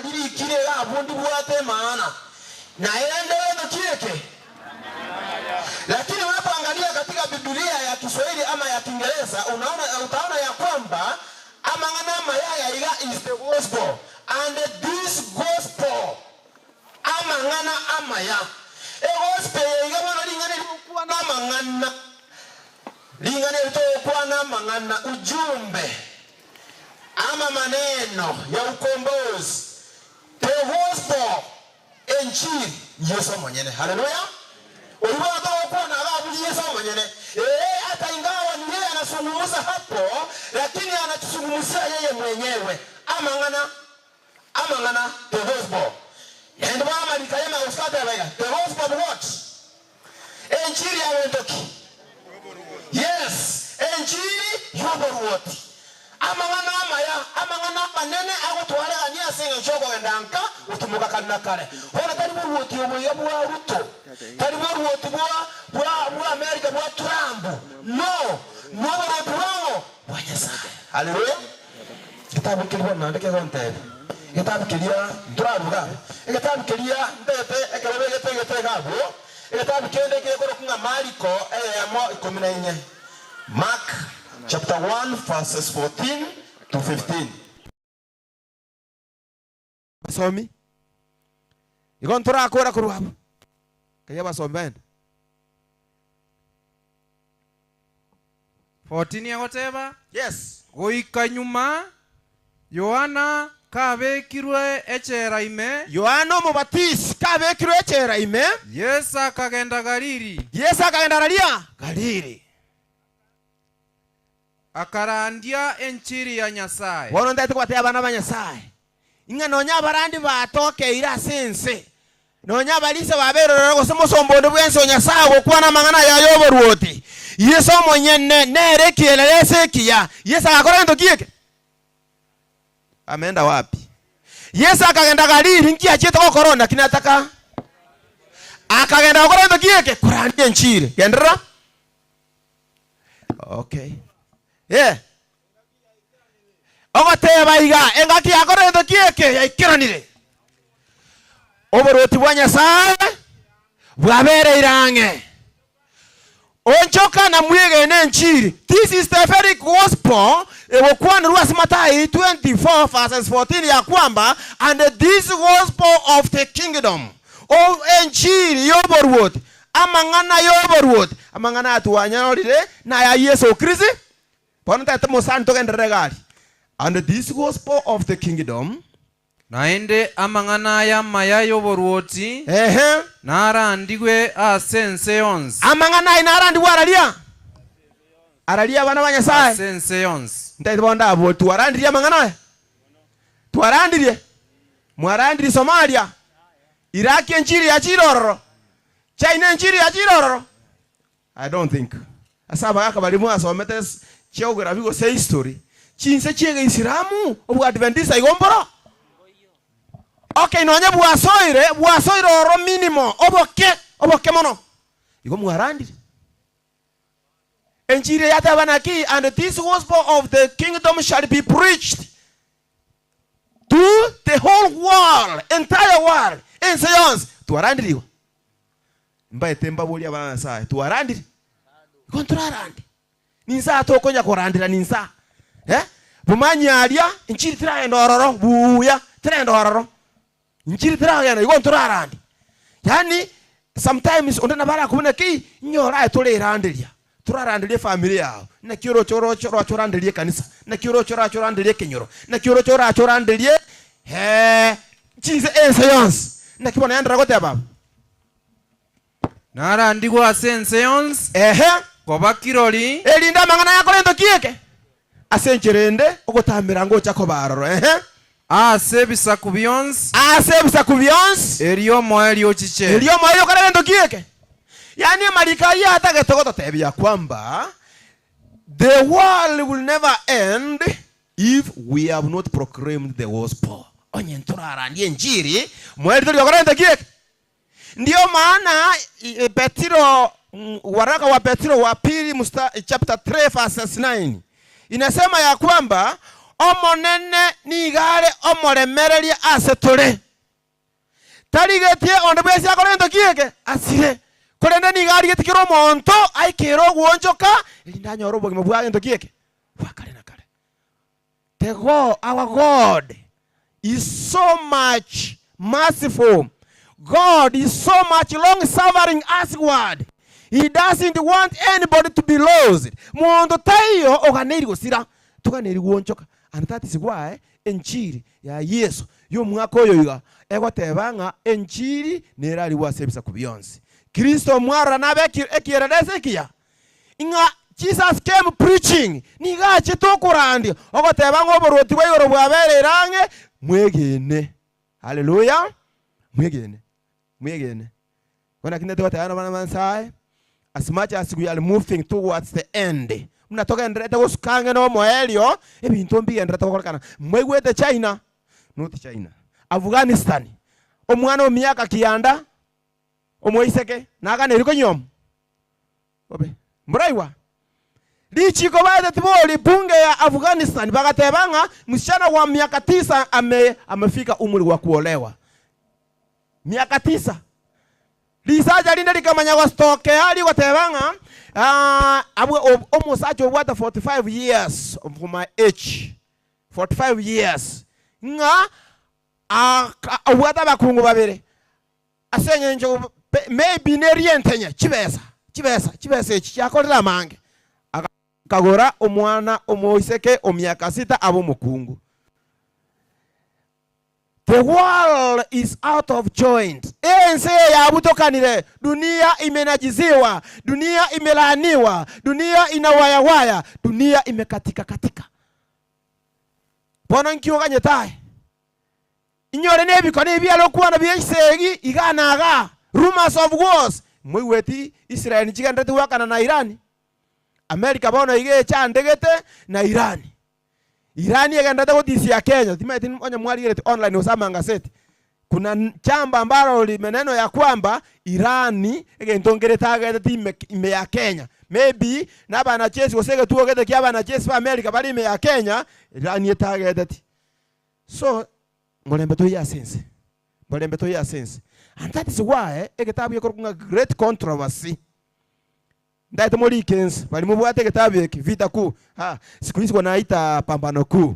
lili kile la bundi buate maana. Na iendelee na kieke. Lakini unapoangalia katika Biblia ya Kiswahili ama ya Kiingereza utaona ya kwamba amangana mayaya ila is the gospel, and this gospel amangana amaya gospel igabona lingane likuwa na mangana lingane litokuwa na mangana ujumbe ama maneno ya ukombozi. The gospel injili Yesu mwenyewe. Haleluya. Uliona kuwa na Biblia Yesu mwenyewe. Hata ingawa ni yeye anazungumza hapo, lakini anatuzungumzia yeye mwenyewe. Amangana the gospel. And mama nikayema usikate baya. The gospel what? Injili ya wendoki. Yes, injili yoborwoti. Amangana manene agutware anya singa choko wendanka utumuka kanakare. Hona tari borwoti obuya bwa ruto. Tari borwoti bwa America bwa Trump. No borwoti wao wanyasa. Haleluya. Kitabu kilikuwa naandika kwa mtebe. Kitabu kilia nduraruga. Kitabu kilia ndete ekelebe gabo. Kitabu kende kile kunga Marko amo 14. Mark chapter 1 verses 14 to 15. Basomi. Ikon tora akora kuruhabu. Kaya basomi band. 14 ya whatever? Yes. Goika nyuma Yohana kabekirwe echera ime. Yohana Omubatiisi kabekirwe echera ime. Yesu akagenda Galili. Yesu akagenda Galili. Akarandia enchiri ya Nyasaye. Wono ndate kwate abana ba Nyasaye. Inga nonya barandi batoke ira sense. Nonya balise baberorero gosemo sombondo bwense Nyasaye gokwana amangana ya yoborwoti. Yesu monyene nerekielelese kiya. Yesu akakora ndo kieke. Ameenda wapi? Yesu akagenda Galili nkia chito corona kinataka. Akagenda gokora ndo kieke kurandia enchiri. Yendera? Okay. Yeah. Ogoteba iga engaki akoretho kieke yaikiranire. Oboroti bwa Nyasaye bwabere irange. Onchoka na mwege nenchiri. This is the very gospel ekwana ruas Mathayo 24 verses 14 ya kwamba, and this gospel of the kingdom of enchiri yoborwoti amangana yoborwoti amangana atuwanyarire na ya Yesu Kristo. And this gospel of the kingdom naende amangana ya maya yoborwoti narandigwe asense yonse. Amangana inarandigwe aralia bana ba Nyasaye asense yonse. Ndaibonda abo tuarandirie amangana tuarandirie mwarandiri Somalia, Iraq enchiri ya chirororo, China enchiri ya chirororo. I don't think asaba akabalimu asomete geography go say history chinse chege Islamu obu Adventista igomboro. Okay, nonya bwasoire oro minimo oboke mono igo mwarandire enchiri yata banaki, and this gospel of the kingdom shall be preached to the whole world, entire world. Enseons tuarandiriwa mbaye temba boli abana sai tuarandiri kontrarandi ninsa tokonya korandira ninsa bumanyalia inchiri tiraenda ororo buya tiraenda ororo inchiri tiraenda igontrarandi. Yani sometimes ondana bara kubona ki nyora tolerandiria turarandirie family yao na kioro choro chorandirie kanisa na kioro chorandirie kenyoro na kioro chorandirie chinse enseons na kibona yandra gote baba narandigwa asense yonse koba kirori elinda mangana yako lendo kieke asencherende ogotamira ngo chako baroro asebisa kubiyonse elio moyo kare lendo kieke. Yani malika ya hata getogoto tebia kwamba the world will never end if we have not proclaimed the gospel. Onye nturara ndiye njiri mweli yokorenda kieke. Ndio maana Petro, waraka wa Petro wa pili chapter 3 verses 9 inasema ya kwamba omonene nigare omoremererie ase tore tarigetie onde bwesi akorento kieke asire korende nigari getikiro monto aikero gwonjoka elindanyoro obogima bwa gento kieke wakare na kare. The God, our God is so much merciful. God is so much long-suffering as word. He doesn't want anybody to be lost. Mondo tayo oganeri gosira tuganeri gwonchoka. And that is why enchiri ya Yesu yo mwako yo iga egotebanga enchiri nerari wasebisa kubiyonsi. Kristo mwara nabe ekiererese kia. Inga Jesus came preaching. Niga chitokurandi. Ogotebanga oboroti bwayoro bwabererange mwegene. Hallelujah. Mwegene. When I can do it, as much as we are moving towards the end, mna toka ndreta uskange no moelio ebintombi ndreta kokorkana mwegwete China, not China, Afghanistan omwana omiaka kianda omwoiseke nagane riko nyom obe mbraiwa lichiko bade tiboli bunge ya Afghanistan bagatebanga msichana wa miaka 9 amefika umri wa kuolewa miaka 9 lisaja linda likamanya kwa stoke hali watebanga almost actually what 45 years of my age 45 years nga wata bakungu babere asenye njo maybe nerientenya chibesa echi chakorera mange akagora omwana omoiseke omiaka 6 abo mukungu. The world is out of joint. Ense ya butokanire. Dunia imenajiziwa. Dunia imelaaniwa. Dunia inawayawaya. Dunia imekatika. Pono nkiwa kanyetai. Inyore nebi kone ibi alokuwa na biyesegi iganaga. Rumors of wars. Mwiweti Israel nchigandete wakana na Irani. Amerika bono ige chandegete na Irani. Irani yagandata kotisi ya Kenya. Tima onye mwali ile online usama ngaseti. Kuna chamba ambalo limeneno ya kwamba Irani ngentongere target ime ya Kenya. Maybe naba na chesi osege tuo gete kiaba na chesi pa America bali ime ya Kenya Irani target. So ngolembe to ya sense. And that is why ekitabu yokorunga great controversy. Ndaito molikens bali mubwate kitabu vita kuu siku hizi wanaita pambano kuu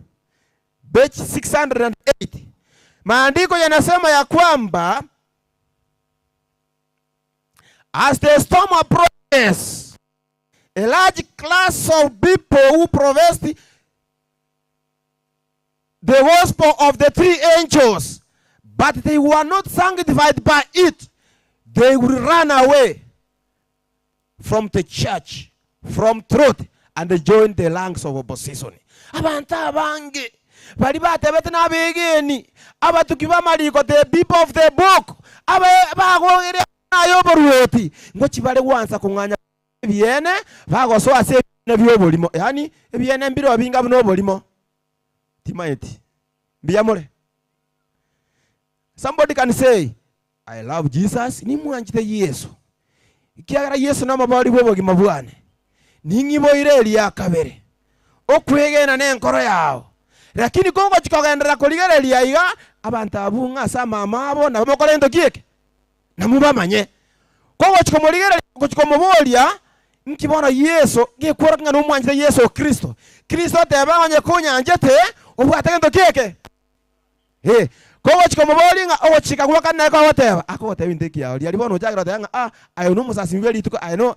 page 608 maandiko yanasema ya kwamba as the storm approaches a large class of people who professed the gospel of the 3 angels but they were not sanctified by it, they will run away from the church, from truth, and they join the ranks of opposition. Abanta bange bali batebete na begeni abatukiba maliko the people of the book bagogere ayo boruoti ngochi bale wansa kunganya biene bagoso ase nebyobolimo yani ebiene mbiro abinga buno bolimo timaiti biyamole. Somebody can say I love Jesus ni mwanjite Yesu ikiagara Yesu na mabali bobo gimabwane ningibo ireli ya kabere okwegena nenkoro yao lakini kongo chikogendera kuligereli ya iga abantu abunga sama mabo na mokolendo kieke na mubamanye kongo chikomuligereli chikomubolia nkibona Yesu gikuranga no mwanjire Yesu Kristo tebanye kunyanjete obwatagendo kieke kongo chikomubolinga owochika kwa kana kwa whatever akoteba indeki yao yali bono jagira tanga ayo no musasi mbeli tuko ayo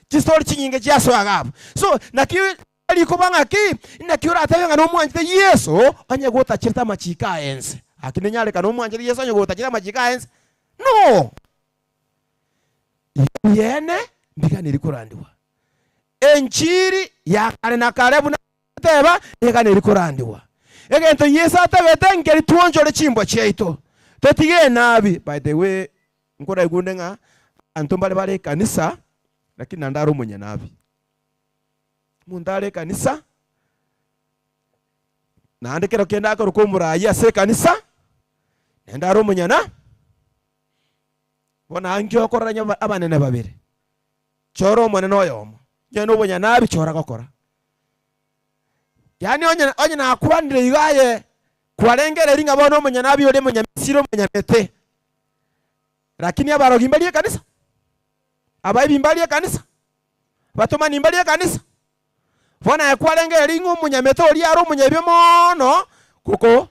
chistori chinyinge chiaso agapo so nakiwe alikobanga ki nakiura atanga no mwanjite Yesu anye gota chirta machika ense akinenyale kana no mwanjite Yesu anye gota chirta machika ense no yene mbika nilikurandiwa enchiri ya kale na kalebu na teba yeka nilikurandiwa egento Yesu atabete ngeri tuonjole chimbo cheito totige nabi. By the way nkora igundenga antombale bale kanisa lakini ndaro mwenye nabi mundale kanisa na andikero kenda ko rukomura ya se kanisa ndaro mwenye na bona angyo koranya abanene babere choro mwana noyo nyano bonya nabi chora gokora yani onye na akuranire igaye kwarengere ringa bono munya nabi ode munya misiro munya mete lakini abarogi mbali kanisa abayi mbali kanisa batoma ni mbali kanisa bona yakwarengere ringa munya mete oli aro munya byo mono kuko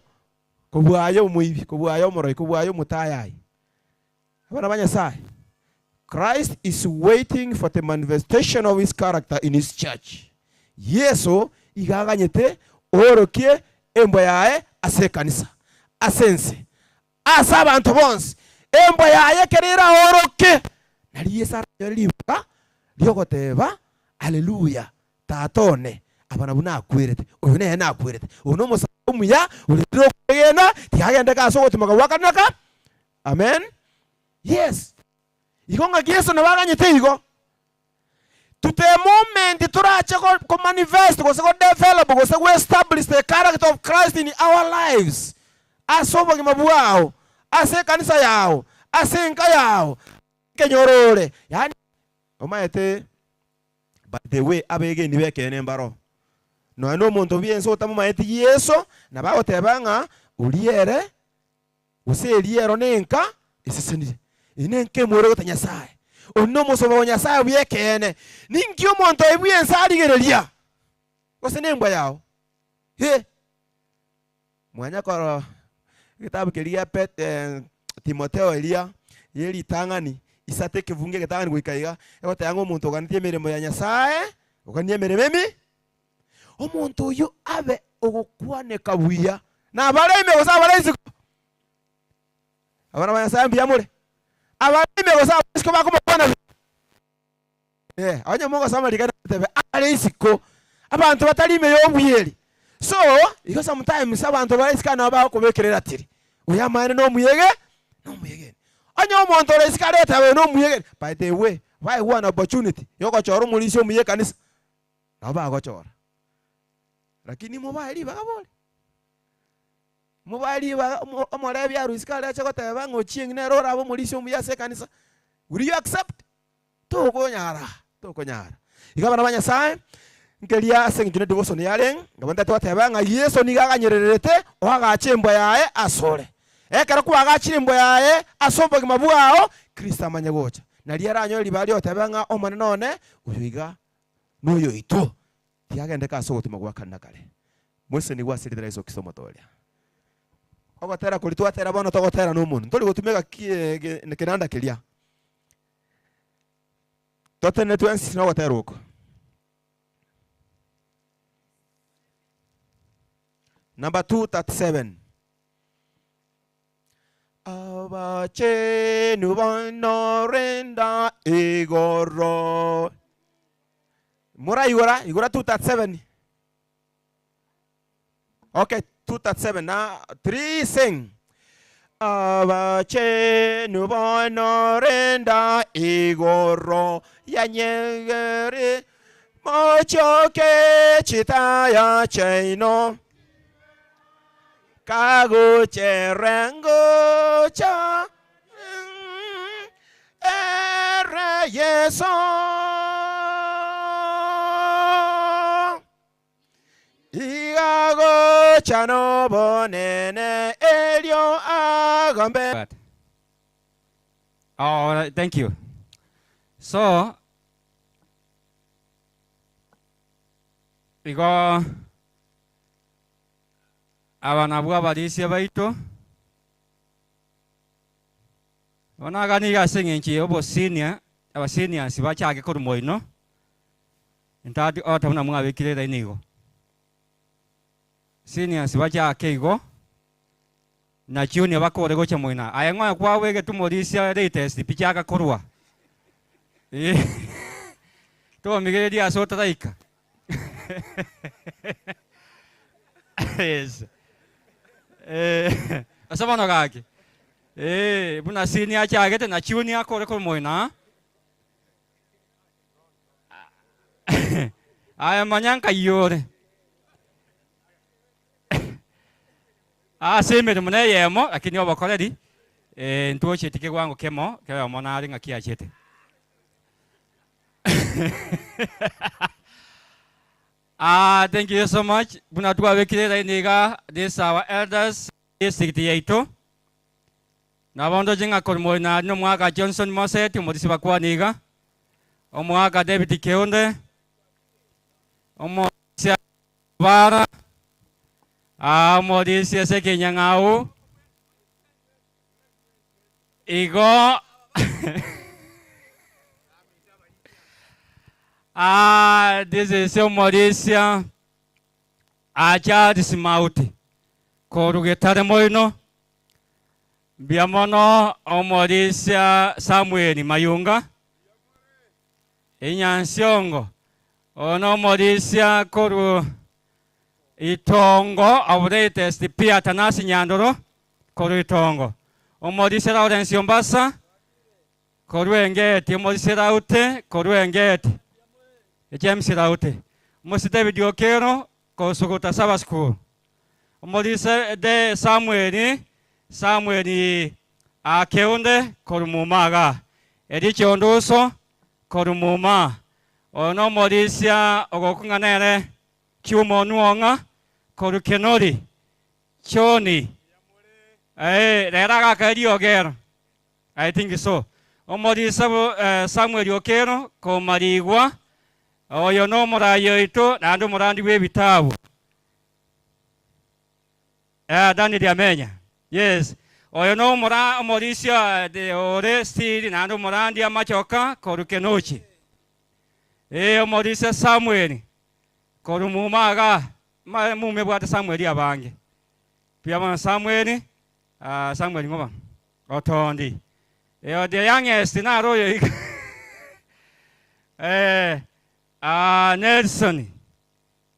kubwayo umuibi kubwayo moroi kubwayo mutayai abana banyasai. Christ is waiting for the manifestation of his character in his church. Yesu igaganyete orokie embo yae ase kanisa asense asa abantu bonse embo yae kerera oroke nali Yesu aralibuka lyogoteba haleluya tatone abana buna akwirete uyu ne na akwirete uno musamuya uliro kugenda tiagende kaso gotimaga wakanaka. Amen. Yes. Ikonga Yesu nabaganyete igo. To the moment turache ko manifest ko se ko develop ko se ko establish the character of Christ in our lives. Asobo kimabuao, ase kanisa yao, ase nka yao. Kenyorore. Yani omaete by the way abege ni beke nembaro. No ano muntu bienso tamu maete Yesu na bago tebanga uliere use eliero nenka isiseni. Inenke mwere gota Nyasaye. Ono musoba wa Nyasaye byekene. Ninkyo muntu ebye nsali gerelia. Kose nembwa yao. He. Mwanya kwa kitabu kelia pet Timotheo Elia yeli tangani isate kivunge ketangani kwikaiga yote yango muntuganitie mirimo ya Nyasaye ukanie mirememi omuntu uyu abe ogukwane kabuya na bareme gosa barenzi abana ba Nyasaye mbiyamure abareme gosa basiko bakumana abanya mongo sama ligana tebe aresiko abantu batalime yobuyeri. So iko sometimes abantu baresika na ba kubekerera tiri uyamane no muyege anya omuntu oresika leta we no muyege. By the way why one opportunity yoko choro mulisho muye kanisa na ba gochora lakini mobile bagabole mobile ba omorebi arusika lecha goteba ngochieng ne rora bo mulisho muye se kanisa. Will you accept? Tokonyara igabana banya sai nkelia sengine devoso ne yalen ngabanda twateba nga Yesu ni gaganyererete ohagachembo yae asore ekara ku agachimbo yae asombo gimabuao Kristo amanye gocha naliera anyo libali oteba nga omane none uyiga noyo ito tiagende kaso gotima gwakana kale mwese ni gwasirira Yesu kisomo tolia ogotera kulitwatera bono togotera no muntu toli gotumega kinanda kelia totene twensi no gotera uko. Number 237. Abache nubano renda igoro. Mura igora 237. Okay, 237. Now 3 sing. Abache nubano renda igoro yanyegere mochoke chitaya chaino. Kago cherengo cha ere Yesu igago chano bonene elio agambe. Oh, thank you. So we go abana bwa balisi baito wanagani gasengenchi obo senior aba senior sibachage ko rumoino ntadi otamuna mwa bekirera inigo senior sibachake igo na junior bakore gocha moina ayengo kwa wege tumorisia latest pichaka korwa to migere dia sota taika. Yes. Asabano gaki. Buna senior chagete na junior kore ko moina. Aya manyanka yore. Seme de mone yemo lakini obakore di. Ntuoche tike gwango kemo kewa mona ringa kia chete. Thank you so much. Buna tuwa wekile niga this our elders district yaito. Na bondo jinga kormo na no mwaka Johnson Moseti modisi bakwa niga. Omwaka David Keonde. Omodisi bara. Modisi seke nyangau. Igo. This is Modisia. Acha disimauti. Korugetare moino. Biamono Modisia Samuel Mayunga. Inyansiongo. Ono Modisia koru itongo. Aurete stipia tanasi nyandoro. Koru itongo. Modisia Laurencio Mbasa. Koru engeti. Modisia Laute. Koru engeti. James Raute. Mosi David Okero, Kosogota Saba School. Modisa de Samuel Keonde, Korumumaga. Edichi Ondoso, Korumuma. Ono Modisia Ogokunganere, Chumo Nuonga, Korukenori, Choni. Reraga Kadi Ogero. I think so. Modisa Samuel Okero, Komarigua. Oyo no morayo ito nando morandi we bitabu. Dani diamenya. Yes. Oyo no mora Mauricio de ore stili nando morandi amachoka korukenochi. Mauricio Samuel. Korumumaga mume bwata Samuel abange. Pia Samuel Samuel ngoba. Otondi. The youngest na royo. Nelson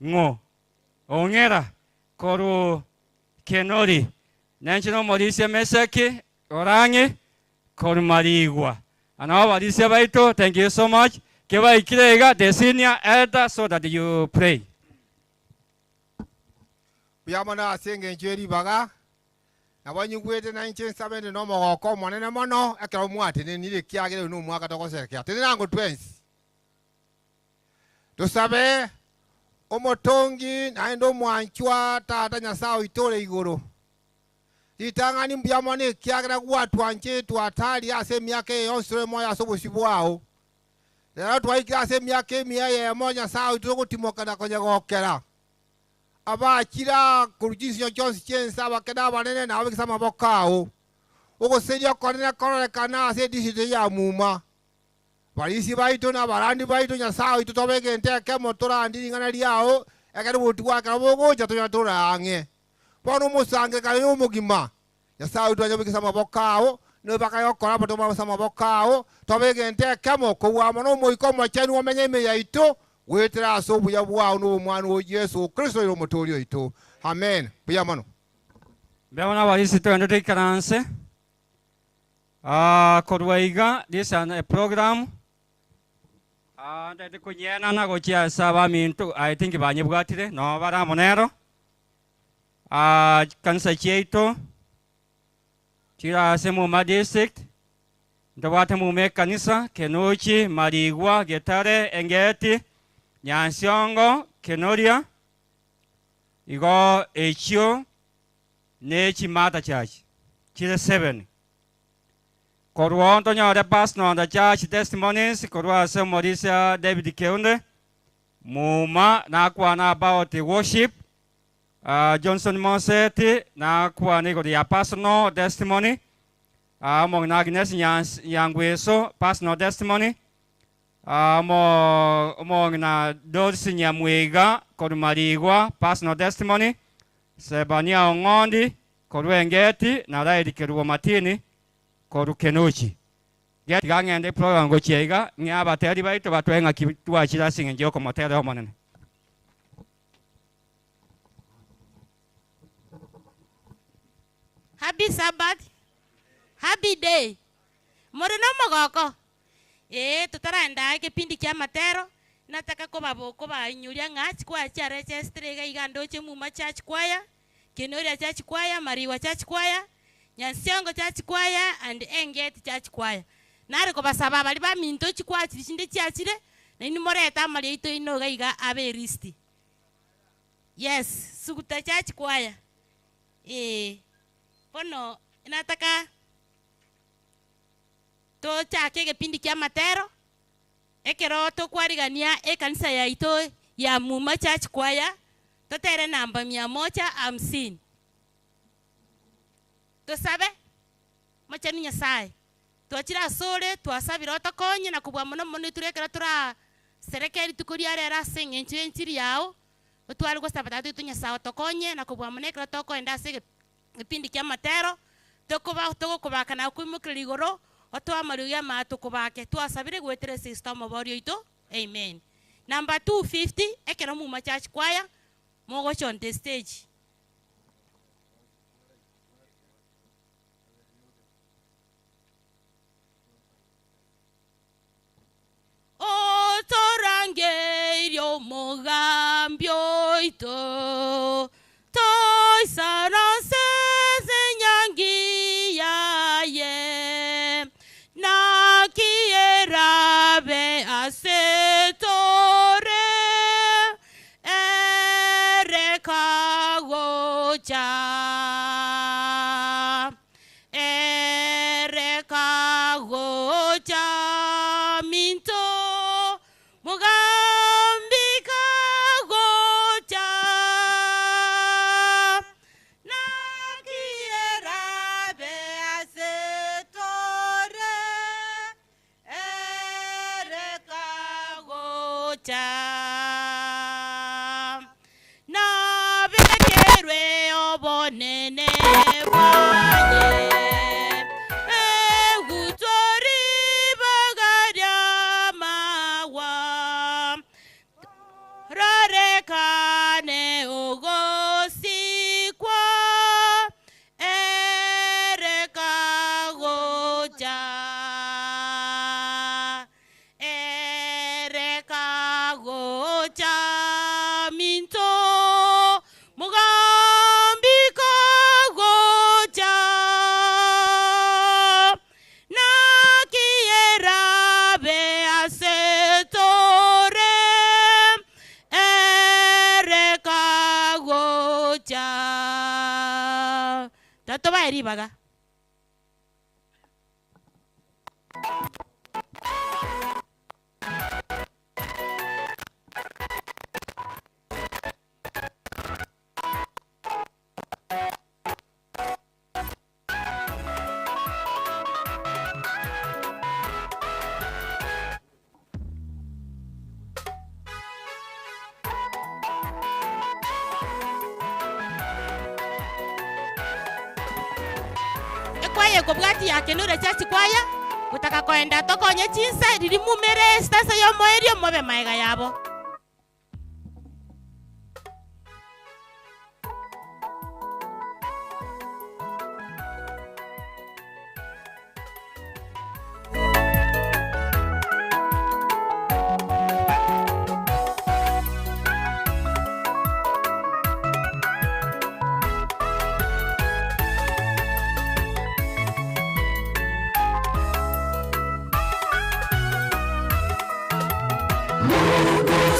Ngo Ongera Koru Kenori Nanchino Modisia Mesaki Orange Koru Marigua. And all Modisia Baito, thank you so much. Keva Ikirega, the senior elder, so that you pray. Biamana singing Jerry Baga. And when you wait in 1970, no more come on and a mono, I can't want it in the Kiaga no more. Tenango twins. Tusabe omotongi na ndo mwanchwa tata Nyasao itole igoro. Itangani mbiamone kiagra watu anche tuatali ase miake yonsre moya sobo sibuao. Lero twaiki ase miake miye moya Nyasao itoko timoka kwenye gokera. Aba akira kurujisi yonsi chensa bakeda banene na abikisa mabokao. Uko sedia konene korole kana ase disite ya muma. Barisi baito na barandi baito Nyasao itutobeke nteke motora andiri ngana liao ekari butuwa karabogo chatonya tora ange pono musange kayo mugima Nyasao itwanyobikisa mabokao no bakayo kora batoma sama mabokao tobeke nteke moko wa mono moiko mwachani wamenye meya ito wetera asobu ya bwa no mwana wo Yesu Kristo yo motorio ito amen buya mono Bewana barisi to ndo karanse Kodwaiga this is a program Ndete kunyena na gochia saba mintu I think banye bwatire no bara monero kansa cheito tira semu ma district ndawata mu me kanisa Kenochi Marigua Getare Engeti Nyansiongo Kenoria igo Echio Nechi Mata Church tira 7 Korwa Antonio de Pasno the church testimonies Korwa Sam Modisia David Keonde Muma na kuana about the worship Johnson Moseti na kuani go the personal testimony among Agnes Yangweso personal testimony among na Dorsi Nyamwega Korumarigwa personal testimony Sebania Ongondi Korwengeti na Raidi Keruwa Matini Koru Kenochi. Get gang and the program go chega, Niaba Terribite, but when I keep to watch us singing Joko Motero Monan. Happy Sabbath. Happy day. Moreno Mogoko. Tutaranda kipindi cha Matero. Nataka koba inyulia ngati kwa chare chestrega igandoche muma church choir, Kenoria church choir, Mariwa church choir. Nyansiongo church choir and Engeti church choir. Nare ko basaba bali ba minto chikwa chishinde chachire na ni moreta mali ito inoga iga abe risti. Yes, Suguta Church Choir. Pono inataka to chake kipindi kia Matero. Ekero to kwarigania kanisa ya ito ya Muma Church Choir. To tere namba 150. To sabe? Machani Nyasaye. Tuachira sole tuasabira otokonye na kubwa muno muno turekera tura serikali tukuria rera senge nchiri yao otwari kwa sabatatu tunya sawa tokonye na kubwa munekera toko enda sege kipindi kia Matero toko kubaka na kwimukira igoro otwa maruya matu kubake tuasabire gwetere system oborio ito. Amen. Number 250 ekero Muma Church Choir mogo on the stage. O torangerio mogambio ito toi sarase senyangi ya ye na kiera be asetore ereka gocha minto Mogambika gocha na kiera be asetore ereka gocha na bekerwe obonene banye Rarekane ogosikwa ereka gocha minto Mogambika gocha na kiera be asetore Tato ba eri baga. Kwaye kobwati yake nure Church Choir utaka koenda tokonye chinsa riri mumere stasa yo moerio mobe maiga yabo.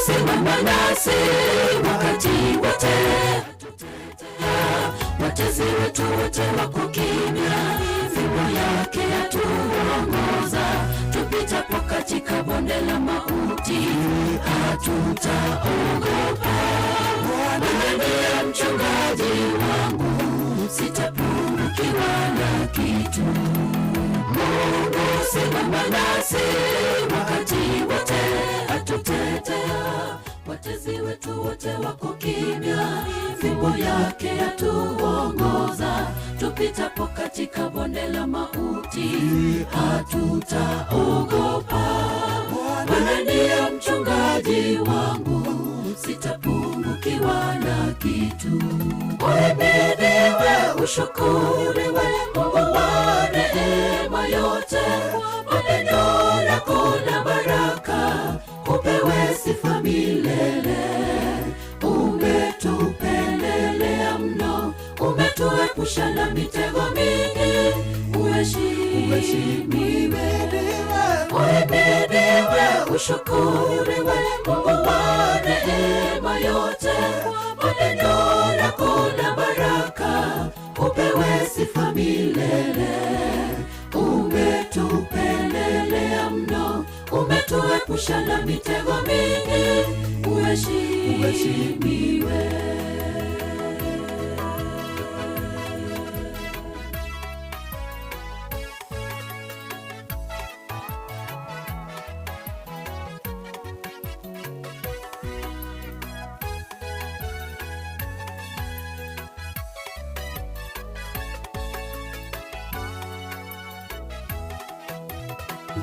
Simama nasi wakati wote, watezi wetu wote wako kimya, fimbo yake yatuongoza, tupitapo katika bonde la mauti, hatutaogopa. Bwana ndiye mchungaji wangu, sitapungukiwa na kitu. Mungu simama nasi wakati wote, atutetea. Watezi wetu wote wako kimya, fimbo yake yatuongoza, tupitapo katika bonde la mauti, hatutaogopa. Bwana ndiye mchungaji wangu, sitapungukiwa na kitu. Uhimidiwe, ushukuriwe, Mungu wa neema yote, mapendo lako na baraka upewe sifa milele. Umetupendelea mno, umetuepusha na mitego mingi, uheshimiwe. Uhimidiwe, ushukuriwe, Mungu wa neema yote, mapendo umetuepusha na mitego mingi, uheshimiwe.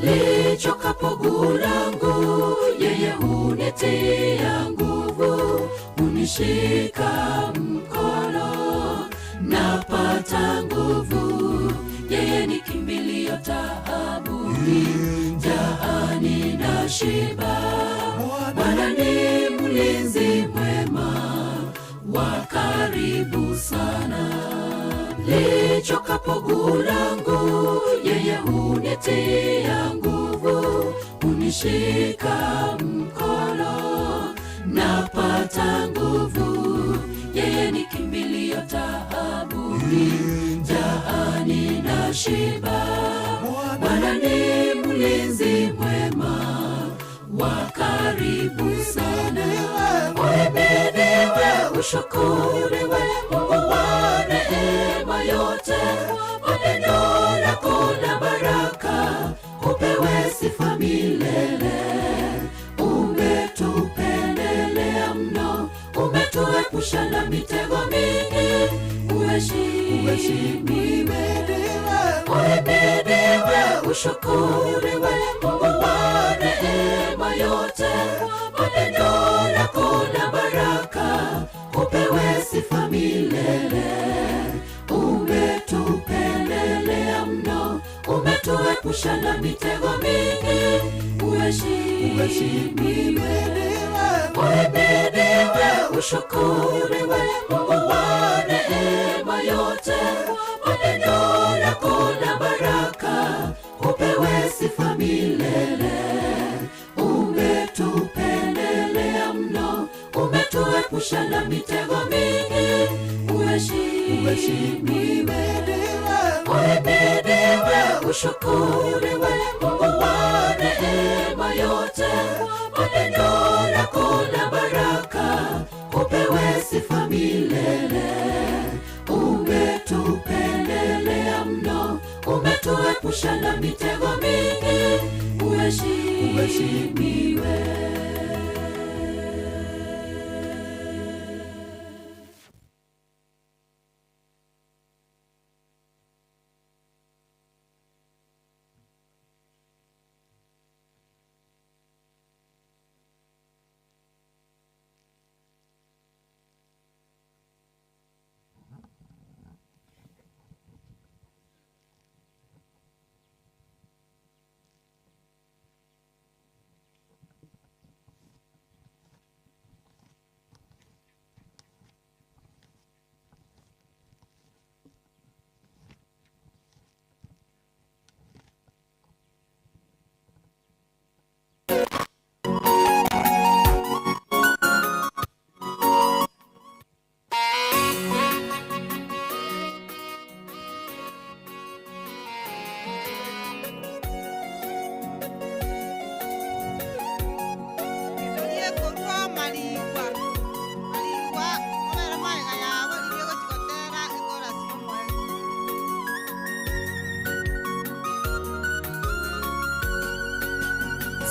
Lichokapo guu langu, yeye hunitia nguvu, hunishika mkono, napata nguvu. Yeye ni kimbilio taabuni, njaani nashiba. Bwana ni mlinzi mwema, wa karibu sana. Lichokapo guu langu, yeye hunitia nguvu, hunishika mkono, napata nguvu. Yeye ni kimbilio taabuni, njaani nashiba. Bwana ni mlinzi mwema, wa karibu sana. Uhimidiwe, ushukuriwe, Mungu wa neema yote. Maneno lako na baraka upewe sifa milele. Umetupendelea mno, umetuepusha na mitego mingi, uheshimiwe. Uhimidiwe, ushukuriwe, Mungu wa neema yote. Maneno lako na baraka upewe sifa milele. Umetupendelea mno, umetuepusha na mitego mingi, uheshimiwe. Uhimidiwe, ushukuriwe, Mungu wa neema yote. Maneno lako na baraka upewe sifa milele. Umetupendelea mno, umetuepusha na mitego mingi, uheshimiwe. Uhimidiwe, ushukuriwe, Mungu wa neema yote. Maneno lako na baraka upewe sifa milele. Umetupendelea mno, umetuepusha na mitego mingi, uheshimiwe.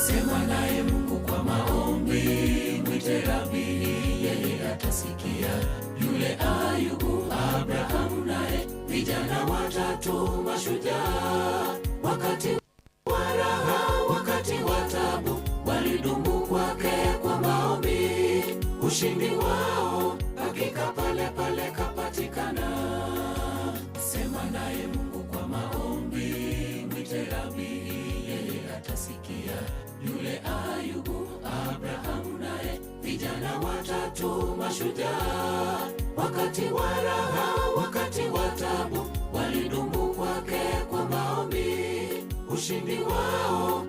Sema naye Mungu kwa maombi, mwite Rabi, yeye atasikia. Yule Ayubu, Abrahamu naye, vijana watatu mashujaa. Wakati wa raha, wakati wa taabu, walidumu kwake kwa maombi. Ushindi wao hakika pale pale kapatikana. Sema naye Mungu kwa maombi, mwite Rabi, yeye atasikia. Yule Ayubu, Abrahamu naye, vijana watatu mashujaa. Wakati wa raha, wakati wa taabu, walidumu kwake kwa maombi. Ushindi wao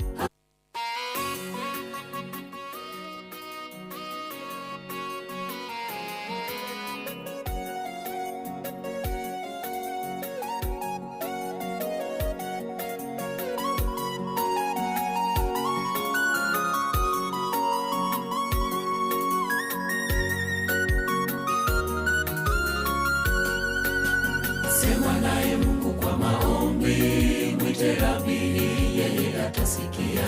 atasikia.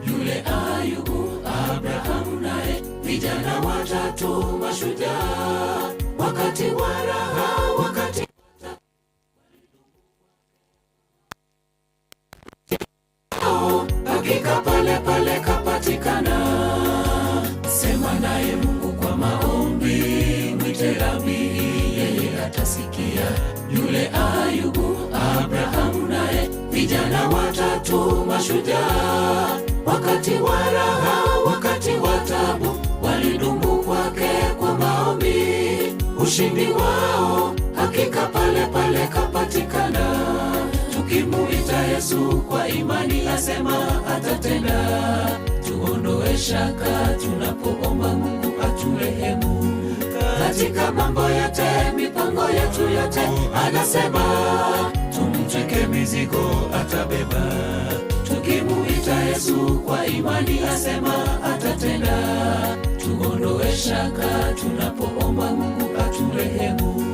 Yule Ayubu, Abrahamu naye, vijana watatu mashujaa, wakati wa raha, wakati hakika pale pale kapatikana. Sema naye Mungu kwa maombi, mwite Rabi, yeye atasikia. Yule Ayubu, Abrahamu naye, vijana watatu mashujaa, wakati wa raha, wakati wa taabu, walidumu kwake kwa maombi. Ushindi wao hakika pale pale kapatikana. Tukimuita Yesu kwa imani, asema atatenda. Tuondoe shaka tunapoomba Mungu aturehemu. Katika mambo yote, mipango yetu yote, anasema tumtwike mizigo atabeba. Tukimuita Yesu kwa imani, asema atatenda. Tuondoe shaka tunapoomba Mungu aturehemu.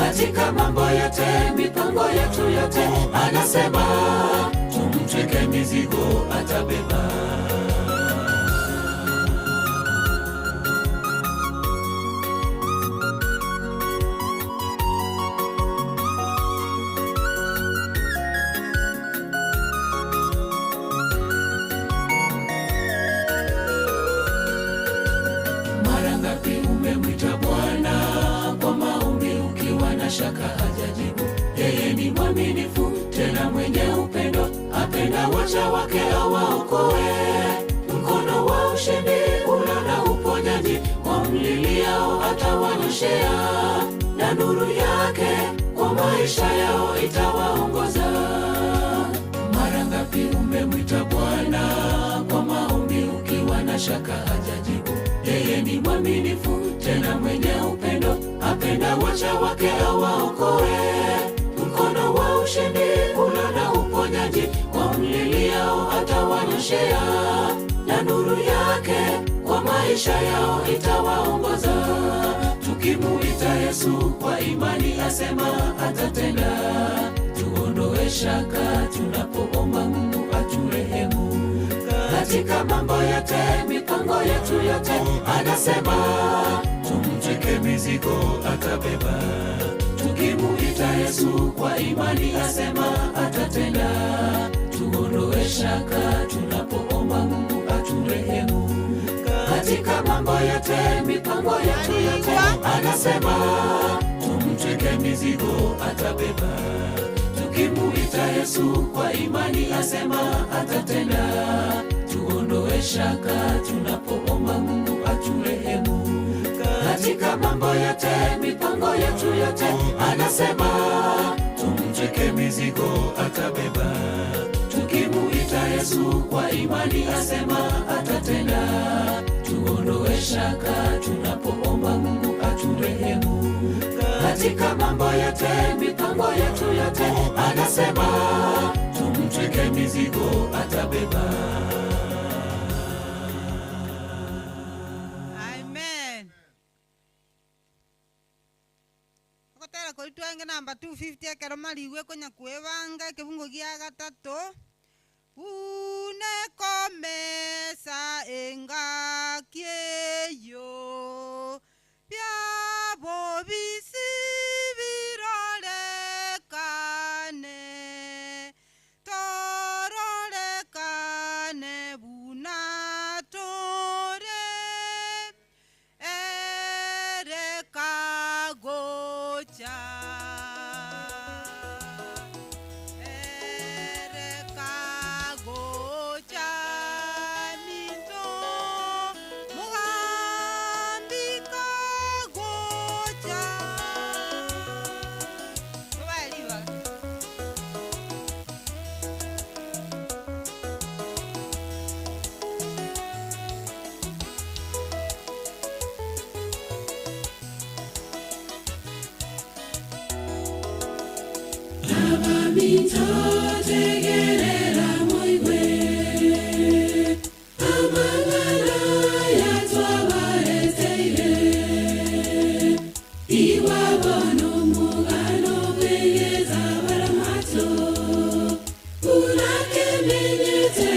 Katika mambo yote, mipango yetu yote, anasema tumtwike mizigo atabeba. Mara ngapi umemwita Bwana kwa maombi ukiwa na shaka hajajibu? Yeye ni mwaminifu tena mwenye upendo, apenda waja wake awaokoe. Mkono wa ushindi una na uponyaji, wamliliao atawanyoshea, na nuru yake kwa maisha yao itawaongoza. Mara ngapi umemwita Bwana kwa maombi ukiwa na shaka hajajibu? Yeye ni mwaminifu tena mwenye upendo, apenda waja wake awaokoe. Mkono wa ushindi una na uponyaji, wamliliao atawanyoshea, na nuru yake kwa maisha yao itawaongoza. Tukimuita Yesu kwa imani, asema atatenda. Tuondoe shaka tunapoomba Mungu aturehemu. Katika mambo yote, mipango yetu yote, anasema tumtwike mizigo atabeba. Tukimuita Yesu kwa imani, asema atatenda. Tuondoe shaka tunapoomba Mungu aturehemu. Katika mambo yote, mipango yetu yote, anasema tumtwike mizigo atabeba. Tukimuita Yesu kwa imani, asema atatenda. Tuondoe shaka tunapoomba Mungu aturehemu. Katika mambo yote, mipango yetu yote, anasema tumtwike mizigo atabeba. Tukimuita Yesu kwa imani, asema atatenda. Tuondoe shaka tunapoomba Mungu aturehemu. Katika mambo yote, mipango yetu yote, anasema tumtwike mizigo atabeba. Amen. Okotera kori twenge namba 250 ekero mariwe konya kwebanga ekebungo gia gatatu. Unekomesa engaki eyo byabo bisi birorekane, tororekane bunatore erekagocha. Tegerera moigwe amangala yatwabareteire iwabona omugano gwegeza baramato urakemenyete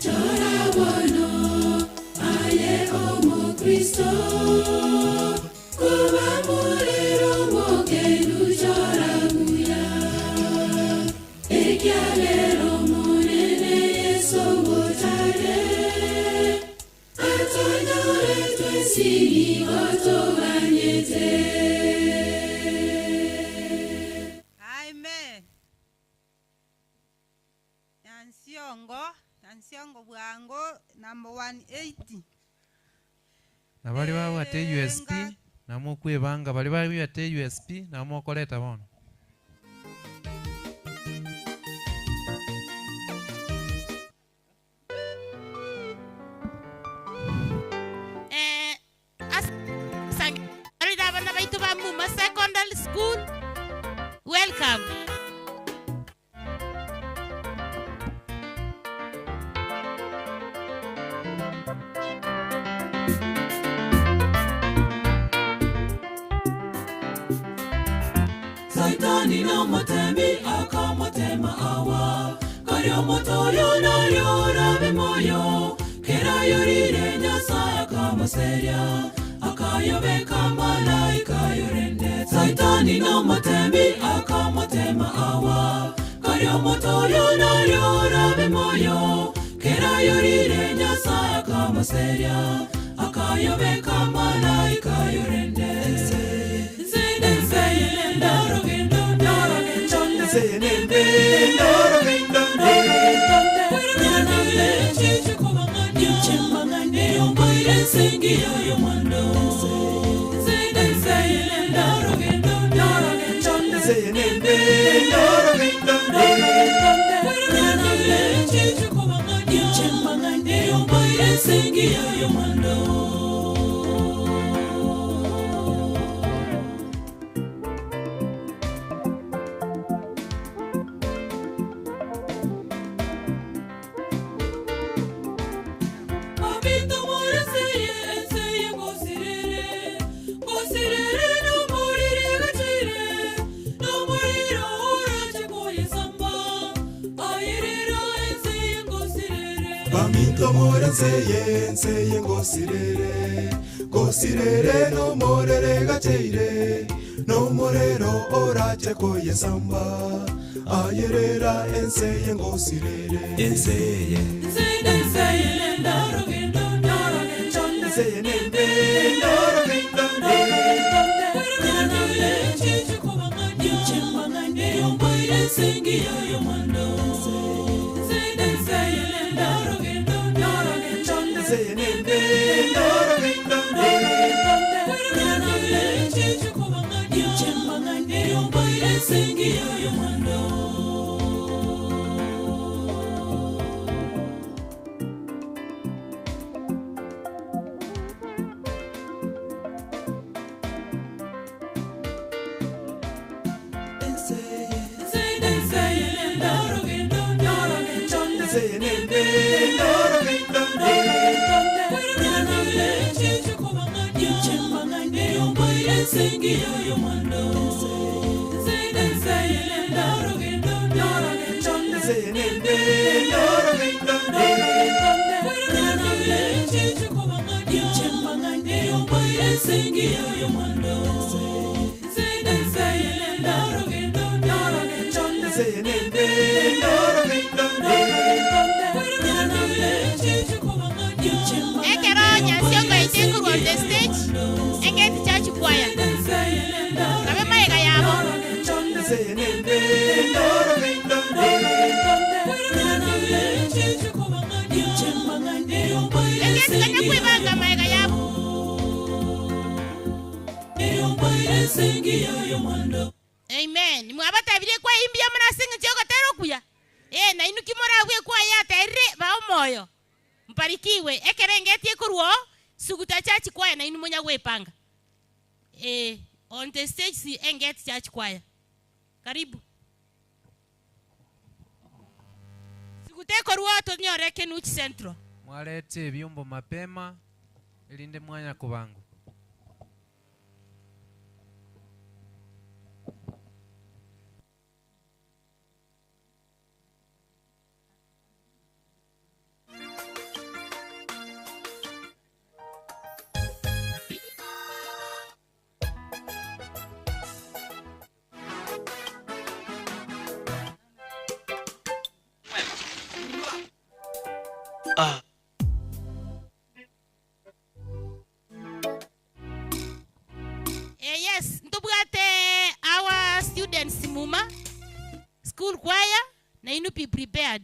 Chora bueno, aye kuba muliro mogenu choraguya ekyalero munene Yesu gotare atonyore twesini otoganyete. Amen. Yansiongo bwango number 180. Nabali babwate USP namwe kwebanga bali babwate USP namwe okoleta bono. Secondary school, welcome. Saitani na motemi akamotema awa karyo motoyo na yora moyo kera yorire Nyasaye akamuseria akayobeka malaika yorende. Saitani na motemi akamotema awa karyo motoyo na yora moyo kera yorire Nyasaye akamuseria akayobeka malaika yorende. Nseye ngosirere no morere gateire no morero orache koyesamba ayerera enseye ngosirere enseye ndaro gendo ndaro chonde enseye nende ndaro gendo ndaro chichu kubanganya chimbanganya yomboire sengi yo mando enseye ndaro gendo ndaro chonde enseye nende ndaro gendo ndaro chichu kubanganya chimbanganya yomboire sengi yo mando. Sengi yo mando ndaro gendo ndaro chonde senende ndaro gendo ndaro chichu kubanganya chimbanganya yomboire sengi yo mando ndaro gendo ndaro chonde senende ndaro gendo ndaro chichu kubanganya Ekero Nyasiongo itengu on the stage. Engeti church choir. Kabe maega yabo. Engeti kanya kuibanga maega yabo. Amen. Mwabatabire kwa imbia mnasinga choko tero kuya. Na inu kimora kwe kwa ya tere bao moyo. Mbarikiwe. Ekere engeti ekuruo. Suguta church choir na inu munya wepanga. On the stage si Engeti Church Choir. Karibu. Sikuteko ruoto nyore Kenuchi Central. Mwalete vyombo mapema ilinde mwanya kubangu. Yes, ntubwate our students muma school choir na inu be prepared.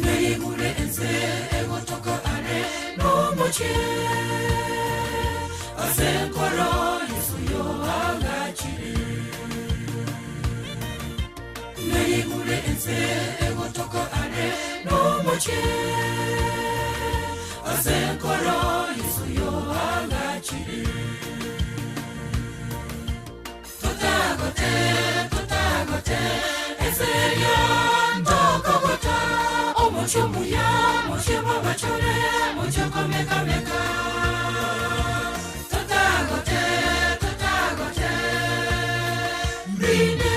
Nayegure enze ego toka are no moche azenkoro Yesu yo agachire. Nayegure enze ego toka are no moche azenkoro Yesu yo agachire. Totagote ezeya ndokogota Mocho muya, mocho babachore, mocho komeka meka. Totagote, brinde.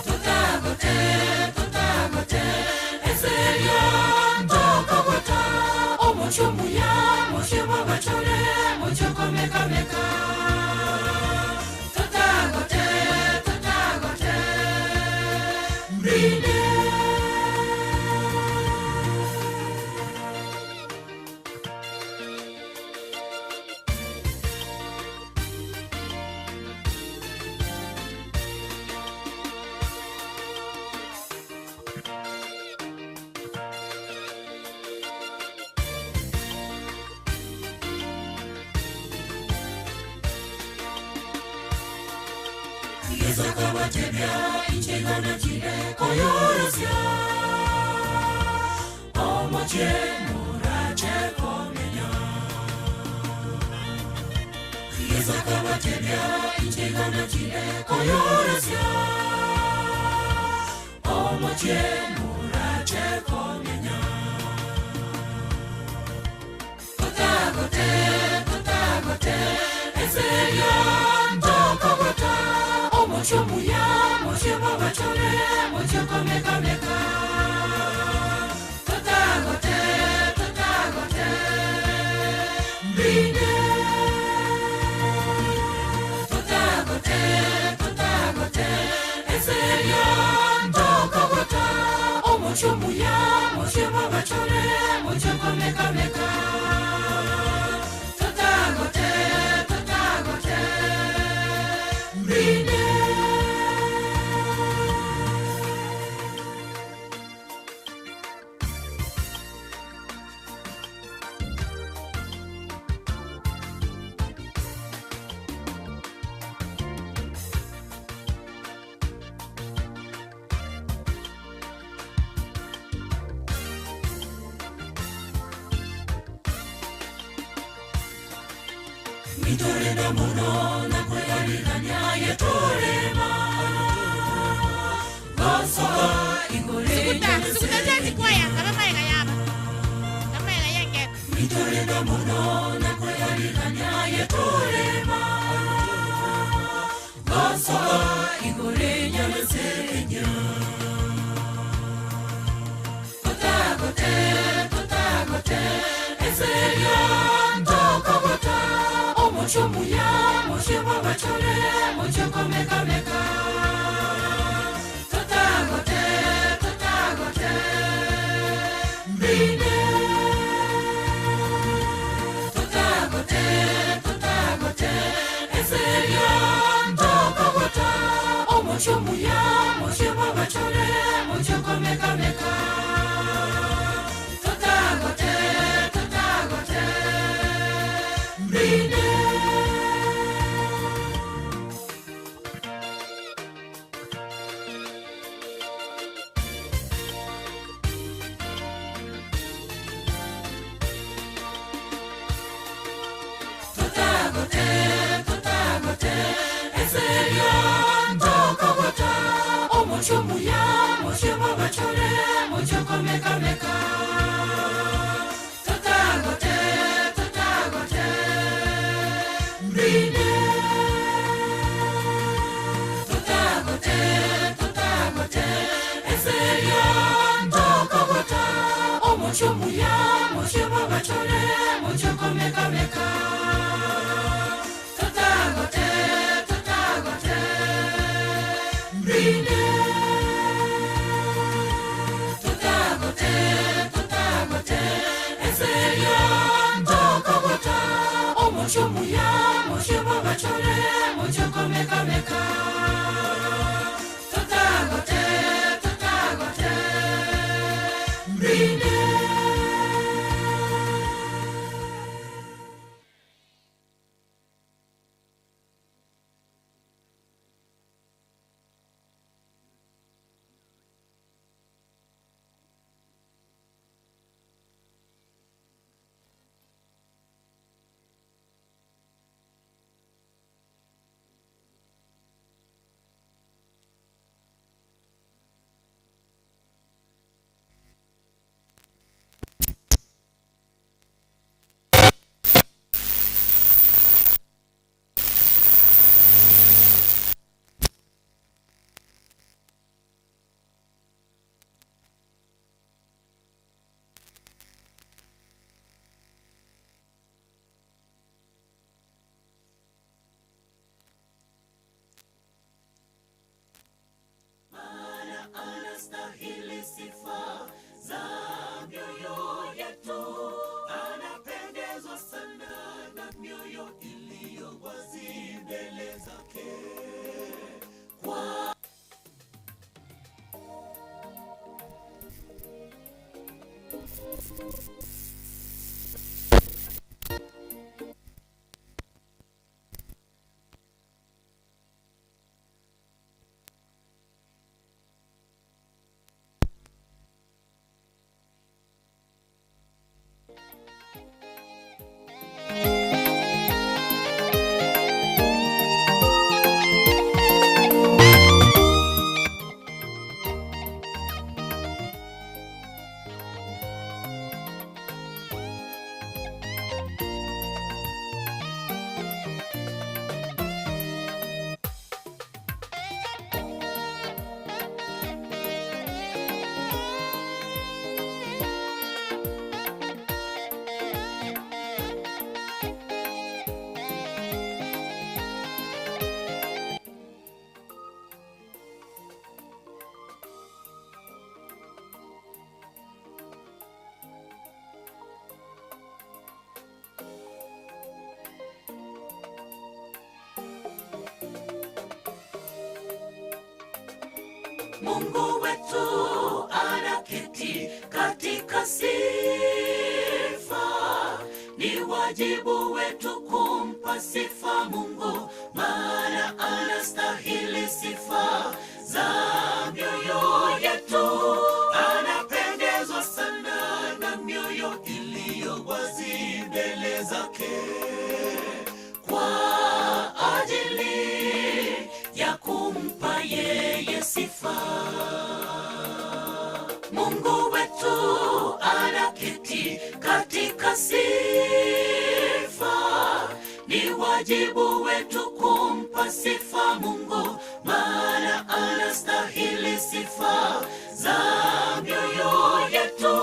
Totagote, eseya ndokogota. O mocho muya, mocho babachore, mocho komeka meka. Totagote, brinde. Yezakabatebya inchegana chile koyorosya Omoche murache komenya Yezakabatebya inchegana chile koyorosya Omoche murache komenya Totagote eseya ndokogota Mocho muya, mocho babachore, mocho komeka meka. Totagote, brinde. Totagote, eseya ndokogota. O mocho muya, mocho babachore, mocho komeka meka. Totagote, brinde. Mitore na muno na kweyaliganya yetorema Gosoa igore Sukuta jaji kwaya kama maiga yaba. Kama maiga yenge. Mitore na muno na kweyaliganya yetorema Gosoa igore nyamesenya Totagote tutagote eseria ndokogota omushumuya mushimo bachore muchoko meka meka tutagote mbine tutagote eseria ndokogota omushumuya mushimo bachore muchoko meka meka tutagote mbine tutagote eseria ndokogota omushumuya mushimo bachore muchoko meka meka tutagote mbine tutagote eseria ndokogota omushumuya mushimo bachore muchoko meka meka tutagote mbine tutagote eseria ndokogota omushumuya mushimo bachore muchoko meka meka tutagote mbine anastahili sifa za mioyo yetu, anapendezwa sana na mioyo iliyo wazi mbele zake. Kwa Mungu wetu anaketi katika sifa, ni wajibu wetu kumpa sifa Mungu, maana anastahili sifa za mioyo yetu. Anapendezwa sana na mioyo iliyo wazi mbele zake, kwa ajili ya kumpa yeye sifa. Mungu wetu anaketi katika sifa, ni wajibu wetu kumpa sifa Mungu, maana anastahili sifa za mioyo yetu.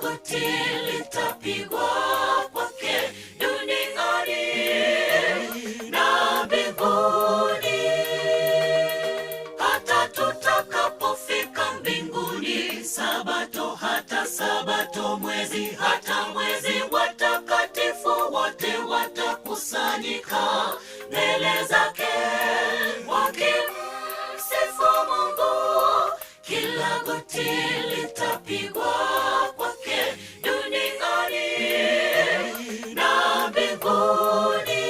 kila goti litapigwa kwake duniani na mbinguni. Hata tutakapofika mbinguni, Sabato hata Sabato, mwezi hata mwezi, watakatifu wote watakusanyika mbele zake wakimsifu Mungu. Kila goti litapigwa kwake duniani na mbinguni.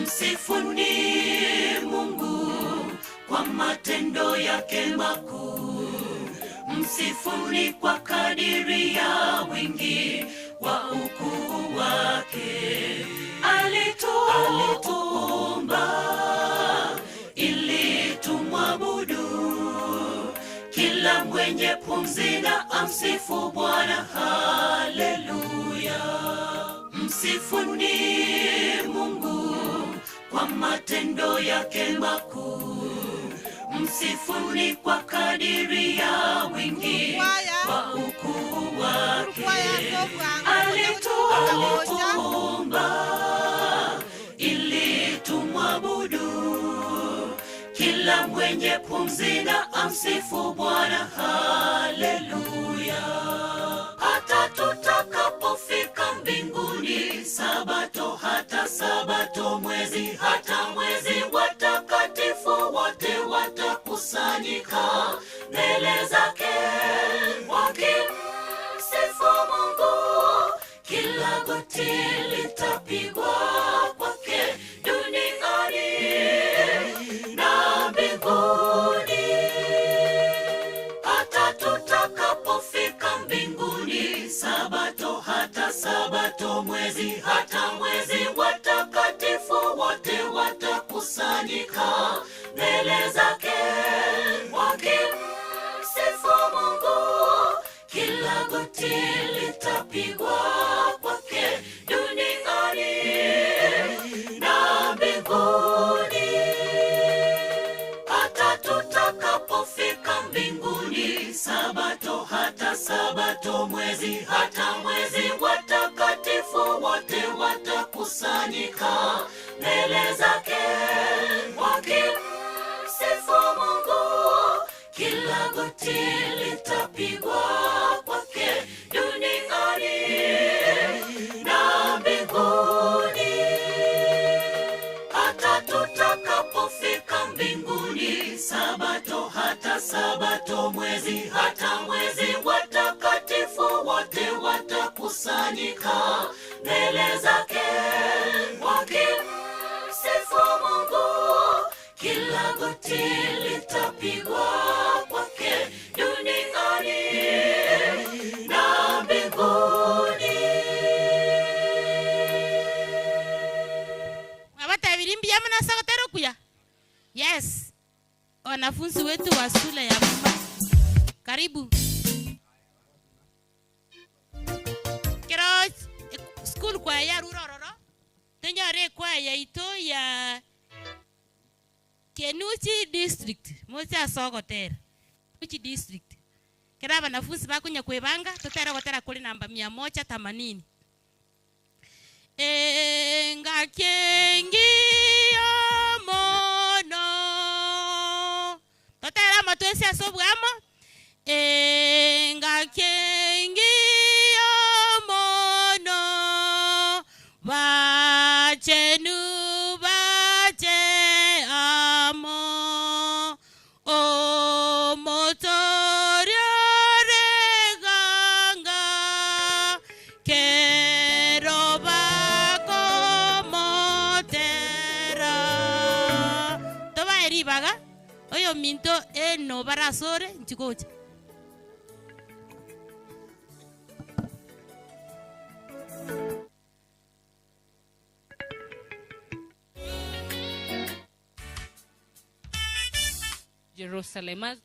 Msifuni Mungu kwa matendo yake makuu. Msifuni kwa kadiri ya wingi wa ukuu wake. Alituumba ili tumwabudu. Kila mwenye pumzi na amsifu Bwana. Haleluya. Msifuni Mungu kwa matendo yake makuu. Msifuni kwa kadiri ya wingi wa ukuu wake. Alituumba ili tumwabudu. Kila mwenye pumzi na amsifu Bwana. Haleluya. Hata tutakapofika mbinguni, Sabato hata Sabato, mwezi hata mwezi, watakatifu wote watakusanyika mbele zake wakimsifu Mungu. Kila goti litapigwa kwake duniani na mbinguni. Hata tutakapofika mbinguni, Sabato hata Sabato, mwezi hata mwezi, watakatifu wote watakusanyika mbele zake wakimsifu Mungu. Kila goti litapigwa kwake duniani na mbinguni. Hata tutakapofika mbinguni, Sabato hata Sabato, mwezi hata mwezi, watakatifu wote watakusanyika mbele zake wakimsifu Mungu. Kila goti litapigwa kwake duniani na mbinguni. Hata tutakapofika mbinguni, Sabato hata Sabato, mwezi hata mwezi, watakatifu wote watakusanyika mbele zake wakimsifu Mungu. Kila goti litapigwa kwake duniani na mbinguni. Wabatabirimbi amna sakatero kuya. Yes. Wanafunzi wetu wa shule ya Mumba. Karibu. Kero school kwa ya Rurororo. Tenyore kwa ya ito ya Kenuchi district. Moja Sogotera. Kenuchi district. Kera wanafunzi bakunya kwebanga totera gotera kuli namba 180. Enga kengi mono totera matwesi asobwamo. Enga kengi mono bachenu bache amo o motorio reganga kero bako motera toba eribaga oyo minto eno barasore nchikocha. Jerusalem.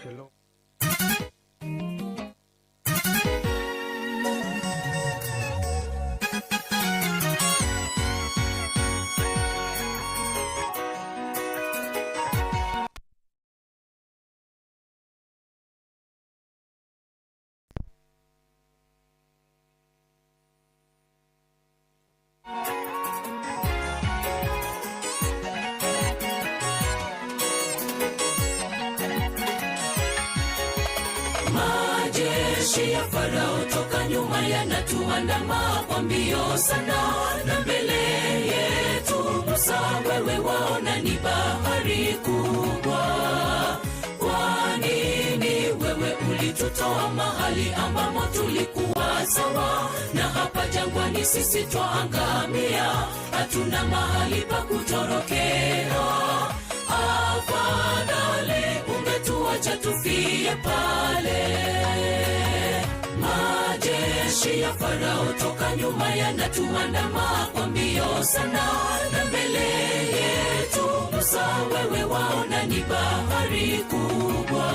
Hello. Majeshi ya Farao toka nyuma yanatuandama kwa mbio sana, na mbele yetu Musa wewe waona ni bahari kubwa. Kwa nini wewe ulitutoa mahali ambamo tulikuwa sawa, na hapa jangwani sisi twaangamia, hatuna mahali pa kutorokea? Afadhali ungetuacha tufie pale. Majeshi ya Farao toka nyuma yanatuandama kwa mbio sana, na mbele yetu Musa wewe waona ni bahari kubwa.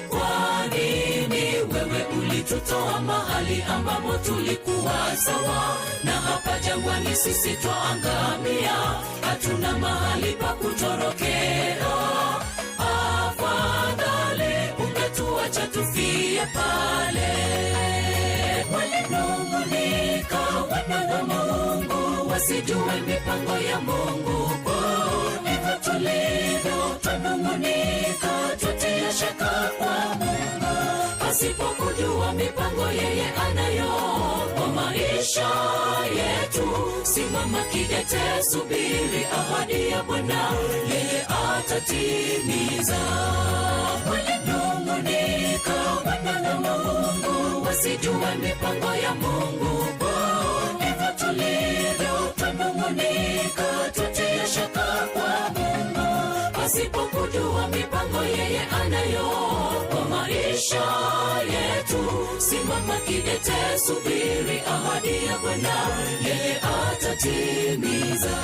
Kwa nini wewe ulitutoa mahali ambamo tulikuwa sawa, na hapa jangwani sisi twaangamia, hatuna mahali pa kutorokea? Afadhali ungetuacha tufie pale. Walinung'unika wana wa Mungu wasijue mipango ya Mungu. Hivyo tulivyo twanung'unika, twatia shaka kwa Mungu, pasipokujua mipango yeye anayo kwa maisha yetu. Simama kidete, subiri ahadi ya Bwana, yeye atatimiza. Walinung'unika wana wa Mungu wasijue mipango ya Mungu. Hivyo tulivyo twanung'unika, twatia shaka kwa Mungu, pasipokujua mipango yeye anayo kwa maisha yetu. Simama kidete, subiri ahadi ya Bwana, yeye atatimiza.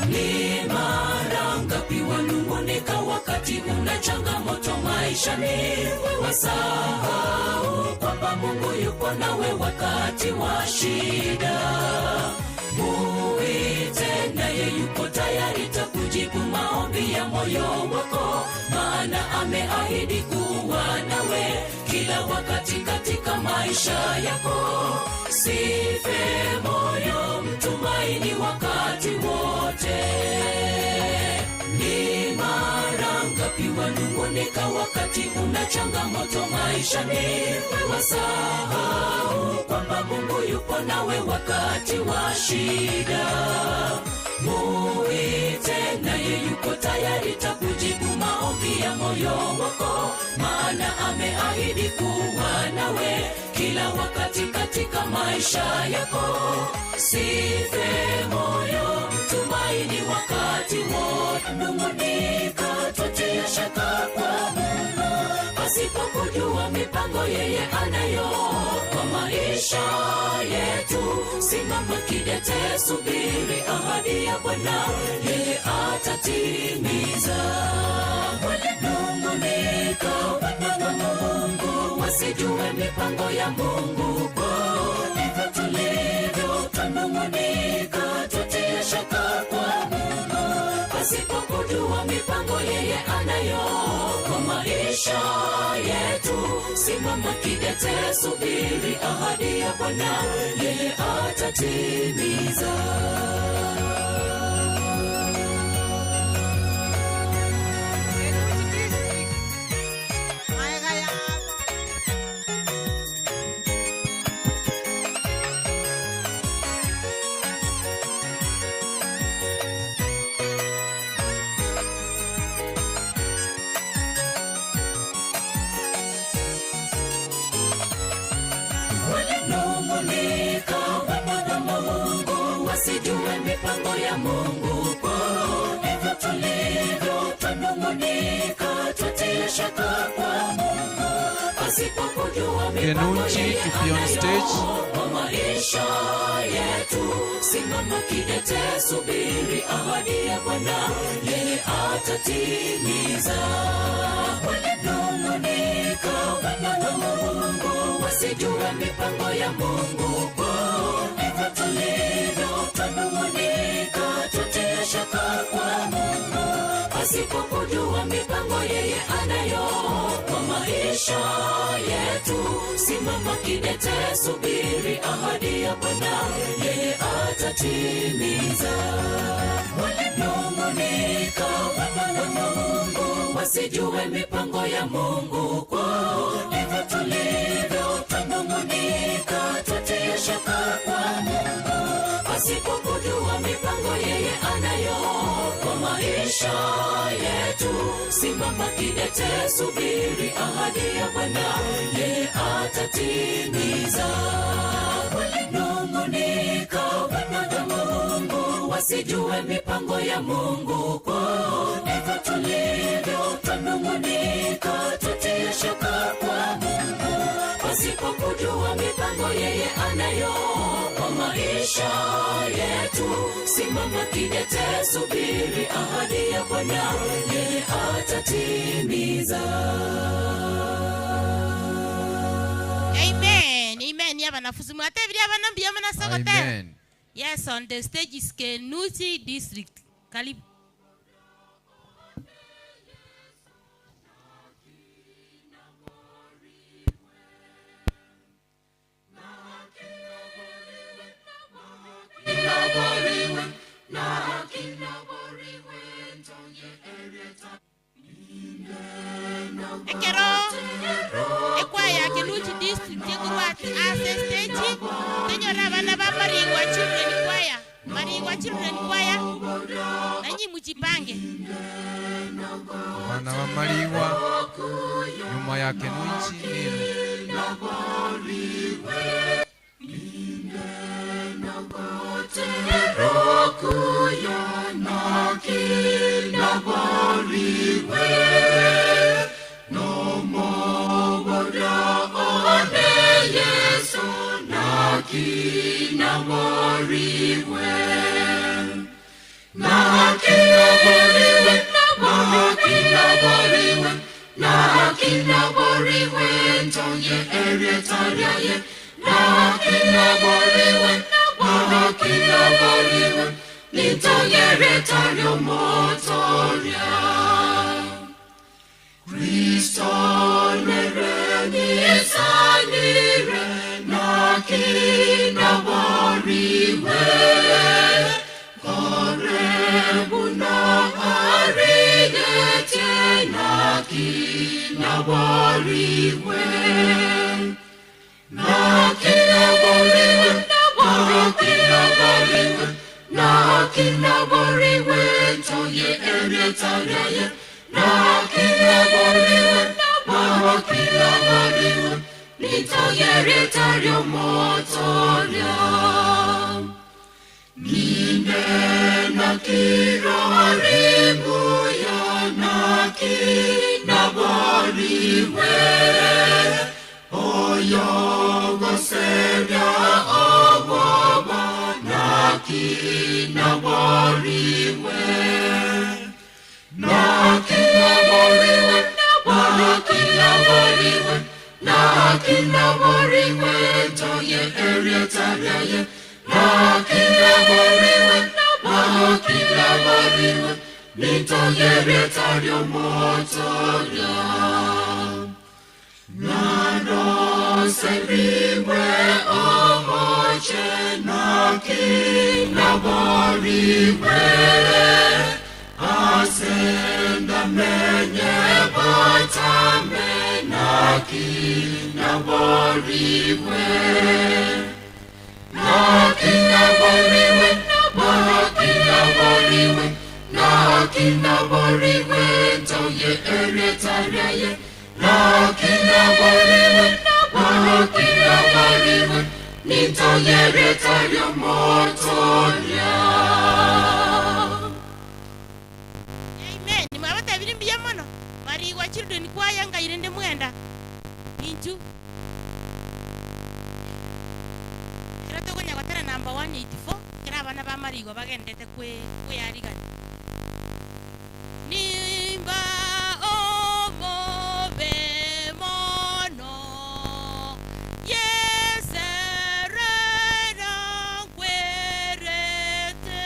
Ni mara ngapi wanung'unika wakati una changamoto maishani? Wasahau kwamba Mungu yupo nawe wakati wa shida. Muite naye yupo tayari takujibu maombi ya moyo wako, maana ameahidi kuwa nawe kila wakati katika maisha yako. Sife moyo, mtumaini wakati wote. Ni mara ngapi wanung'unika wakati una changamoto maishani? Wasahau kwamba Mungu yupo nawe wakati wa shida. Muite naye yuko tayari takujibu maombi ya moyo wako, maana ameahidi kuwa nawe kila wakati katika maisha yako. Sife moyo, mtumaini wakati wote. Nung'unika, twatia shaka kwa Mungu, pasipokujua mipango yeye anayo kwa maisha yetu. Simama kidete, subiri ahadi ya Bwana, yeye atatimiza. Walinung'unika wana wa Mungu wasijue mipango ya Mungu. Hivyo tulivyo twanung'unika, twatia shaka kwa Mungu, pasipo kujua mipango yeye anayo kwa maisha yetu. Simama kidete, subiri ahadi ya Bwana, yeye atatimiza. Wasijue mipango ya Mungu kwao, hivyo tulivyo tunung'unika, tutie shaka kwa Mungu pasipo kujua mipango yeye anayo kwa maisha yetu. Simama kidete, subiri ahadi ya Bwana, yeye atatimiza. Walinung'unika wana wa Mungu, wasijue mipango ya Mungu kwao, hivyo tulivyo tunung'unika, tutie shaka kwa Mungu pasipo kujua mipango yeye anayo kwa maisha yetu. Simama kidete, subiri ahadi ya Bwana, yeye atatimiza. Walinung'unika wana wa Mungu, wasijue mipango ya Mungu kwao, hivyo tulivyo tunung'unika, tutie shaka kwa Mungu pasipo kujua mipango yeye anayo kwa maisha yetu. Simama kidete, subiri ahadi ya Bwana, yeye atatimiza. Walinung'unika wana wa Mungu, wasijue mipango ya Mungu kwao, hivyo tulivyo tunung'unika, tutie shaka kwa Mungu pasipo kujua mipango yeye anayo kwa maisha yetu. Simama kidete, subiri ahadi ya Bwana, yeye atatimiza. Amen. Amen. Ya wanafunzi mwate vile wanambia mnasokote. Amen. Yes, on the stage is Kenuchi district. Karibu. Ekero ekwaya Kenuchi district yekurwati ase stage tenyora bana ba Maringwa children choir. Maringwa children choir nanyi mujipange Bana wa Maringwa nyuma ya Kenuchi nitoyereta lyomotoria nano serimwe omoche naki naboriwe asenda menye batame naki naboriwe naki naboriwe naki naboriwe naki naboriwe toye eretariaye naki naboriwe nitoye eretaria motoria. Amen. Nimabata birimbiya mono. Mari wa children kwa yanga irende mwenda. Inju. Era to gonya gotera number 184. Kira abana ba marigo bagendete kwe yarigani. Nimba omo be mono. Yeserena kwerete.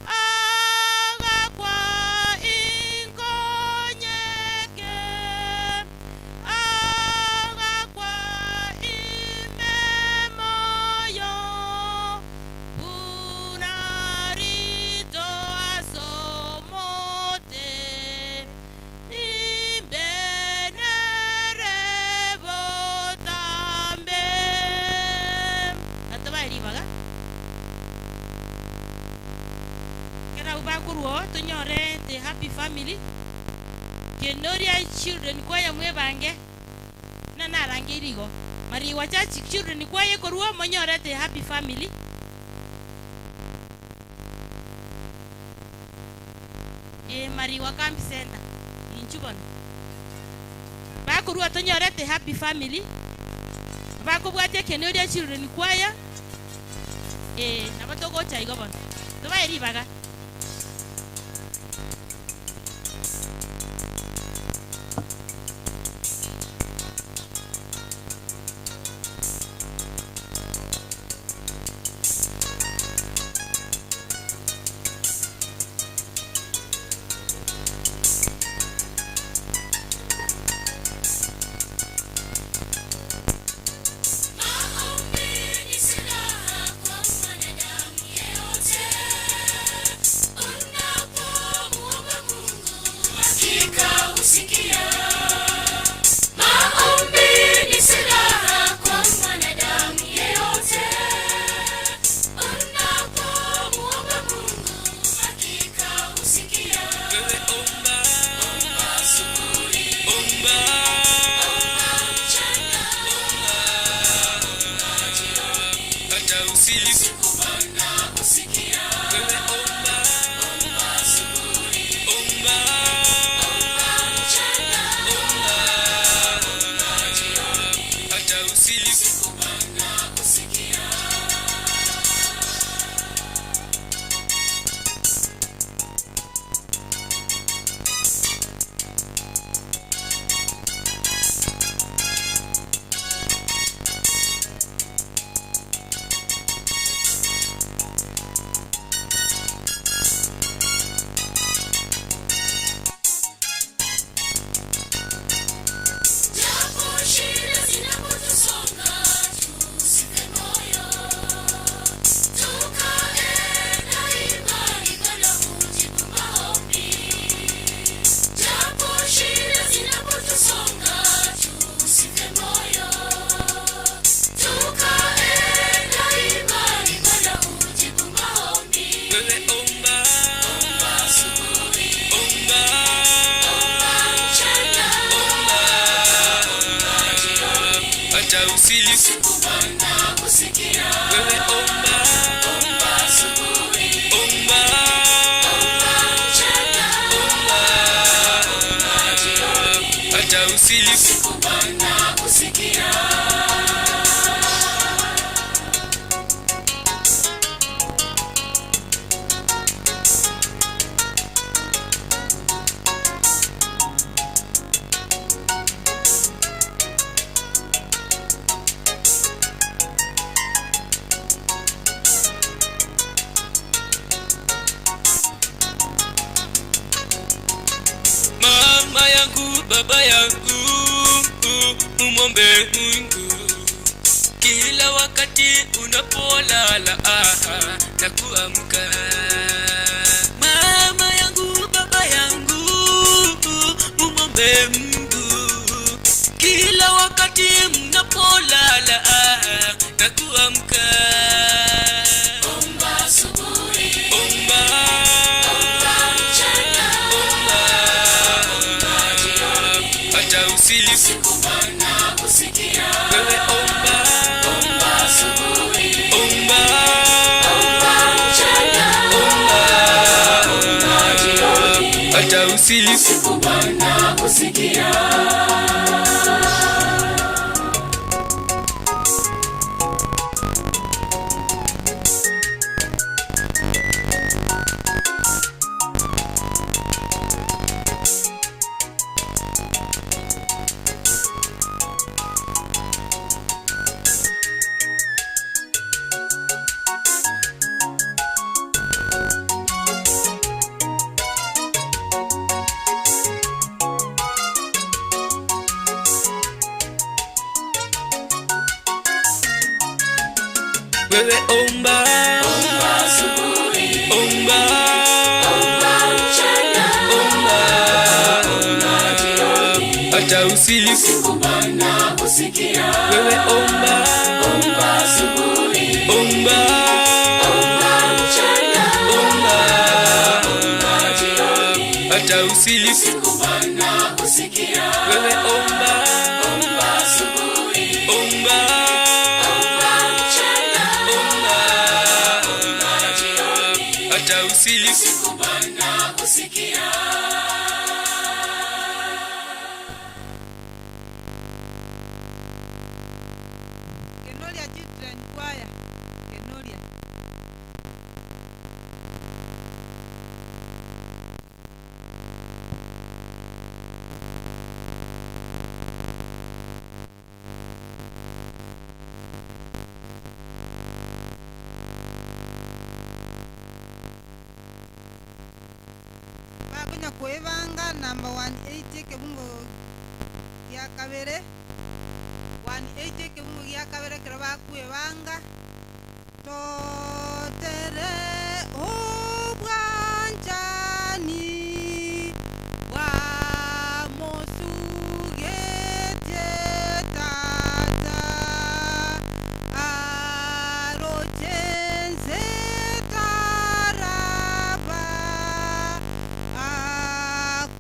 Agakwa inkonyeke. Agakwa imemoyo. Unarito asomote. Imbenere botambe. Ataba eribaga. Kera ubakuruo tunyore the happy family. Kenoria children kwa ya mwebange. Na narange irigo. Mari wachachi children kwa ye koruo monyore the happy family. Mari wa camp center inchubon. Bakuruo tunyore the happy family. Bakubwate Kenoria children kwa ya. Nabatogo chaigo bon. Toba eribaga. Mumombe Mungu kila wakati unapolala na kuamka. Mama yangu, baba yangu, mumombe Mungu kila wakati mnapolala na kuamka. Omba asubuhi, Omba mchana, omba jioni, hata usiku. siku Bwana kusikia. Wewe omba Asubuhi, omba mchana, omba jioni, hata usiku. siku Bwana kusikia. Wewe omba Asubuhi, omba mchana, omba jioni, hata usiku. siku Bwana kusikia. Wewe omba Asubuhi, omba mchana, omba jioni, hata usiku. siku Bwana kusikia. Wewe omba Asubuhi, omba mchana, jioni, hata usiku. siku Bwana kusikia. Kenoria Children Choir. Kenoria. Bakunya kwebanga namba 180 kebungo gya kabere 180 kebungo gya kabere kero bakwebanga totere obwanjani bwa mosugete tata arochenze taraba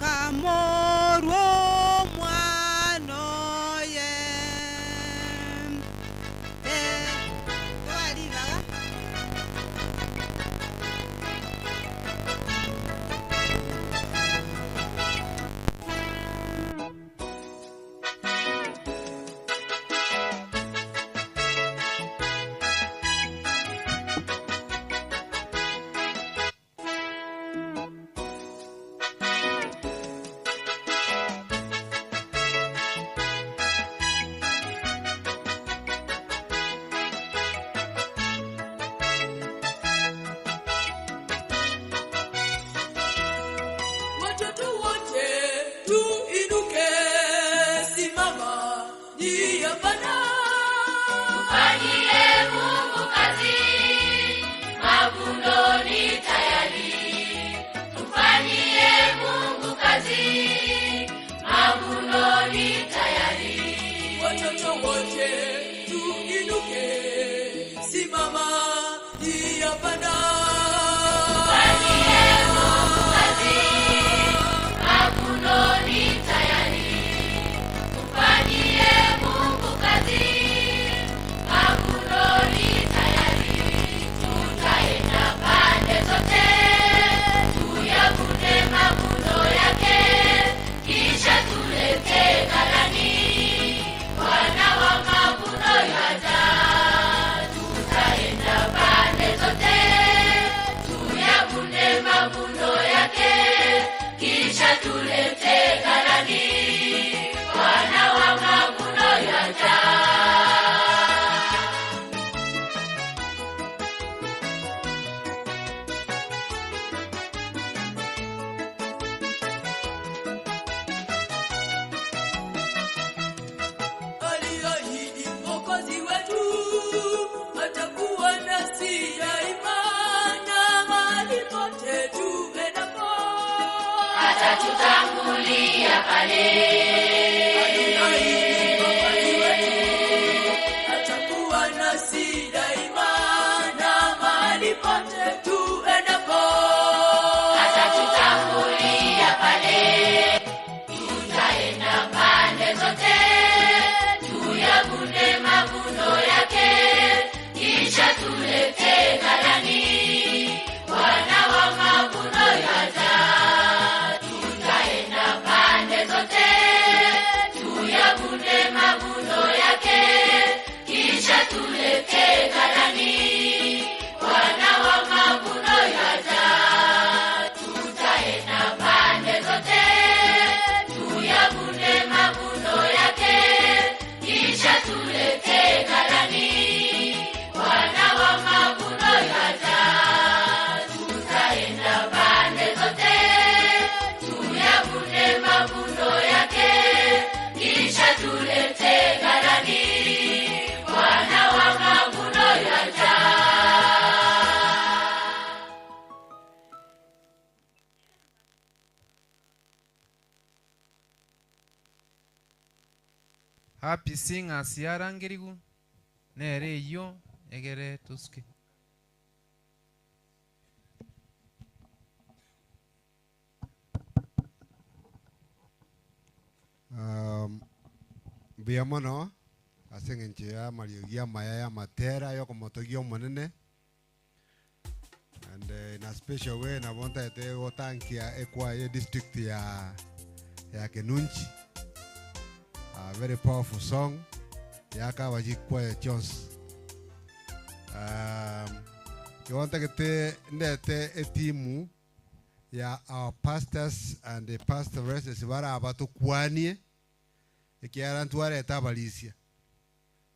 akamorwo mwanoye tobalibaga Watoto wote tuinuke, simama, ni Bwana. Fanyie Mungu kazi, mavuno ni tayari. Tufanyie Mungu kazi, mavuno ni tayari. Watoto wote tuinuke, simama, ni Bwana. Fanyie Mungu kazi, mavuno ni tayari. Tufanyie Mungu kazi, mavuno ni tayari. Tutaenda pande zote, tuyavune mavuno yake, kisha tulete ghalani. Bwana wa mavuno yaja. Tutaenda pande zote, atatutangulia pale. Atakuwa nasi daima na mahali pote tuendapo. Atatutangulia pale, tutaenda pande zote, tuyavune mavuno yake, kisha tulete ghalani, Bwana wa mavuno yaja. Tutaenda pande zote, tuyavune mavuno yake, kisha tulete ghalani, Bwana wa mavuno yaja. Tutaenda pande zote, tuyavune mavuno yake, kisha tulete ghalani, Bwana wa mavuno yaja. Tutaenda pande zote, tuyavune mavuno yake, kisha tulete ghalani, Bwana wa mavuno yaja. Happy singers yarangirigu nere iyo egere tuske. Biamono asengenche ya mariogia maya ya matera yoko motogio monene, and in a special way na bonta ete otankia ekwa ye district ya Kenunchi. A very powerful song yaka wajikwa Jones. Kiwanta kete ndete etimu ya our pastors and the pastoress sibara abatu kwanie ikiara ntuare etabalisia.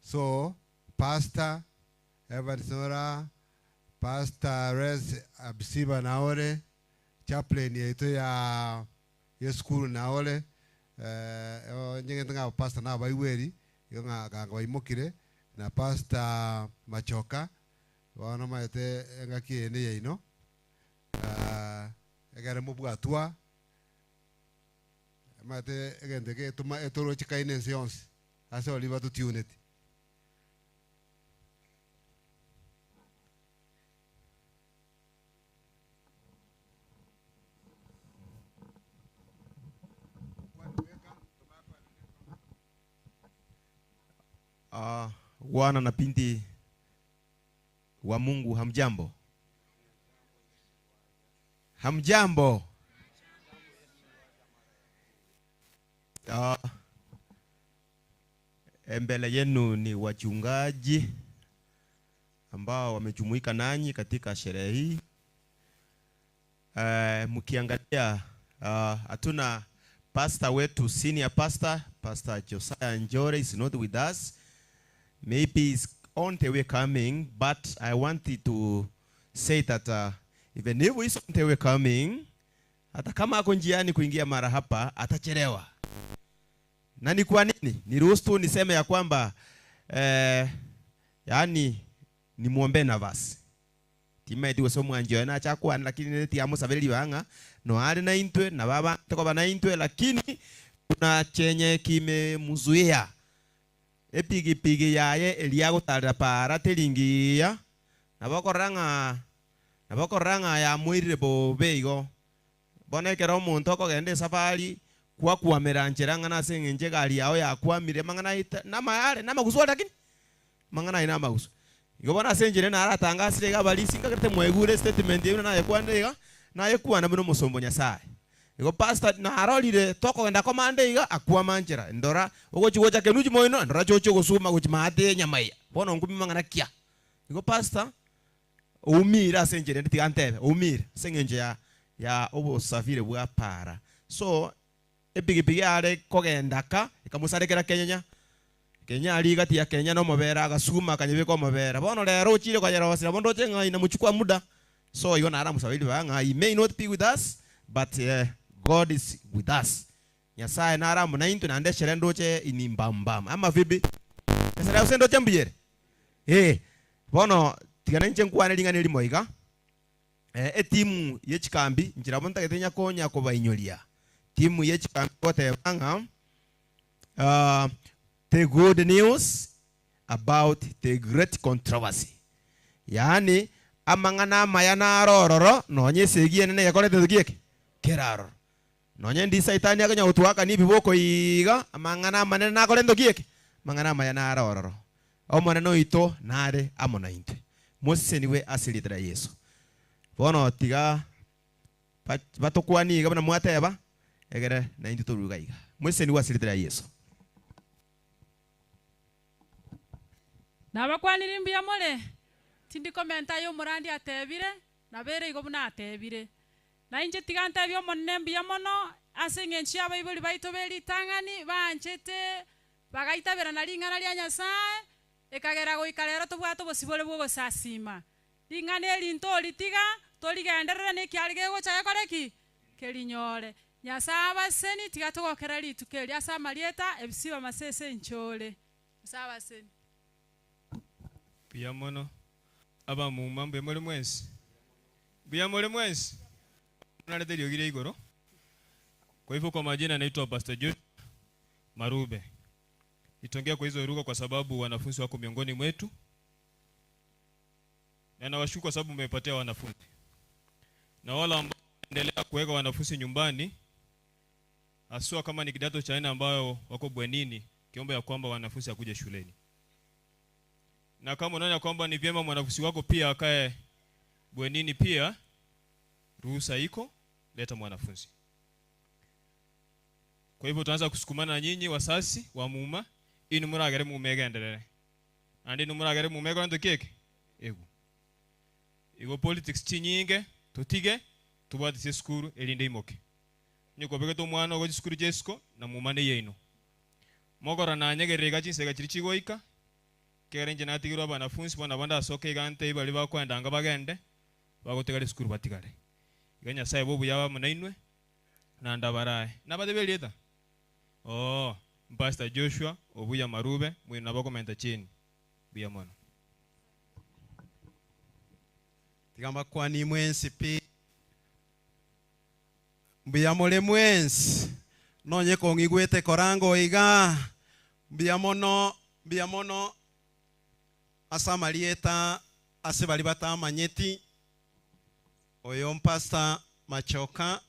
So Pastor Evan Sora, Pastoress Absiba naore, chaplain yetu ya school naole, nyenge nga pastor na baiweri nga ganga baimokire na Pastor Machoka wana maete nga kiene yeino egare mubwatua mate egende ke tuma etoro chikaine sionse ase oliva tu tuneti. Wana na binti wa Mungu, hamjambo? Hamjambo? Mbele yenu ni wachungaji ambao wamejumuika nanyi katika sherehe hii. Mkiangalia hatuna pastor wetu, senior pastor, Pastor Josiah Njore is not with us. Maybe he's on the way coming, but I wanted to say that even if he's on the way coming, hata kama ako njiani kuingia mara hapa atachelewa. Na ni kwa nini? Niruhusu niseme ya kwamba yani ni muombe nafasi. Tima eti wasomu anjoe na chakwa, lakini neti amo sabeli banga no ari na intwe na baba toko bana intwe, lakini kuna chenye kimemuzuia. Epigi yaye Eliago talira para telingia nabakoranga ya mwirire bobeigo bonekera omuntu okogende safari kwa kuameranjera ngana sengenje gari yao ya kwamire mangana ita na mayare na maguzo, lakini mangana ina maguzo igobona senjere na aratangasire gabalisi ngakete mwegure statement yuna na yekwandega na yekwana buno musombo nyasaye igo pastor na harolire toko enda komande iga akwa manjera ndora ogo chigo cha Kenunchi moino ndora chocho gosuma gochimate nyamaya bono ngumi mangana kia igo pastor umira senjere nditi antebe umira sengenje ya obo safire bwa para. So epigipigi are kogendaka ikamusarekera Kenya aliga tia Kenya no mobera agasuma kanyibe ko mobera bono lero chire kwa jara wasira bondo chenga ina muchukua muda. So yona ara musabili banga, he may not be with us, but God is with us. Nyasaye na ara munaintu na ndeshere ndoche inimbambam ama vibi esera usendo chambiyere bono tigana nche nkwane linga neli moiga etimu yechikambi njira bonta ketenya konya ko bainyolia timu yechi kampote banga the good news about the great controversy. Yani amangana mayana rororo nonye segie nene yakolete tugieke keraro nonye ndi saitani akanya utuaka ni biboko iga amangana manene nakolete tugieke mangana mayana rororo omwana no ito nare amona inte Mose niwe asilitira Yesu bono tiga batokwani iga bana mwateba egere na into turuga iga Mose niwe asilitira Yesu. Nabakwanira mbia mole tindi komenta yo murandi atebire nabere igo buna atebire na inje tiganta byo monne mbia mono asengenchi abayibuli baitobeli tangani banchete bagaitabera na lingana lya Nyasaye ekagera go ikalero tobwato bosibole bwo sasima lingana elinto litiga toligenderera ne kyalige go chaya koreki kelinyole Nyasaye seni tiga togokera litukeli asa malieta ebisiba masese nchole Nyasaye seni Biamono aba mu mambo emole mwensi biamole mwensi nalete liogire igoro. Kwa hivyo kwa majina naitwa Pastor Joshua Marube. Nitongea kwa hizo lugha kwa sababu wanafunzi wako miongoni mwetu na nawashukuru kwa sababu mmepatia wanafunzi na wala ambao endelea kuweka wanafunzi nyumbani asua kama ni kidato cha nne ambao wako bwenini kiomba ya kwamba wanafunzi akuje shuleni. Na kama unaona kwamba ni vyema mwanafunzi wako pia akae bwenini pia ruhusa iko leta mwanafunzi. Kwa hivyo tunaanza kusukumana na nyinyi wasasi wa muma inu muragere mumega endelele. Andi numuragere mumega ndo keke. Ego politics chinyinge tutige tubadise skuru elinde imoke. Nyiko bege to mwana go skuru jesko na mumane yeno. Mogora na nyegerega chinsega chiri chigoika. Kerenje natigirwa banafunzi bona banda soke igante ibali bakwenda nga bagende bagotegale skuru batigale. Iganya saye bobu yaba munainwe na ndabaraye. Nabadebeleta. Oh, Pastor Joshua Obuya Marube mwina bakomenta chini. Buya mwana. Tigamba kwani mwensi pi Buya mole mwensi nonye kongigwete korango iga buya mono asamalieta asebali batamanyeti oyo Pastor Machoka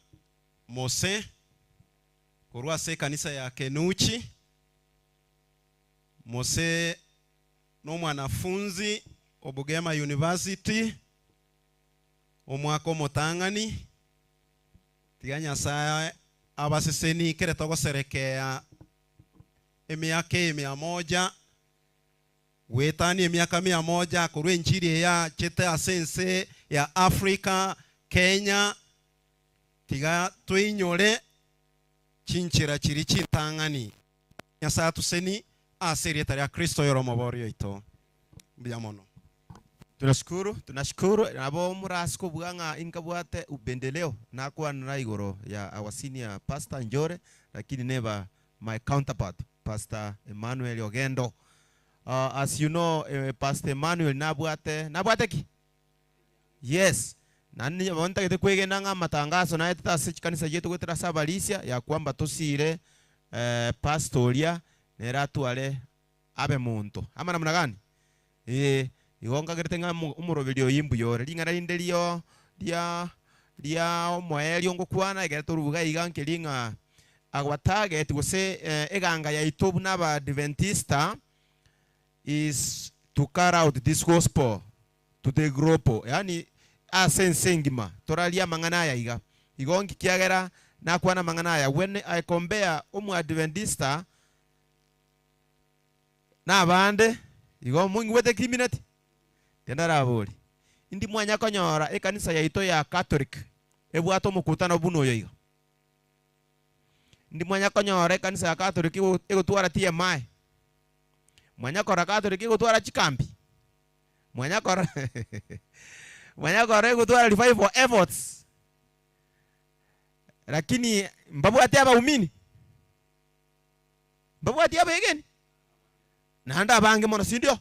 Mose kurwa se kanisa ya Kenuchi. Mose no mwanafunzi Obugema University omwako motangani tiganya saa abaseseni kere togoserekea emiaka 100 wetani emiaka 100 kurwa injili ya chete asense ya Afrika Kenya tiga twinyore chinchira chiri chitangani Nyasaye tuseni asirieta ya Kristo yoro moborio ito biamono. Tunashukuru nabo murasiko bwanga inkabwate upendeleo na kwa na igoro ya our senior pastor Njore lakini never my counterpart Pastor Emmanuel Ogendo. As you know Pastor Emmanuel nabwate ki yes nani bonta kete kwegenda nga matangazo na eta kanisa yetu kwetera sabalisia ya kwamba tosire pastoria nera tuale abe muntu ama namna gani igonga gertenga umurobilio yimbu yore lingara indelio dia omoelio ngokwana egeto rubuga igankelinga agwatage tugose eganga ya itobu naba Adventista is to carry out this gospel to the group yani asensengima toralia mangana ya iga igongi kiagera na kwana mangana ya when I compare Adventista na bande igo mungu wete criminate tendara boli indi mwanya konyora ekanisa ya ito ya Catholic ebwato mukutano buno yoiga ndi mwanya konyora ekanisa ya Catholic egotwara TMI mwanya kora Catholic egotwara chikambi mwanya kora egotwara revival efforts lakini mbabu atia baumini mbabu atia begeni nanda bange mono sindio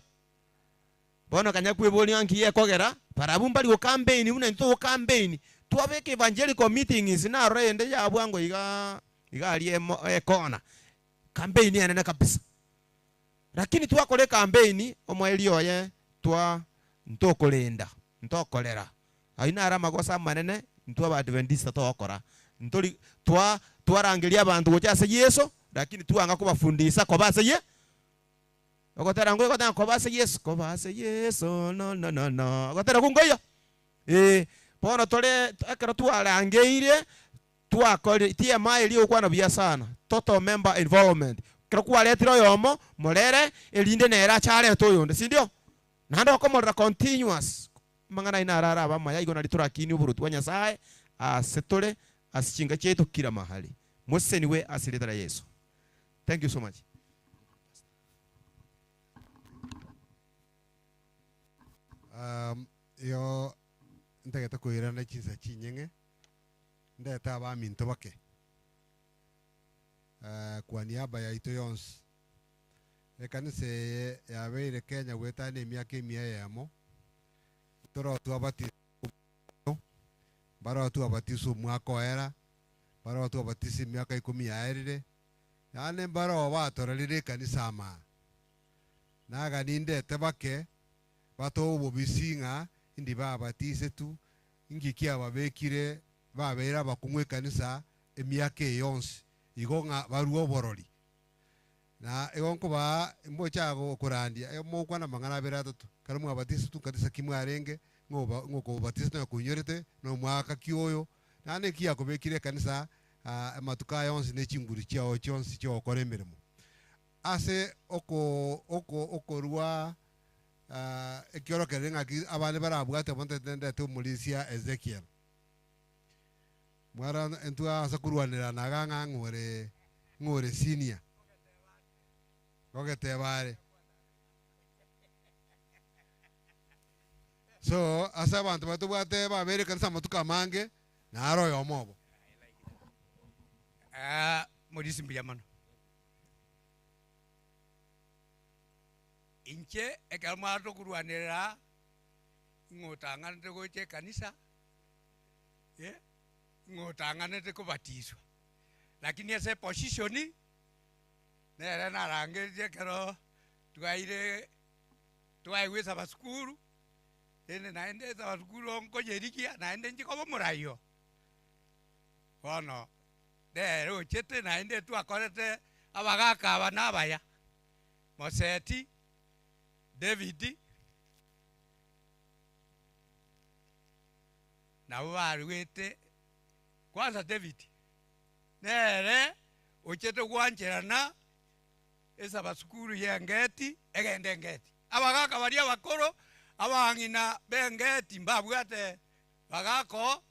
bono kanya kweboli anki ye kogera parabu mbali go campaign una nto campaign tuabeke evangelical meetings na rende ya bwango iga igari ekona campaign yanene kabisa lakini twakore campaign omweli oye twa ntokulinda ntokolera aina ara magosa manene ntwa ba adventista tokora ntori twarangiria abantu gochase Yesu lakini tuanga kubafundisa ko base ye ogotera ngo gotanga ko base Yesu no ogotera kungoyo pono tole akara twarangeire twakore TMI ili okwana bia sana total member involvement kero kwaletiro yomo morere elinde nera chare to yonde sindio nando komora continuous mangana inarara abamaya igona liturakini uburutu wa Nyasaye asetole asichinga chetu kila mahali museni we asilitara Yesu. Thank you so much. Yo ndageta kuirana chinsa chinyenge ndeta ba minto bake kwa niaba ya ito yonsi ekanise yabeire Kenya gwetana emyaka emia yamo toro twabati baro twabatiso mwaka era baro twabatisi emyaka 10 yaerire yane baro batorerire kanisa ama naga nindete bake bato bobisinga indi babatise tu ingikia babekire babera bakumwe kanisa emyaka yonsi igonga baruo borori na egonko ba mbochago kurandia emokwa na mangana beratoto karamu abatisi tu kanisa kimwe arenge ngoko batisi na kunyorete no mwaka kioyo nane kia kubekire kanisa matuka yonsi ne chinguri chao chonsi chao koremeremo ase oko ruwa ekioro kerenga ki abane barabwate bonte tende tu mulisia Ezekiel mwara entua sakuruanira naganga ngore senior ogete bare so asa bantu batubwate babere kanisa matuka mange na aro yomobo modisi mbiyamano inche ekalma to kuruanira ngotangana te goche kanisa ngotangana te kubatiswa lakini ese positioni nere narangeje kero tuaiweza basukuru ene naende za basukuru onko jerikia naende njikobo murayo ono dero chete naende tu akorete abagaka abanabaya Moseti David na warwete kwanza David nere ochete gwancherana esa basukuru yengeti egende ngeti abagaka baria bakoro abangina bengeti mbabwate bagako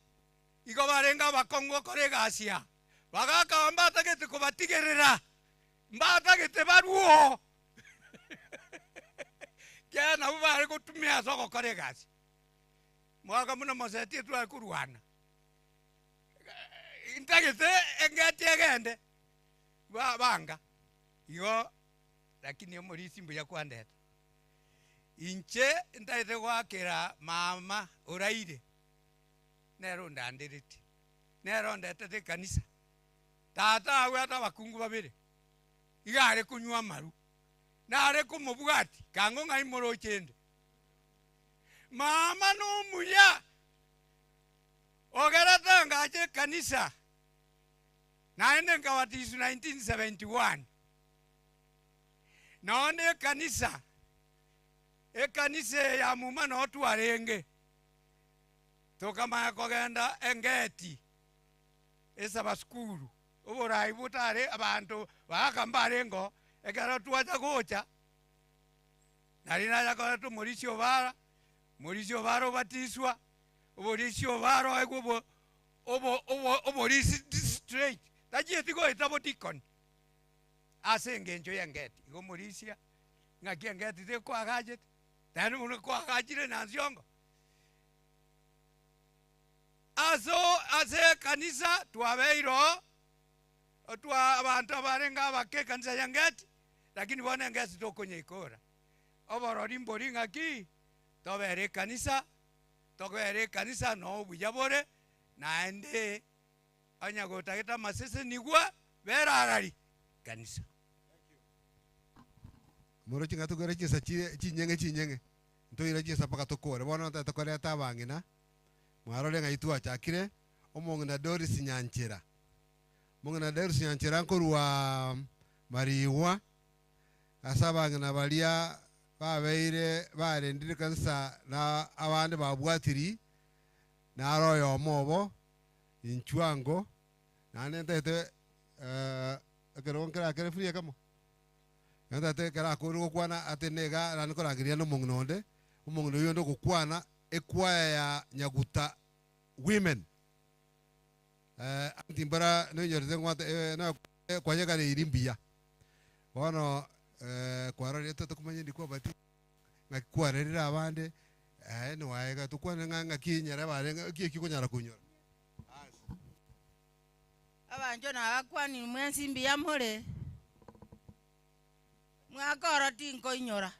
igo barenga bakongo koregasia bagaka mbatagete kubatigerera mbatagete baruo Kiana ubare kutumia soko koregasi mwaka muna Moseti tu akuruana intagete engati egende banga yo lakini omorisi mbuya kwandeta inche ndaite gwakira mama uraire nero ndandiriti nero ndete kanisa tata awe ata bakungu babire igare kunywa maru nare kumubwati kango ngai moro chende mama no muya ogera tanga je kanisa naende ngawatisu 1971 naone kanisa ya muma no tuarenge tokama kogenda engeti esa baskuru oborai butare abantu bakambarengo egara tuacha gocha narina yakora tu Morisio Vara batiswa Morisio Vara ego oborisi district taji tigo etabo dikon asenge njo yangeti go Morisia ngaki yangeti te kwa gajet tanu uno kwa gajire na ziongo ase kanisa tuabeiro otwa abantu barenga bake kanisa yangeti lakini bone ngesi tokonye ikora oborori mbori ngaki tobere kanisa no buyabore naende anya gotageta masese nigwa berarari kanisa moro chinga tugere chisa chinyenge ntoira chisa paka tokore bono tatokore tabangina mwarole ngaitu achakire omongna Doris Nyanchera mongna Doris Nyanchera nkorwa mariwa asabangina balia babeire barendire kanisa na abandi babwatiri na royo mobo inchwango nane tete akero nkera kere free kamo nanda te kera kuru kwana atenega ran ko rangiria no mongnonde umongno yondo kukwana ekwaya ya Nyaguta women antimbara no yorze ngwate na kwanya kare irimbia bono kwaro reto tukumanye ndiko bati ngakwarerira abande no waega tukwana nganga kinyara barenga kikunyara kunyora abanjo nabakwani mwensimbi ya mhore mwakora tinko inyora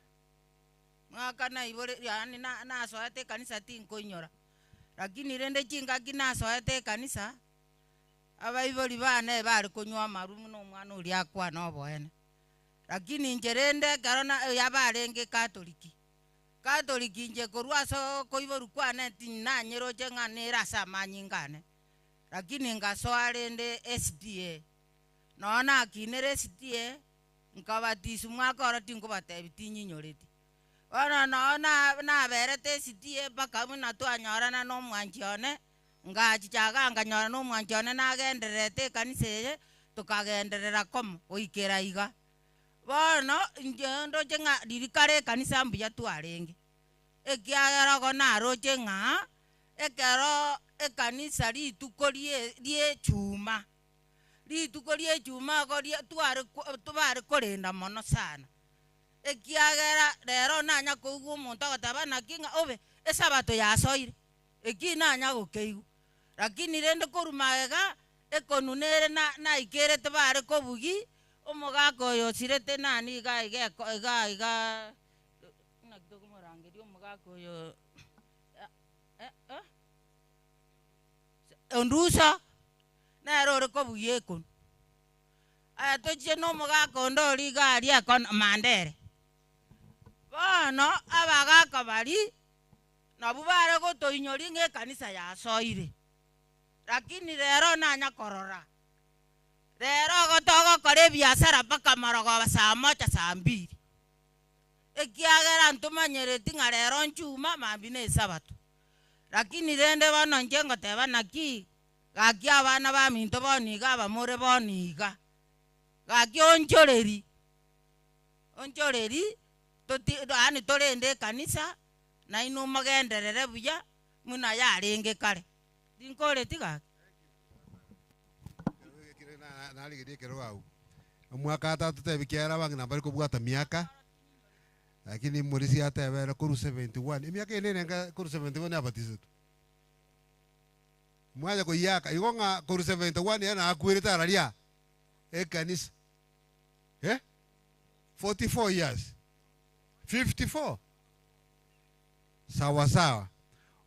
mwaka na ibore yani na soete kanisa tinko inyora lakini rende chinga kinasoete kanisa abaibori bane bari kunywa marumu no mwana uri akwa no boene lakini njerende karona yabarenge katoliki nje korwaso koiboru kwane tinna nyeroje nganera samanyingane lakini ngasoarende SDA naona kinere SDA nkabatisu mwaka ora tingo batebitinyi nyoreti ona naona na berete SDA bakamu na twanyorana no mwanjione ngachichaga nganyora no mwanjione nagenderete kaniseye tukagenderera kom oikera iga bono njendo jenga dirikare kanisa mbuya twarenge ekiagera gona roje nga ekero ekanisa ritukorie rie chuma goria twari kurinda mono sana ekiagera rero nanya kuigwa omonto agotabana kinga obe esabato yasoire ekinanya gokeigu lakini rende korumagega ekonunere na ikerete bare kobugi omogaka oyo sirete nani iga nakitogo morangeri omogaka oyo ondusa nero ore kobugi ekonu tochie no omogaka ondo ori gari ekona mandere bono abagaka bari nabo bare gotoinyori ng'e ekanisa yasoire lakini rero nanya korora rero gotogokora ebiasara mpaka marogoba saa moja saa mbiri ekiagera ntumanyereti ng'a rero nchuma mambi na esabato lakini rende bono nche ngoteba naki gaki abana baminto boniga abamore boniga gaki onchoreri ani torende ekanisa naino mogenderere buya muna yarenge kare dinkoreti gaki naligirie kero au mwaka atatu tebikiara bangina bari kubwata miaka lakini murisi atebera kuru 71 miaka ine nenga kuru 71 abatizetu mwaje ko yaka igonga kuru 71 yana akwirita araria ekanisa 44 years 54 sawa sawa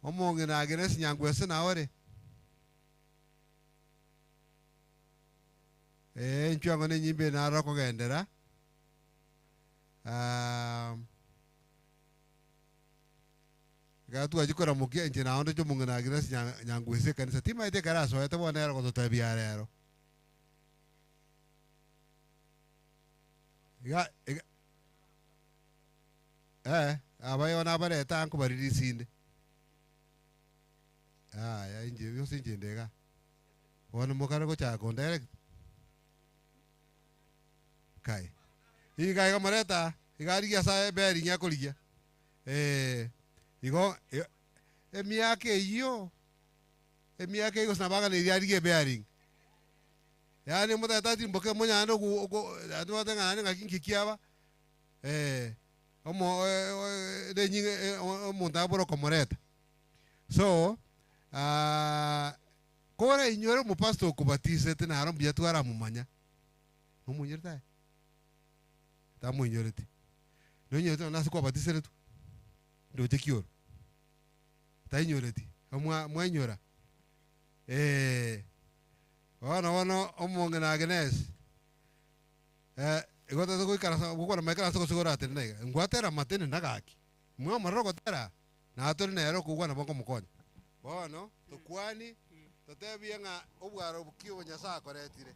omonge na Agnes Nyangwese na ore nchwango ne nyimbe na roko gendera gatu ajikora mukia nje na ondo jomunga na Agnes Nyangwese kanisa tima ite karaso ete bonera ko totabia rero abayo na bare tanko bariri sinde ya inje yo sinje ndega wona mokara ko cha ko direct kai iga iga mareta igari ya sae beri nya koligia igo emiake iyo snabaga ni yari ge bearing yani mutata timboke munyando ko atu atanga nga kinkikiaba omo de nyinge omonta boro komoreta so kore inyore mu pastor kubatize tena harom bia twara mumanya mumunyorta ta munyorete no nyoto na sikwa batize tu ndo tekior ta inyorete mwa nyora wana omonge na Agnes igota to kuikara gukora maikara to kusigora atene ngwatera matene nagaki mwa maroko tera na atore na yero kugwana bongo mukonyo bono tukwani tutebia nga obwaro bukiwo nyasa koretire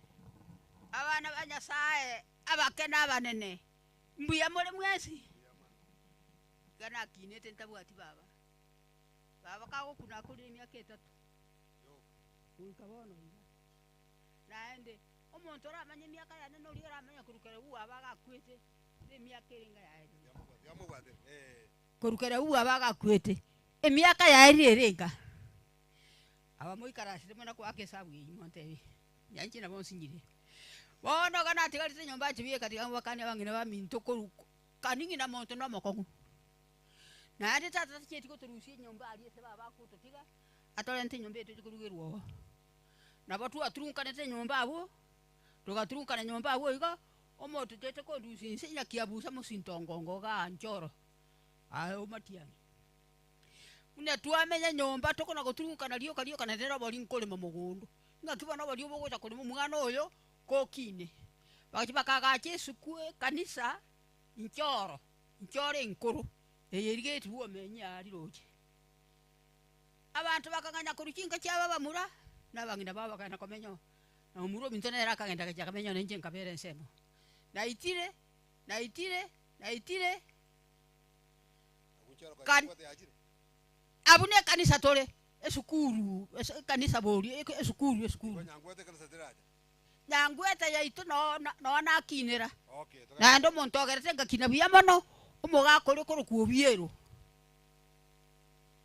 abana banyasaye abakena abanene mbuya muri mwesi kana kinete ntabwati baba kago kuna kuri emyaka 3 ukabono naende omuntu oramanya emyaka yane nori oramanya kurukere ubu abaga kwete emyaka eringa yaende yamubade kurukere ubu abaga kwete emyaka yairi eringa aba muikarashire mona kwa kesabu yimontewe yanchi na bonsinyire bono kana tigarite nyomba chibiye katika wakani abangine ba minto koruko kaningi na monto no mokongu na ate tata cheti ko turusie nyomba ali se baba ko totiga atolente nyomba eto kurugerwo na batu atrunkanete nyomba abo tugatrunkana nyomba abo igo omoto tete ko dusi nya kiabusa musintongongo ga njoro ayo matiani una tuamenya nyomba tokona gutrunkana lio kana tera bali nkole mamugundu ngakibona bali obo gocha kole mumwana oyo kokine bakibakaga Yesu kue kanisa njoro nkuru eyerige tuwo menya ali roje abantu bakanganya kurukinga cyaba bamura nabangina baba kana komenyo na umuro bintone era kagenda kaja kamenyo nenje nkabere nsemo naitire kan abune kanisa tole esukuru kanisa bori esukuru nyangwete kanisa teraja nyangwete ya itu no nakinira okay na ndo muntu ogerete ngakina buya mono umuga kuri kuobiero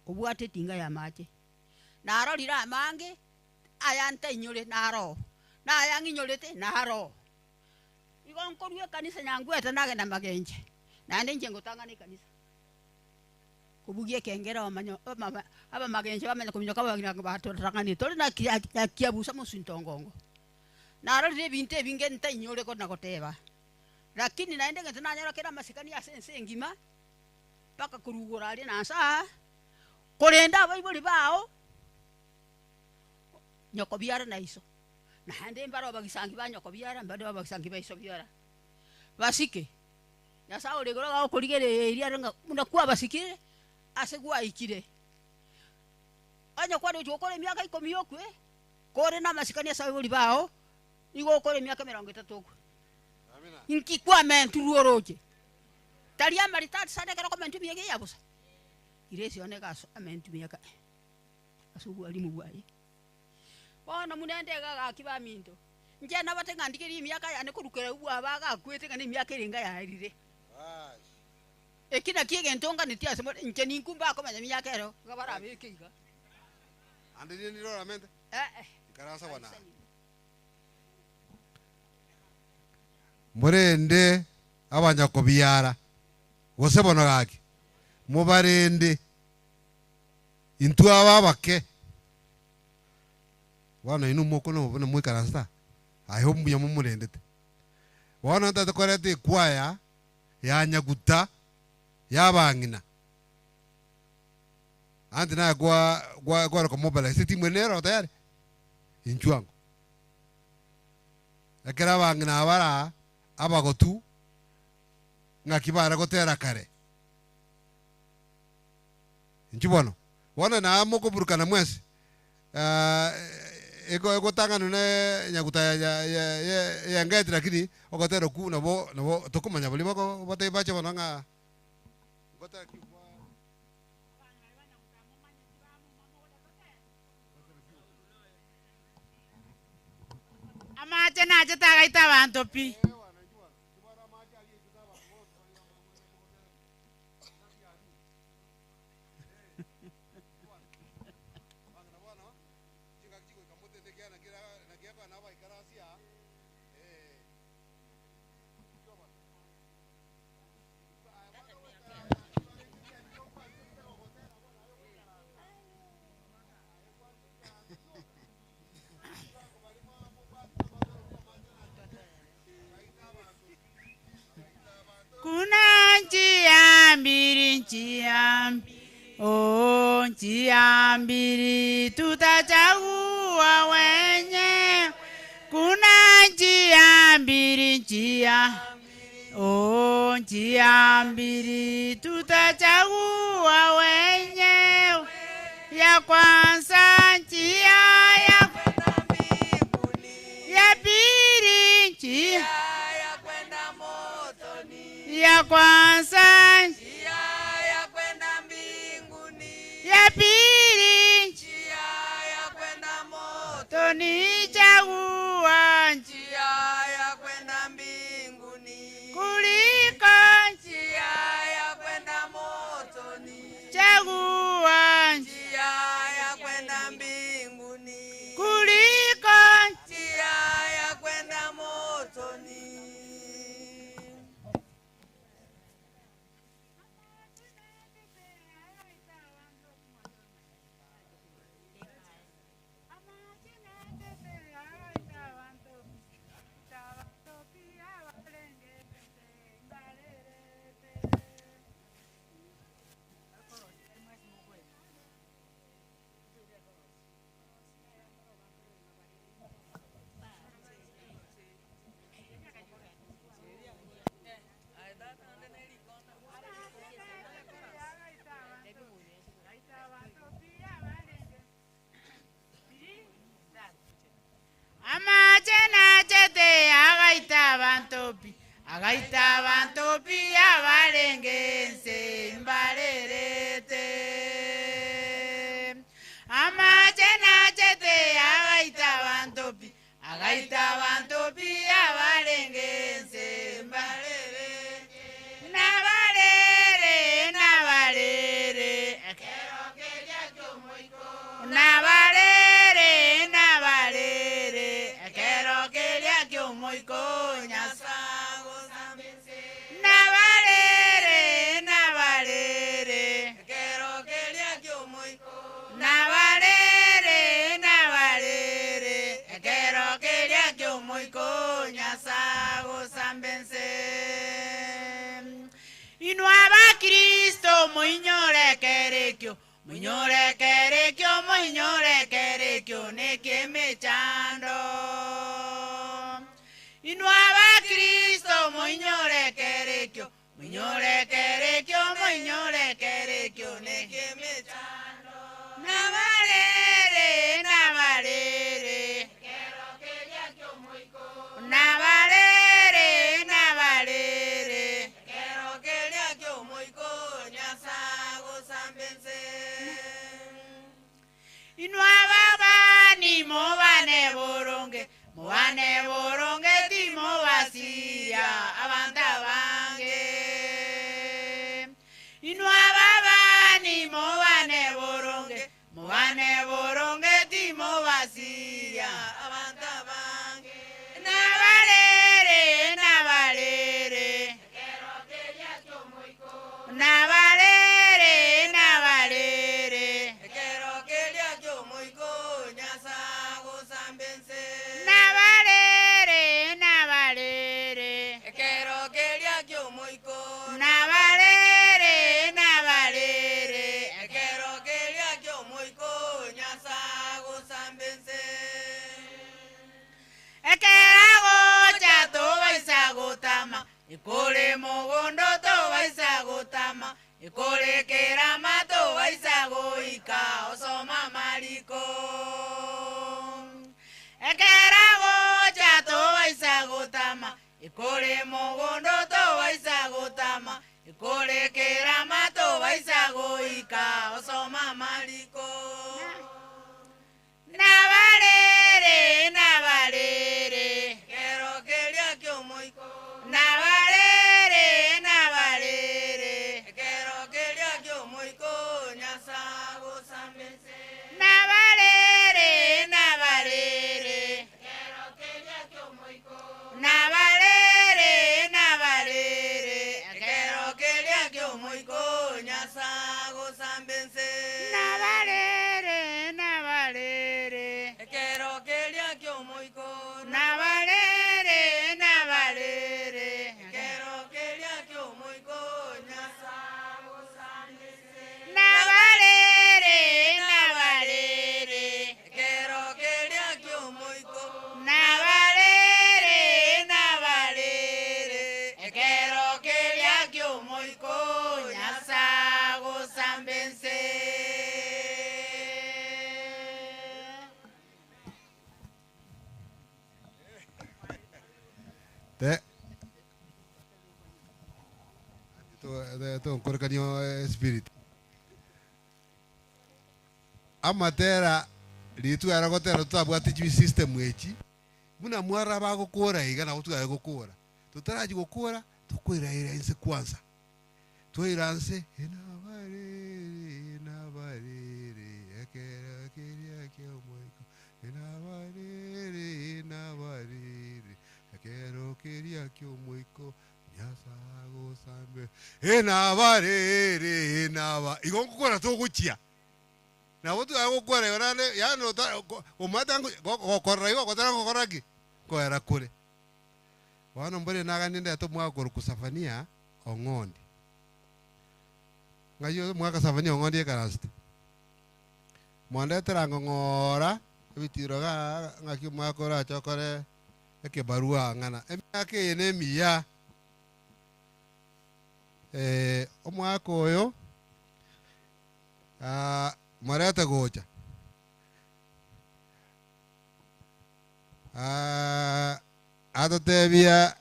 obwate tinga ya mache naro lira mange ayanta inyore naro na ayanginyorete naro igonko rwe kanisa nyangwete nagenda magenje na ndenje ngotangana kanisa kubugie kengera amanyo aba magenje bamenya kumyoka bagina batorangani tole na kiabusa musintongongo naro lire binte binge ntainyore ko nakoteba lakini naende ngatana nyora kera masikani ya sense ngima paka kurugora ali na saa kolenda abaibuli bao nyoko biara na iso na hande mbaro bagisangi ba nyoko biara mbado bagisangi ba iso biara basike ya saa olegoro ga okurigere iria renga munakuwa basikire asegwa ikire anya kwa dojo kole miaka 10 yokwe kore na masikani ya saa abaibuli bao igo kore miaka 30 inki kwa menturu oroje talia maritati sade kero komentu miege yabusa iresi oneka amentu miaka asugu alimu bwaye bona munende gaga kiba minto nje na batenga ndikiri miaka yane kurukera ubu abaga kwete ngani miaka iringa yarire ekina kiege ntonga nitia semo nje ninkumba komanya miaka ero gabara bekinga andini ndiro ramente ikaransa wana murende abanyakobyara gosebono gaki mubarende intu ababake wana inu moko no bone muikaransa ayo mbuya mumurendete wana tatakorete kwaya ya nyaguta yabangina andi na gwa ko mobile siti mwenero tayari inchuango akera bangina abara abagotu ngakibara gotera kare nchibono wana na moko burukana mwesi ego tangana ne nyaguta ya ngati lakini ogotera ku nabo tokumanya bali bako bate bache bananga gotera ki amache nache tagaita abantu pi kuna njia mbili tutachagua wenye njia mbili tutachagua wenyewe. Ya kwanza njia ya kwenda mbinguni, ya pili njia ya kwenda motoni. Ya kwanza njia ya kwenda mbinguni, ya pili njia ya kwenda motoni. Chagua njia ya kwenda mbinguni kuliko njia ya kwenda motoni. Chagua njia ya kwenda mbinguni kuliko njia ya kwenda motoni. Agaita bantopi abalengense imbarerete. Amachena chete agaita bantopi abalengense imbarerete. Nabalere, nabalere, quiero que ya yo muy con. Nabalere, nabalere, quiero que ya yo muy coñas. Nabalere, nabalere, quiero que le hago muy con. Nabalere, nabalere, quiero que le hago muy coña sago san vencer. Y no haba Cristo, muñore querequio, muñore querequio, muñore querequio, ne que me echando. Y no haba Cristo, muñore querequio, muñore querequio, muñore querequio, ne que me echando. Nabalere, nabalere, quiero que ya yo muy con. Nabalere, nabalere, quiero que ya yo muy con, ya sago san vencer. Y no haba ni movane borongue, movane borongue. Vacía abandabange y no ababa ni movane borongue timo vacía abandabange. Nabalere, nabalere, quiero que ya yo muy con. Nabalere, nabalere, quiero que ya yo muy con, ya sago san vencer. Nabalere, nabalere, quiero que le hago muy con. Nabalere, nabalere, quiero que le hago muy con, ya sago san vencer. Que hago ya todo y sago tama, y cole mogondo todo y sago tama, y cole que rama todo y sago y cao soma marico. Que hago ya todo y sago tama, y cole mogondo todo y sago tama, y cole que rama todo y sago y cao soma marico. Nabalere, nabalere, quiero que le hago muy con. Nabalere, nabalere, quiero que le hago muy con, ya sago san vencer. Nabalere, nabalere, quiero que le hago muy con. Nabalere, nabalere, quiero que le hago muy con, ya sago san vencer. Nabalere, nabalere, quiero que le hago muy con. Nabalere, nabalere, quiero que le hago muy con, ya sago san vencer. Nabalere, nabalere, quiero que le hago muy con. Nabalere, nabalere. to korkanyo spirit amatera litu ara gotera tutabwati chi system echi muna mwara bagukura igana gutugaye gukura tutaraji gukura tukwira ira inse kwanza twiranse inabarere ekera kiria kyo moiko inabarere ekero kiria kyo moiko nyasago sambe inabarere igongukura tuguchia na watu agukura yorane yano umatangu gokorra igo gotara gokoraki ko era kure wana mbere naganinde to mwakuru kusafania ongondi ngayo mwaka safania ongondi ekaraste mwanda terango ngora bitiro ga ngaki mwakora chokore eke barua ngana emyake enemiya omwaka oyo marata gocha atatebia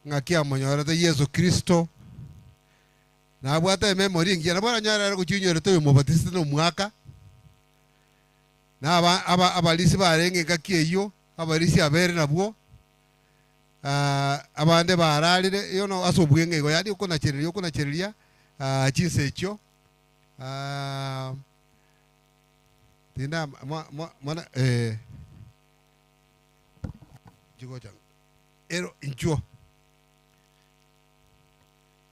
ngakia monyorete Yesu Kristo na bwata memory ngia na bwana nyara kuchinyore to mubatiste no mwaka na abalisi barenge ngakie iyo abalisi abere nabwo abande baralire yo no asobwenge go yadi uko na chereria chinse echo tinda mwana jigo chang ero incho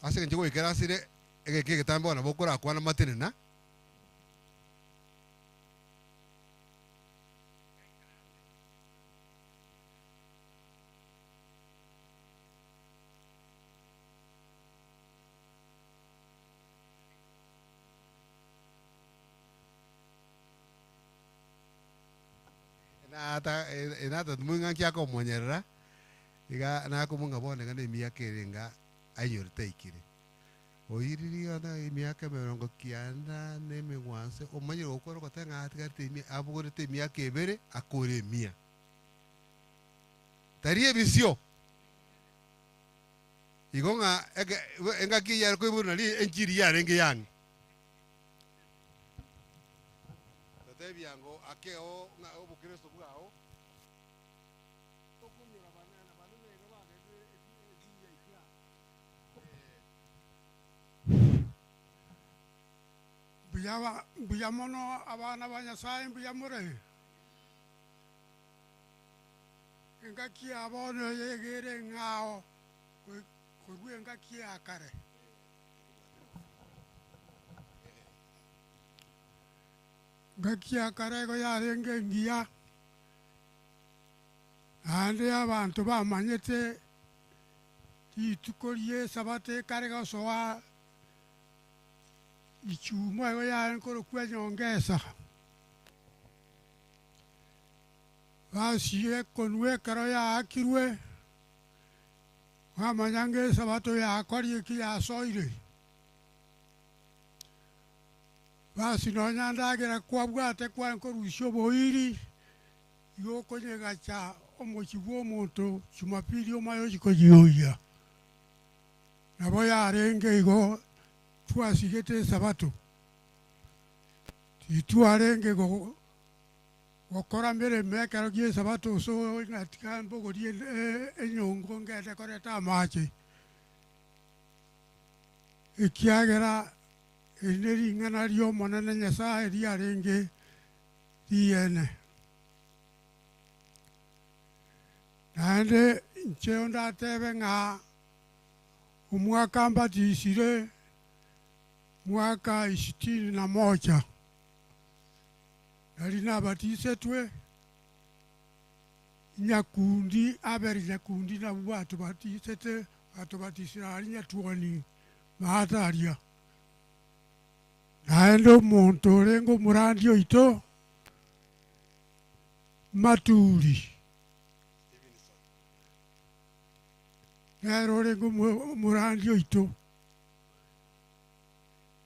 ase njigo ikera sire ege tambo na bokora kwana matene na enata munga kya ko monyera iga na ko munga bone ngane miyake renga ayorte ikire oiriri ona miyake merongo kianda ne mengwanse omanyiro okoro kotenga atigarte mi abugorete miyake bere akore mia tarie bisio igonga enga kiyar ko ibuna li enjiri ya renge yang tatebi yango akeo na obukristo bwao okumira banana banene bane buyamono abana banyasaye buyamure engaki abono yegere ngao kurwe engaki akare ngaki akare go yarenge ngia ande abantu bamanyete itukorie sabate karega soa ichumo ego ya nkoro kwa nyongeza vasie konwe karo ya akirwe wamanyange sabato ya akori ki ya soire vasi no nyandagera kwa bwate kwa nkoro shoboiri yoko nyegacha omochiwo moto chumapili omayo chikojiyoya nabo yarenge igo twasigete sabato titwarenge go gokora mbere mekaro gie sabato so ngatika mbogo die enyongo ngete koreta mache ikiagera eneri ngana rio monene nyasaye riarenge diene nande ncheonda tebe nga umwaka mbatisire mwaka 61 nalina batisetwe nyakundi aberi nyakundi na watu batisete watu batisira alinya tuoni mahataria naendo montorengo murandio ito maturi naerorengo murandio ito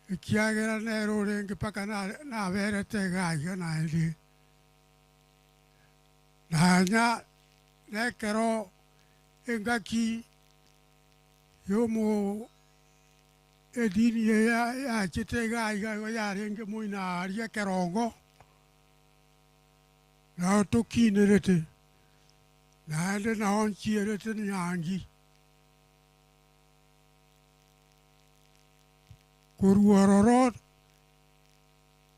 ikiagera nerorenge paka na verete gaiga naende nanya nekero engaki yomo edini ya chitega ya renge muina aria kerongo na tokinerete na ande na onchierete nyangi kuruororo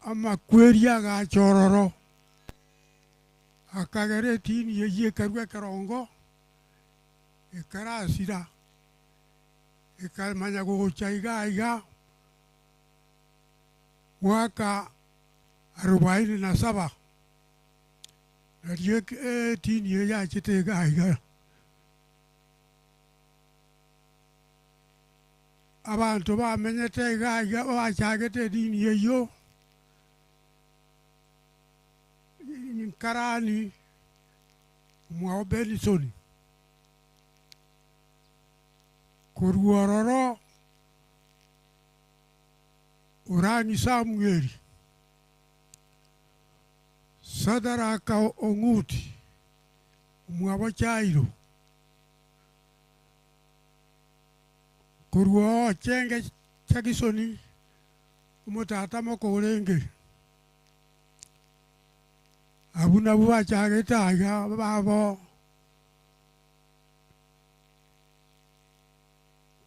ama kweria ga chororo akagere tini ye karwe kerongo ikarasira ikalmanya kuchaiga mwaka 47 na die tini ya chitega abantu bamenyete iga bachagete dini yeyo Karani mwao Benisoni kuruororo urani Samueli Sadaraka Onguti mwao Chairo kuruo chenge chagisoni umutata mokorenge abuna buwa chageta ya babo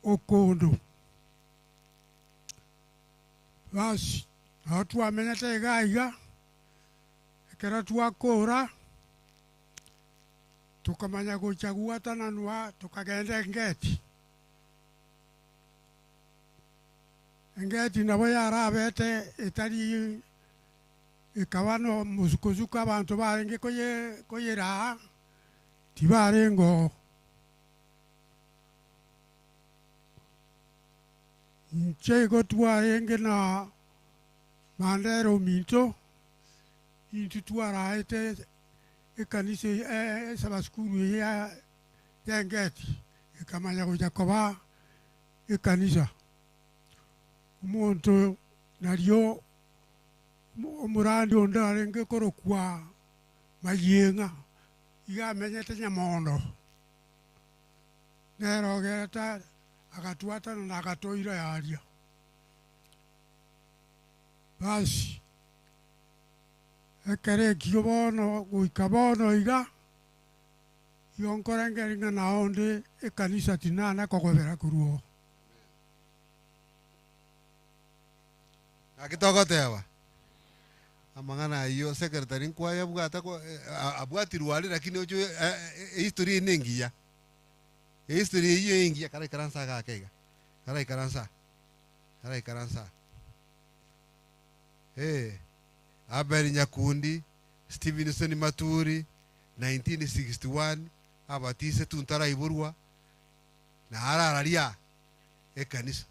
okondo basi watu wamenyete gaiga kera tuakora tukamanya kuchagua tananwa tukagenda ngeti nabo yarabete itari ikawano musukuzuka abantu barenge koyera tibarengo nchego tuarenge na mandero minto intu tuaraite ikanise sabaskuru ya ngeti ikamanya kujakoba ikanisa umuntu nalio umurandi ondarenge korokwa mayenga igamenyete nyamondo nerogeta akatwata na akatoira yaria basi ekere kibono guikabono iga yonkorengeringa naonde ekanisa tinana kokobera kuruo akitogotewa amangana iyo secretary nkwaya bwata ko abwati rwali lakini ojo history ningiya history iyo ingiya kara karansa ga kaiga kara karansa Abel Nyakundi Stevenson Maturi 1961 abatise tuntara iburwa na harararia ekanisa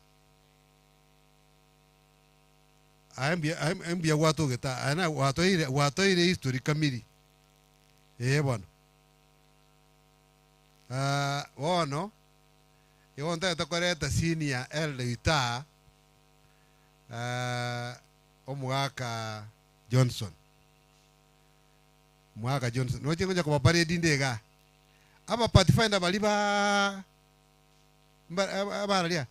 ambia watu geta ana watu ile history kamili bwana wono yonta takoreta senior elder ita omwaka Johnson noche ngoja kwa pare dindega aba pathfinder baliba baralia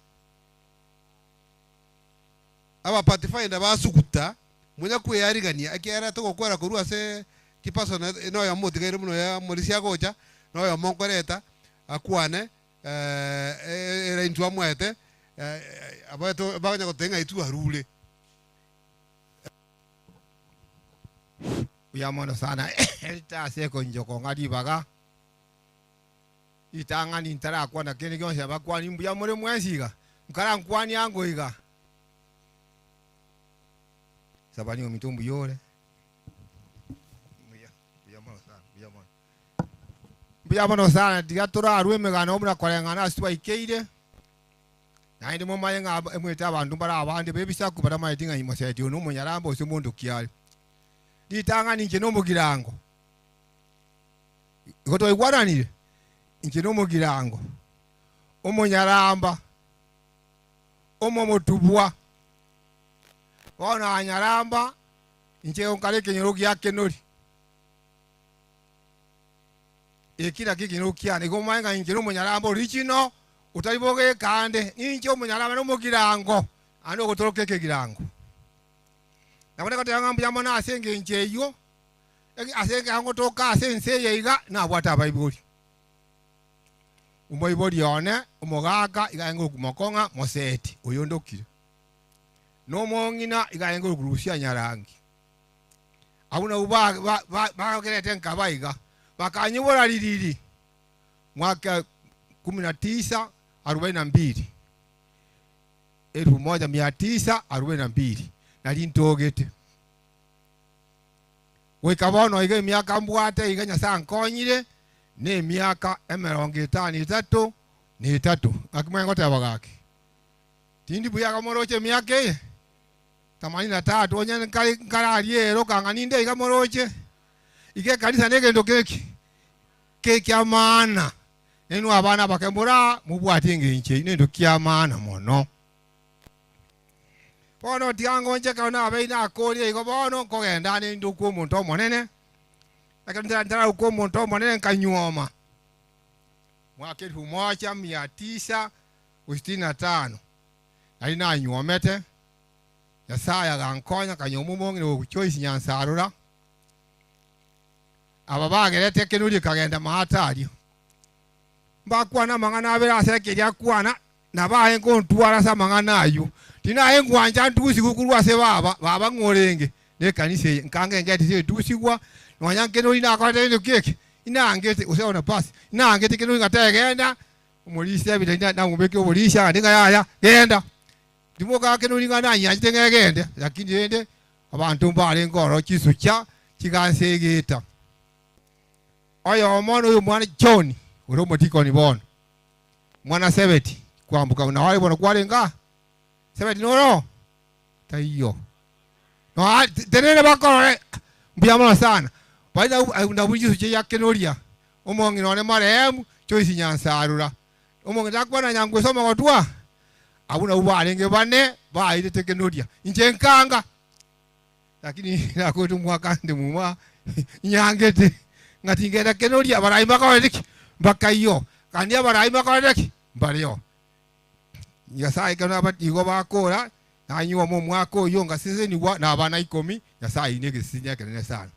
aba pathfinder basukuta munya kweyarigania akiara to gukora kurua se kipaso no ya muti gaire muno ya morisia gocha no ya monkoreta akwane era intu amwete abato baganya gotenga itu arule uyamono sana elita seko njoko ngadi baga itanga ni ntara kwa na kene kyonse bakwani mbuya more mwensiga nkara nkwani yango iga sabani omitumbu yole buyamono sana digatura arweme gana omuna kwalengana asitwa ikeire na ndi momayenga emweta abantu bara abandi bebisa kubara mayitinga imoseti ono munyarambo simundu kyali ditanga ninje no mugirango goto igwaranire inje no mugirango omonyaramba omomotubwa ona anyaramba inje onkale kenyerogi yake nori ekira kikinokya ni gomayenga inje no munyaramba original utaliboge kande incho munyala bano mugirango ando gutoroke kegirango nabone ko tanga yamo na asenge ncheyo asenge hango toka asense yeiga na bwata baibuli umoiboli one umogaka igayengo kumokonga moseti uyondokire no mongina igayengo kurusia nyarangi abuna uba bagerete nkabaiga bakanyibora liriri mwaka 1942 1942 nali ntogete wekabono ige miaka mbwate iganya sankonyire ne miaka 53 akimwengo tabagake tindi buya kamoroche miaka ye 83 onye nkali ero kanga ninde ikamoroche ige kanisa negendo keki amana enu abana bakembura mubwate nginche nendo kiamana mono bono tiango nje kana abeina akori igo bono kogenda ni nduku omuntu monene akandira uko omuntu monene kanyoma mwaka 1965 alina anyomete yasaya gankonya kanyomu mongi no choice nyansarura ababagerete kenuri kagenda mahatari mbakwana mangana abera asekeria kwana nabaye nkontwara sa mangana ayo tina engwanja ntusi kukulwa se baba ngorenge ne kanise nkange ngeti se tusigwa nwanyanke no ina kwate ndo keke ina ngeti useona pass ina ngeti keno ngategenda umulise bitenda na ngubeke ubulisha ndinga yaya genda ndimoka keno linga na nyanje ngegende lakini ende abantu mbale ngoro kisucha kigansegeta oyo omono uyu mwana John uromo tikoni bono mwana 70 kwambuka na wale bono kwalenga 70 noro taiyo no tenene bakore mbiyamana sana baida ndabujisu che yakenoria omongi none marehemu choisi nyansarura omongi takwana nyangwe soma kotwa abuna ubalenge bane baide tekenoria inje nkanga lakini nakotu mwaka ndimuma nyangete ngati ngenda kenoria barai makawediki mpaka iyo kandi barai makawediki mbalio Nyasaye kana batigo bakora nanywa mu mwako yo ngaseze ni na abana 10 Nyasaye inegesinya kenene sana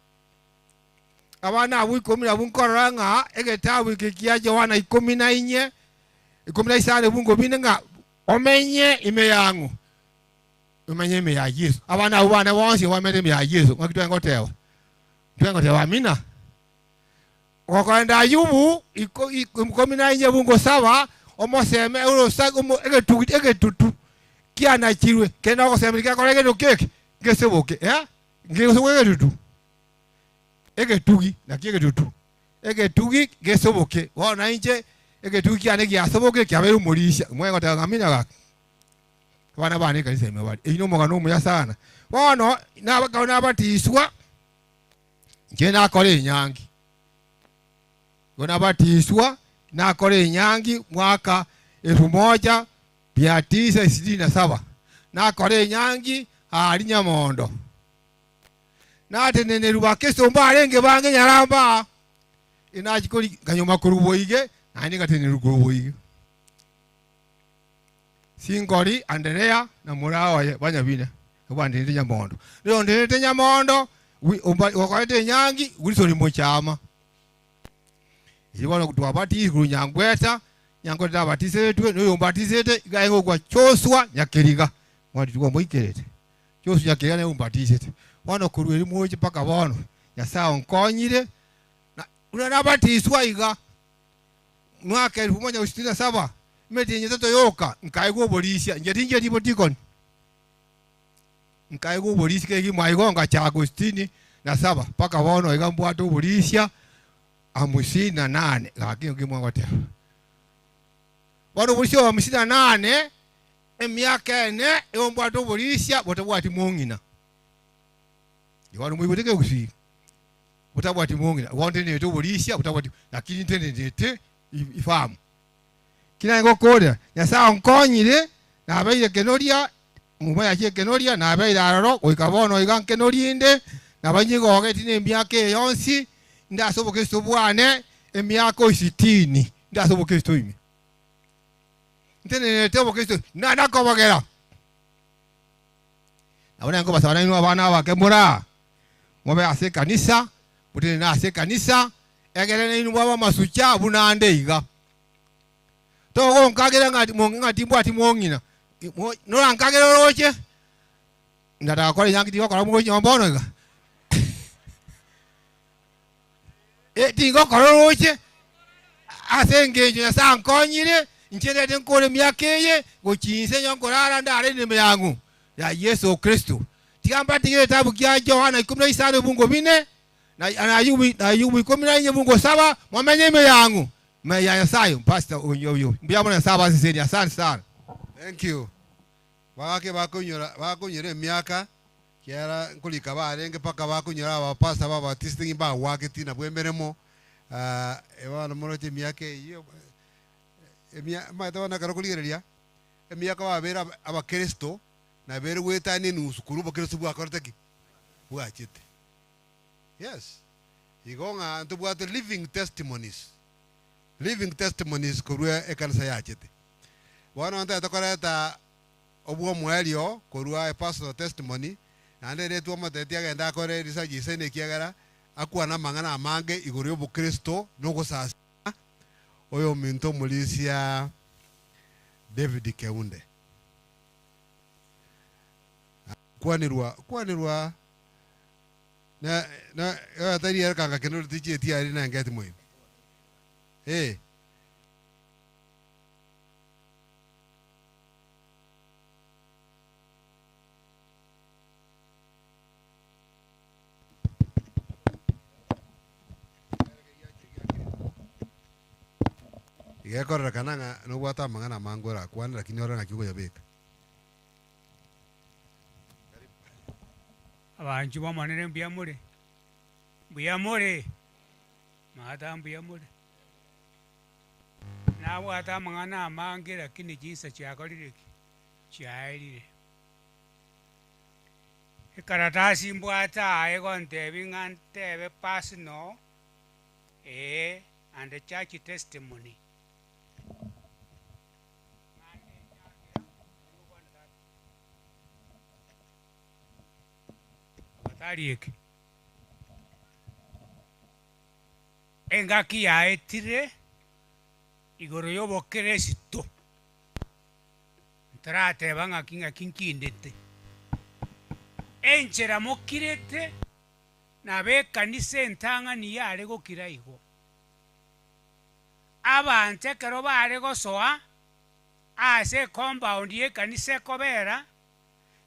abana abu 10 abunkoranga egetabu kikiaje wana 14 15 bungo binenga omenye ime yangu umenye ime ya Yesu abana abana wonse wamete ime ya Yesu ngakitwa ngotewa twengotewa amina okwenda Ayubu 14 bungo sawa omoseme urosago egetutu kiana chirwe kenda okosemrika kolege no keke ngeseboke ngeseboke tutu egetugi na kigetutu egetugi geseboke wana inje egetugi kiane giasoboke kiaberu mulisha mwengo tagamina ga wana bane kanisa imebali ino mogano muya sana wano na batiswa njena kole nyangi gona batiswa na kole nyangi mwaka 1967 na kole nyangi ali Nyamondo na tenene rubakeso mbalenge bange nyaramba inachikoli kanyoma kuruboige nani katene rukuboige Singori Andrea na murawa banyabine kubandinde Nyamondo leo ndete Nyamondo wakwete nyangi ulisoli mochama Iwana kutwabati kunyangweta nyangweta batise twe no yombatisete gayengo kwa choswa nyakeriga wati tuwa moikerete choswa nyakeriga ne umbatisete wana kurueli moje paka bono Nyasaye onkonyire na unabatiswa iga mwaka 1967 meti nyeto yoka nkaigo bolisha njetinje dibotikon nkaigo bolisha kegi maigonga cha Agostini na 7 paka bono iga mbwato bolisha amusina 8 lakini kimwangote wano bolisha amusina 8 emyaka ene eombwato bolisha botabwati mungina Iwanu mwiboteke kusi botabwati mungina wonde ne to bolisha botabwati lakini tendete ifamu kina ngo koda Nyasaye onkonyire na abaire kenoria mumaya che kenoria na abaire aroro oikabono igan kenoriinde na banyigo ogeti emyaka yonsi ndasoboke sobwane emyaka 60 ndasoboke stoimi ntenenete bukristo na nakobogera abona ngo basabana ino abana bakemura mobe ase kanisa butene na ase kanisa egerene ino baba masucha bunande iga to nkagera ngati mbwati mwongina no nkagera roche ndata kole yangi tiwa kola mwo nyombono iga tingo kola roche asenge nyo sankonyire nchende nkole myakeye gochinse nyokorara ndare nime yangu ya Yesu Kristo tigamba tigire tabu kya Yohana 15 bungo 4 na Ayubu 14 bungo 7 mwamenye ime yangu ya sayo pastor uyo mbiyamona saba sisi asante sana. Thank you. Bagake bakunyore myaka kyara nkulika barenge paka bakunyora abapasta babatisting ba wake na bwemeremo ebana morote myake iyo maitona karokuligereria emyaka babera abakristo na bere wetane nusukuru bakristo bwakorteki bwachite. Yes, igonga ntubwate living testimonies korwa ekanisa yachite wana ntata koreta obwo mwelio korwa a personal testimony nande retu amateti agenda kore research isene kiagara akwana mangana amange iguru y'obukristo nogusasa oyo minto mulisia David Keunde kwanirwa na tani yarkanga kenoro tichi etiari na ngati moyo Igekora kananga no bwata mangana mangora kwana lakini ora ngakiko yabeka. Abanji bamanere mbiyamure mata mbiyamure nawe ata mangana amange lakini jinsa kyakolire kyairire ikaratasi mbwata ayego ntebi ngantebe personal and the church testimony. Batarieke engaki yaetire igoro yobo Kristo ntrate banga kinga kinkindete enchera mokirete na bekanise ntanga ni yale gokira igo abante kero bare gosoa ase compound ye kanise kobera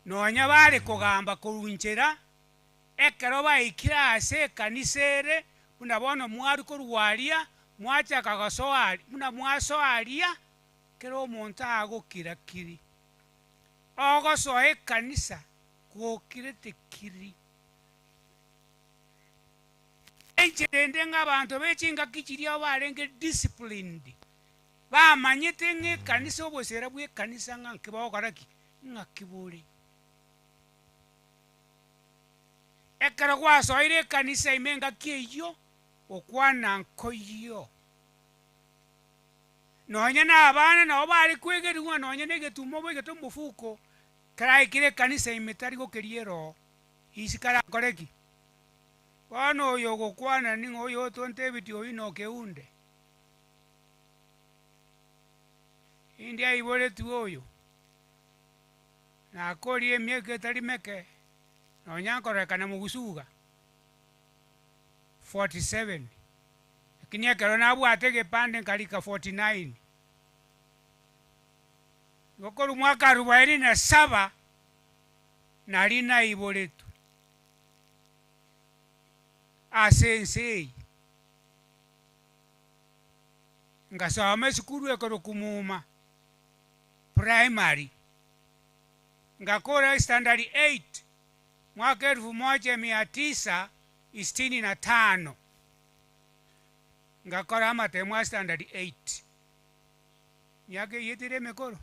nonya bare kugamba kurunchera ekero baikira ase kanisere buna bono mwari korwaria mwacha kagasoari buna mwasoaria kero omonto agokira kiri ogosoe kanisa gokirete kiri encherende ng'abantu bechinga kichiria barenge disciplined bamanyete ng'ekanisa obosera bw'ekanisa ng'anke bagokoraki ng'akibore ekero gwasoire ekanisa ime ngaki eyio okwana nkoyo nonya n'abana nabo bari kwegeriwa nonya n'egetumo boigete omufuko karaikire ekanisa ime tari gokeria eroho isi karakoreki bono oyo gokwana ning'o oyo otontebiti oyo nokeunde indi aiboretu oyo nakorie emiaka etari meke nonya nkorekana mugusuga 47 lakini ekero nabwate gepande nkarika 49 gokoru mwaka 47 nari naiboretu asensei ngasoma esukuru ekero kumuma primary ngakora standard 8 mwaka 1965 ngakora amatemo standard 8 myaka yetire mekoro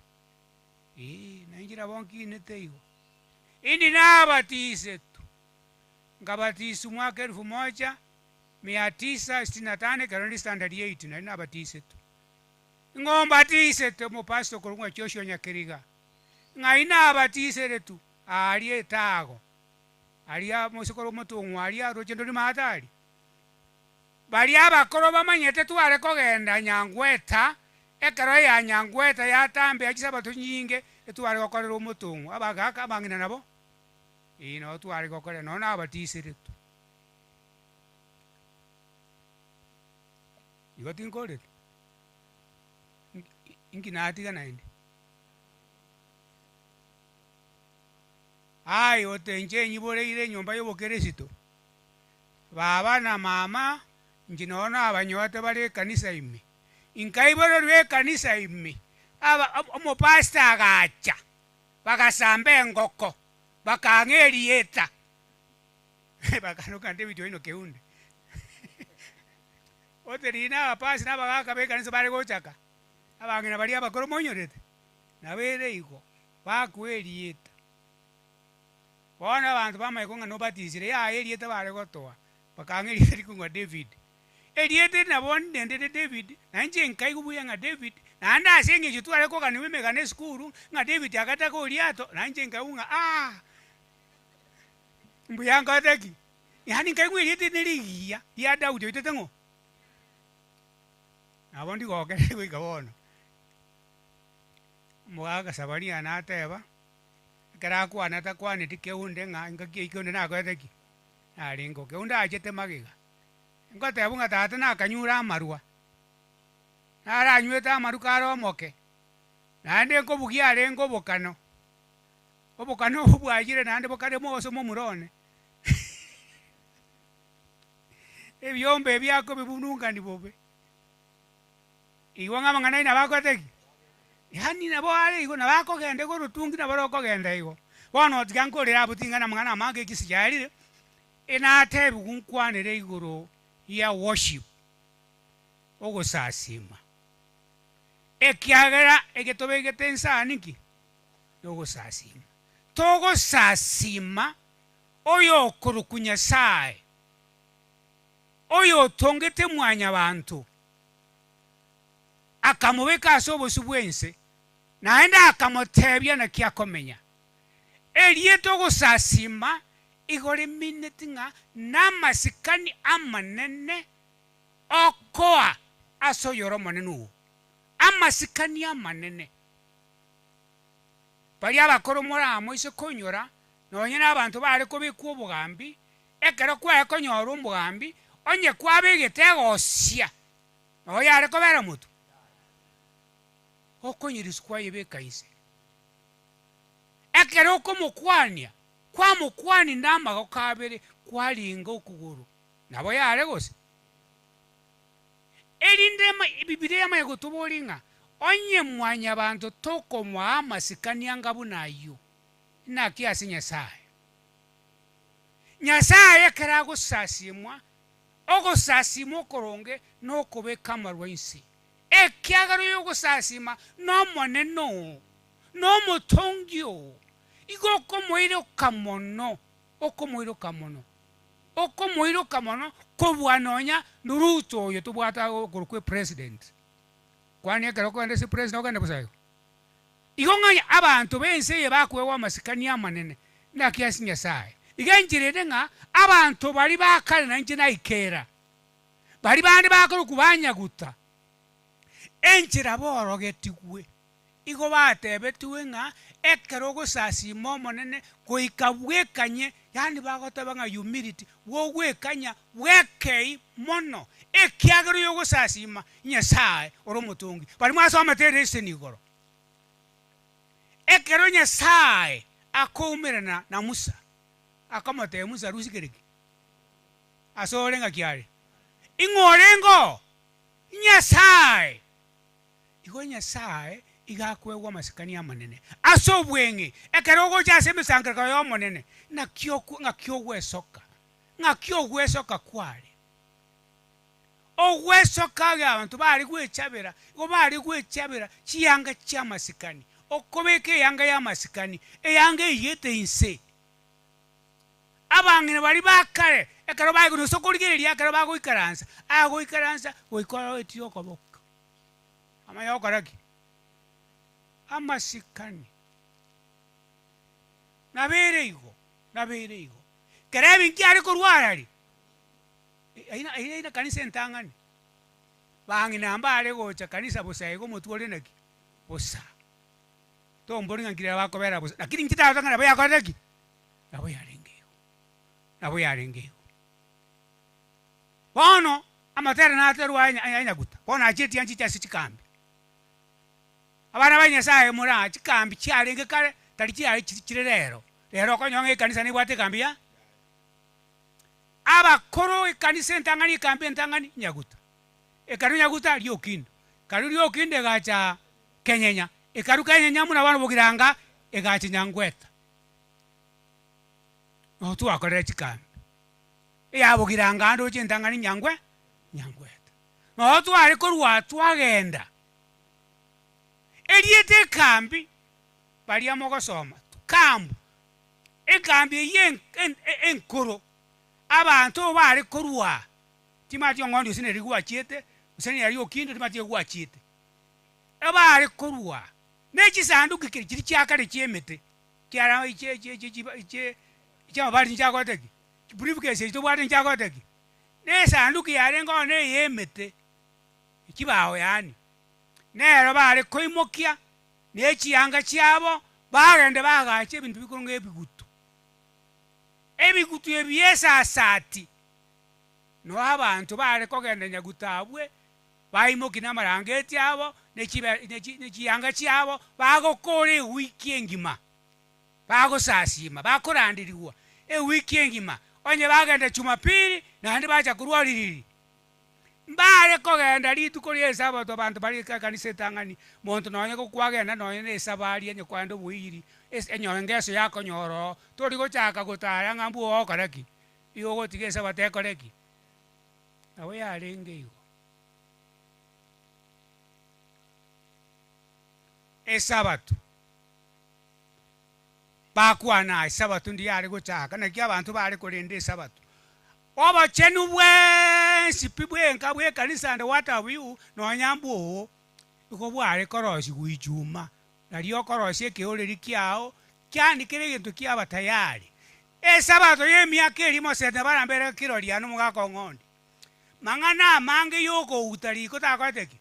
nainjira bonkinete igo indi nabatise ngabatisi mwaka 1965 kero ndi standard 8 nari nabatise tu ngomba tisete mo pastor kurungwa Joshua Nyakiriga ngaina abatisere tu ali etago ali amosikoro mutungwa ali arogendo ni matali bali abakoro bamanyete tu ale kogenda Nyangweta ekero ya Nyangweta yatambe akisaba tunyinge etu ale kokorera omutungwa abagaka bangina nabo ino tu ale kokorera nona abatisere tu igotinkore inginatiga naindi ai otenje nyiboreire nyumba y'obukeresito baba na mama njinona abanyote bali kanisa ime inkaiboro lwe kanisa ime aba omopasta agacha bakasambe engoko bakangerieta bakanuka David ino keunde oterina abapasi n'abagaka bekanisa bali gochaka abangina bali abakoro monyorete nabere iko bakwerieta bona abantu bamayikonga nobatizire ya erieta bali gotoa bakangerieta likungwa David erieta nabonde ndende David nanje nkai kubuya nga David nanda asenge chitwale ko kanwe megane skuru nga David akataka oliato nanje nkaunga mbuyanga ataki yani nkai kwerieta neligia ya Daudi itetengo abondi gokere kwikabona mwaga sabani anateba karaku anatakwane tikeunde nga ngaki ikonde nakweteki alingo keunda ajete magiga ngotebunga tata nakanyura amarua naranyweta amaru karomoke nande ngobugia alengo bokano obokano obwagire nande bokare moso momurone ebyombe byako bibununga nibobe iwanga mangana ina bakweteki yani nabo ale igo nabako gende go rutungi nabo ko gende igo bono otigankorera abutingana mangana mange kisijari ina tebu kunkwanire igoro ya worship ogosasima ekiagera egitobegete nsaniki yogosasima togosasima oyo kurukunya sae oyo tongete mwanya bantu akamubeka asobosu bwense naenda akamotebya na kyakomenya elieto gusasima igore minute nga namasikani amanene okoa asoyoro manenu amasikani amanene bali abakoromora amoise konyora nonyena abantu bari kubikwa obugambi ekero kwa konyora obugambi onye kwabegete gosia oya ari kobera mutu okonyiriswa yebekaise ekero komukwania kwa mukwani ndamago kabere kwalinga okuguru nabo yare gose erindema Biblia mayo tubolinga onye mwanya bantu toko mwa amasikania ngabu nayo na kiasi Nyasaye kera gusasimwa ogusasimo koronge no kubeka marwensi ekyagaro yo gusasima no moneno no mutongyo igoko moiro kamono okomoiro kamono kobwanonya nuruto yo tubwata kurukwe president kwani ekero kwende si president okende busayo igonganya abantu bense ye bakwewa masikani amanene nakiasi Nyasaye igenjirede nga abantu bali bakale nanje naikera bali bandi bakoro kubanyaguta enjira borogetigwe igo batebetuwe nga ekero gusasima omonene goikabwekanye yani bagotaba nga humility wogwekanya wekei mono ekiagero yo gusasima Nyasaye oromutungi bali mwasoma terese nigoro ekero Nyasaye akomerana na Musa akamote Musa rusigereki asorenga kiare ingorengo Nyasaye igo Nyasaye igakwewa masikani amanene asobwenge ekero go jaseme sankraka yo monene na kyoku nga kyogwesoka kwale ogwesoka ga abantu bali gwechabera go bali gwechabera chiyanga kya masikani okobeke yanga ya masikani eyanga yete inse abangene bali bakale ekero bali kuno sokoligere lya ekero bago ikaransa ago ikaransa goikora etiyoko boka amanya okoraki amasikani nabere igo kerebi nkiari kurwarari ina kanisa entangani bangi namba ale gocha kanisa busa ego mutwole naki busa tombori ngakira bakobera busa lakini nkita tangana baya koreki nabo yarengeo bono amatere na ateru anya guta bono acheti anchi cha sichikambi abana banyasaye mura chikambi cyarenge kare tari cyari kirerero rero ko nyonge kanisa ni bwate kambi ya abakoro kanisa entangani kambi entangani nyaguta ekaru nyaguta lyokindo karu lyokinde gacha kenyenya ekaru kenyenya muna bana bogiranga egacha nyangweta otu akore chikambi bogiranga ando chentangani nyangweta otu ari korwa twagenda eliete kambi balia mogosoma kambu ekambi enkoro abantu bari korwa timati ngondi usine rigwa chiete usine yari okindo timati rigwa chiete abari korwa nechi sanduku kiri cyakare cyemete cyara iche bari ncyakoteki briefcase cyo bari ncyakoteki ne sanduku yarengo ne yemete ikibaho yani nero bari koimokia n'ekiyanga kyabo bagende bagache ebintu bikuru ng'ebigutu ebyesasati no abantu bari kogenda nyagutabwe bayimoki n'amarangeti abo n'ekiyanga kyabo bagokora ewiki engima bagosasima bakorandiriwa ewiki engima onye bagenda Jumapili nandi bacha kurwaliriri mbare kogenda lituko lyesabato abantu bali kanisa etangani muntu nonye kukwagenda nonye nesabali enye kwando buiri enyorengeso yako nyoro tori gochaka gutaya ngambu okoreki iyo gotigesa batekoreki awe yarenge igo esabato bakwana esabato ndi yari gochaka na kya abantu bali kolende esabato oba chenu bwensi pibwenka bwe kanisa ande watabiu no nyambu uko bware koroshi guijuma naliyo koroshi keoleri kyao kyani kiregentu kyaba tayari esabato yemyaka elimo sete barambere kiroliano mugako ngondi mangana mange yoko utaliko takwateki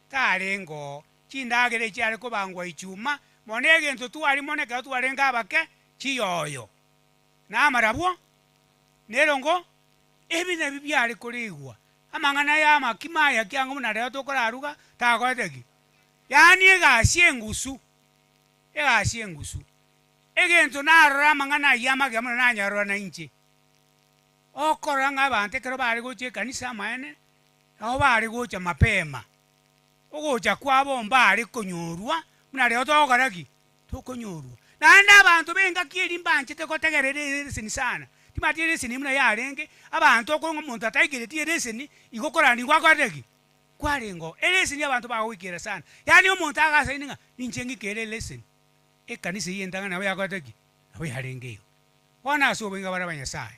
tarengo chindagere cyari ko bangwa icyuma monegento tuwari moneka tuwarenga abake chiyoyo namarabwo nerongo ebina bibyari kuligwa amangana ya makimaya kyangu na leo tokolaruga takwateki yani egasyengusu egento narora amangana yamage muna nanyarora na inche okoranga abante kero bari goche kanisa maene aho bari gocha mapema ogocha kwabo mbari konyorwa muna leo tokoraki tokonyorwa nanda abantu benga kiri mbanje tekotegerere sinisana timatire sini muna yarenge abantu okongo muntu ataigire tire sini igokorani kwakwateki kwarengo elesini abantu bawikira sana yani umuntu agasa ininga ninjengi kele lesson ekanisa yendanga nawe yakwateki nawe yarengeyo wana so benga barabanya sai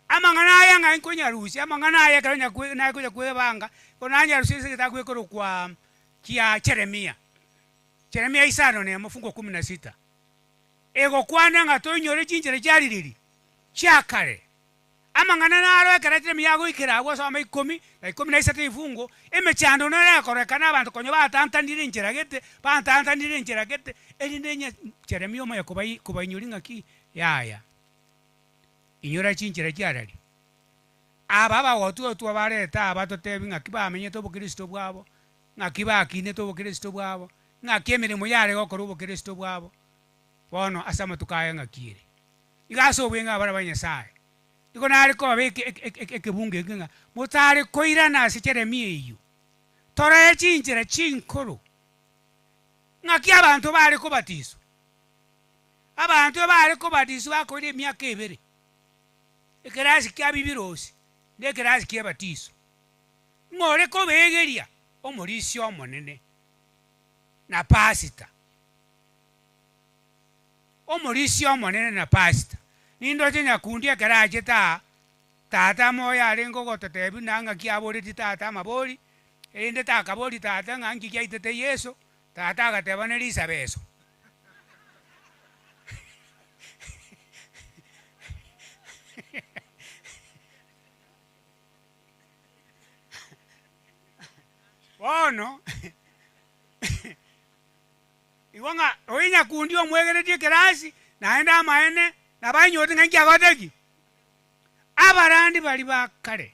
amangana yanga inkonya rusi amangana yakanya na kuja kwebanga konanya rusi sekita kwekoro kwa kia Jeremia isano ne mafungo 16 ego kwana ngato nyore chinjere cyaliriri cyakare amangana naro karatire miyago ikira abo so mai 10 na 13 ifungo emechando nore korekana abantu konyo batantandire injeragete batantandire injeragete elinenya Jeremia mo yakuba inyuringa ki yaya inyora chinjere cyarari ababa wotu bareta abatotebi ngakiba amenye to Kristo bwabo ngakiba akine to Kristo bwabo ngakemere muyare gokora ubukristo bwabo bono asama tukaya ngakire igaso bwenga barabanya sai iko nari ko ekebunge nginga mutari koirana se Jeremia iyo tora echinjira chinkoro ngaki abantu bari kubatizo bakore emyaka ebere ekerazi kya bibirosi nekerazi kya batizo ngore ko begeria omulisi omonene na pasita omulisi omonene na pasita nindo tenya kundi ekeraje tata moya arengo gototebi nanga kiabori tata mabori ende takabori tata ngangi kyaitete Yesu tata agateba ne Lisa beso bono iwanga oinya kundi omwegeretie kerasi naenda amaene nabanyoti ngangi agoteki abarandi bali bakare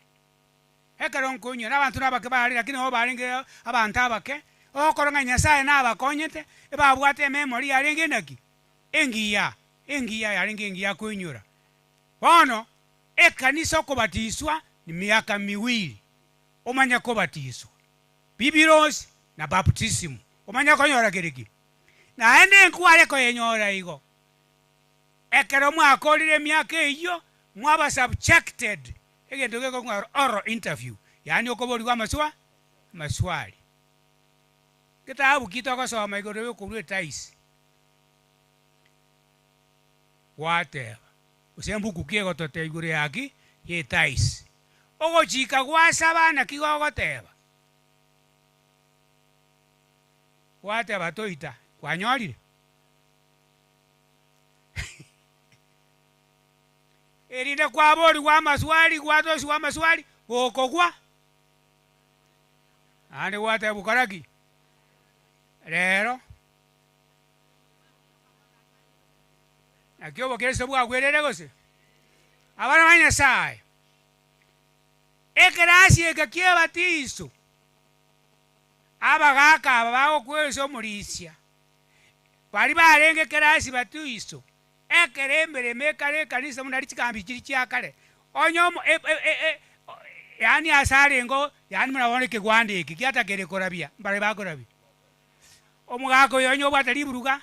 ekero nkonyo n'abantu nabake bari lakini ho baringe abantu abake okoronga Nyasaye nabakonyete ebabwate memory yaringe naki engiya yaringe engiya kunyura bono ekanisa okubatiswa ni miaka 2 omanya kubatiswa bibiros na baptism omanya konyora kiriki na ende nkwale ko yenyora igo ekero mwakolire miaka iyo mwaba subjected egento geko ngaro oral interview yani okobori kwa maswali kitabu kitoko soma igoro yokurwe tais whatever usembu kukiego tote igoro yaki ye tais ogo chika gwasaba na kigogoteba whatever toita kwanyolire erinde kwabori kwa maswali kwatosi kwa maswali okogwa ande wate bukaraki rero akyo bokese bwa gwerere gose abana banya sai ekerasi ekakie batiso abagaka babago kweso mulisia bali barenge kerasi batiso ekerembere mekare kanisa munari chikambi chiri chiakare onyomo yani asarengo yani munabone kigwande iki kiatakere korabia mbale bakorabia omugako yonyo bwatali buruga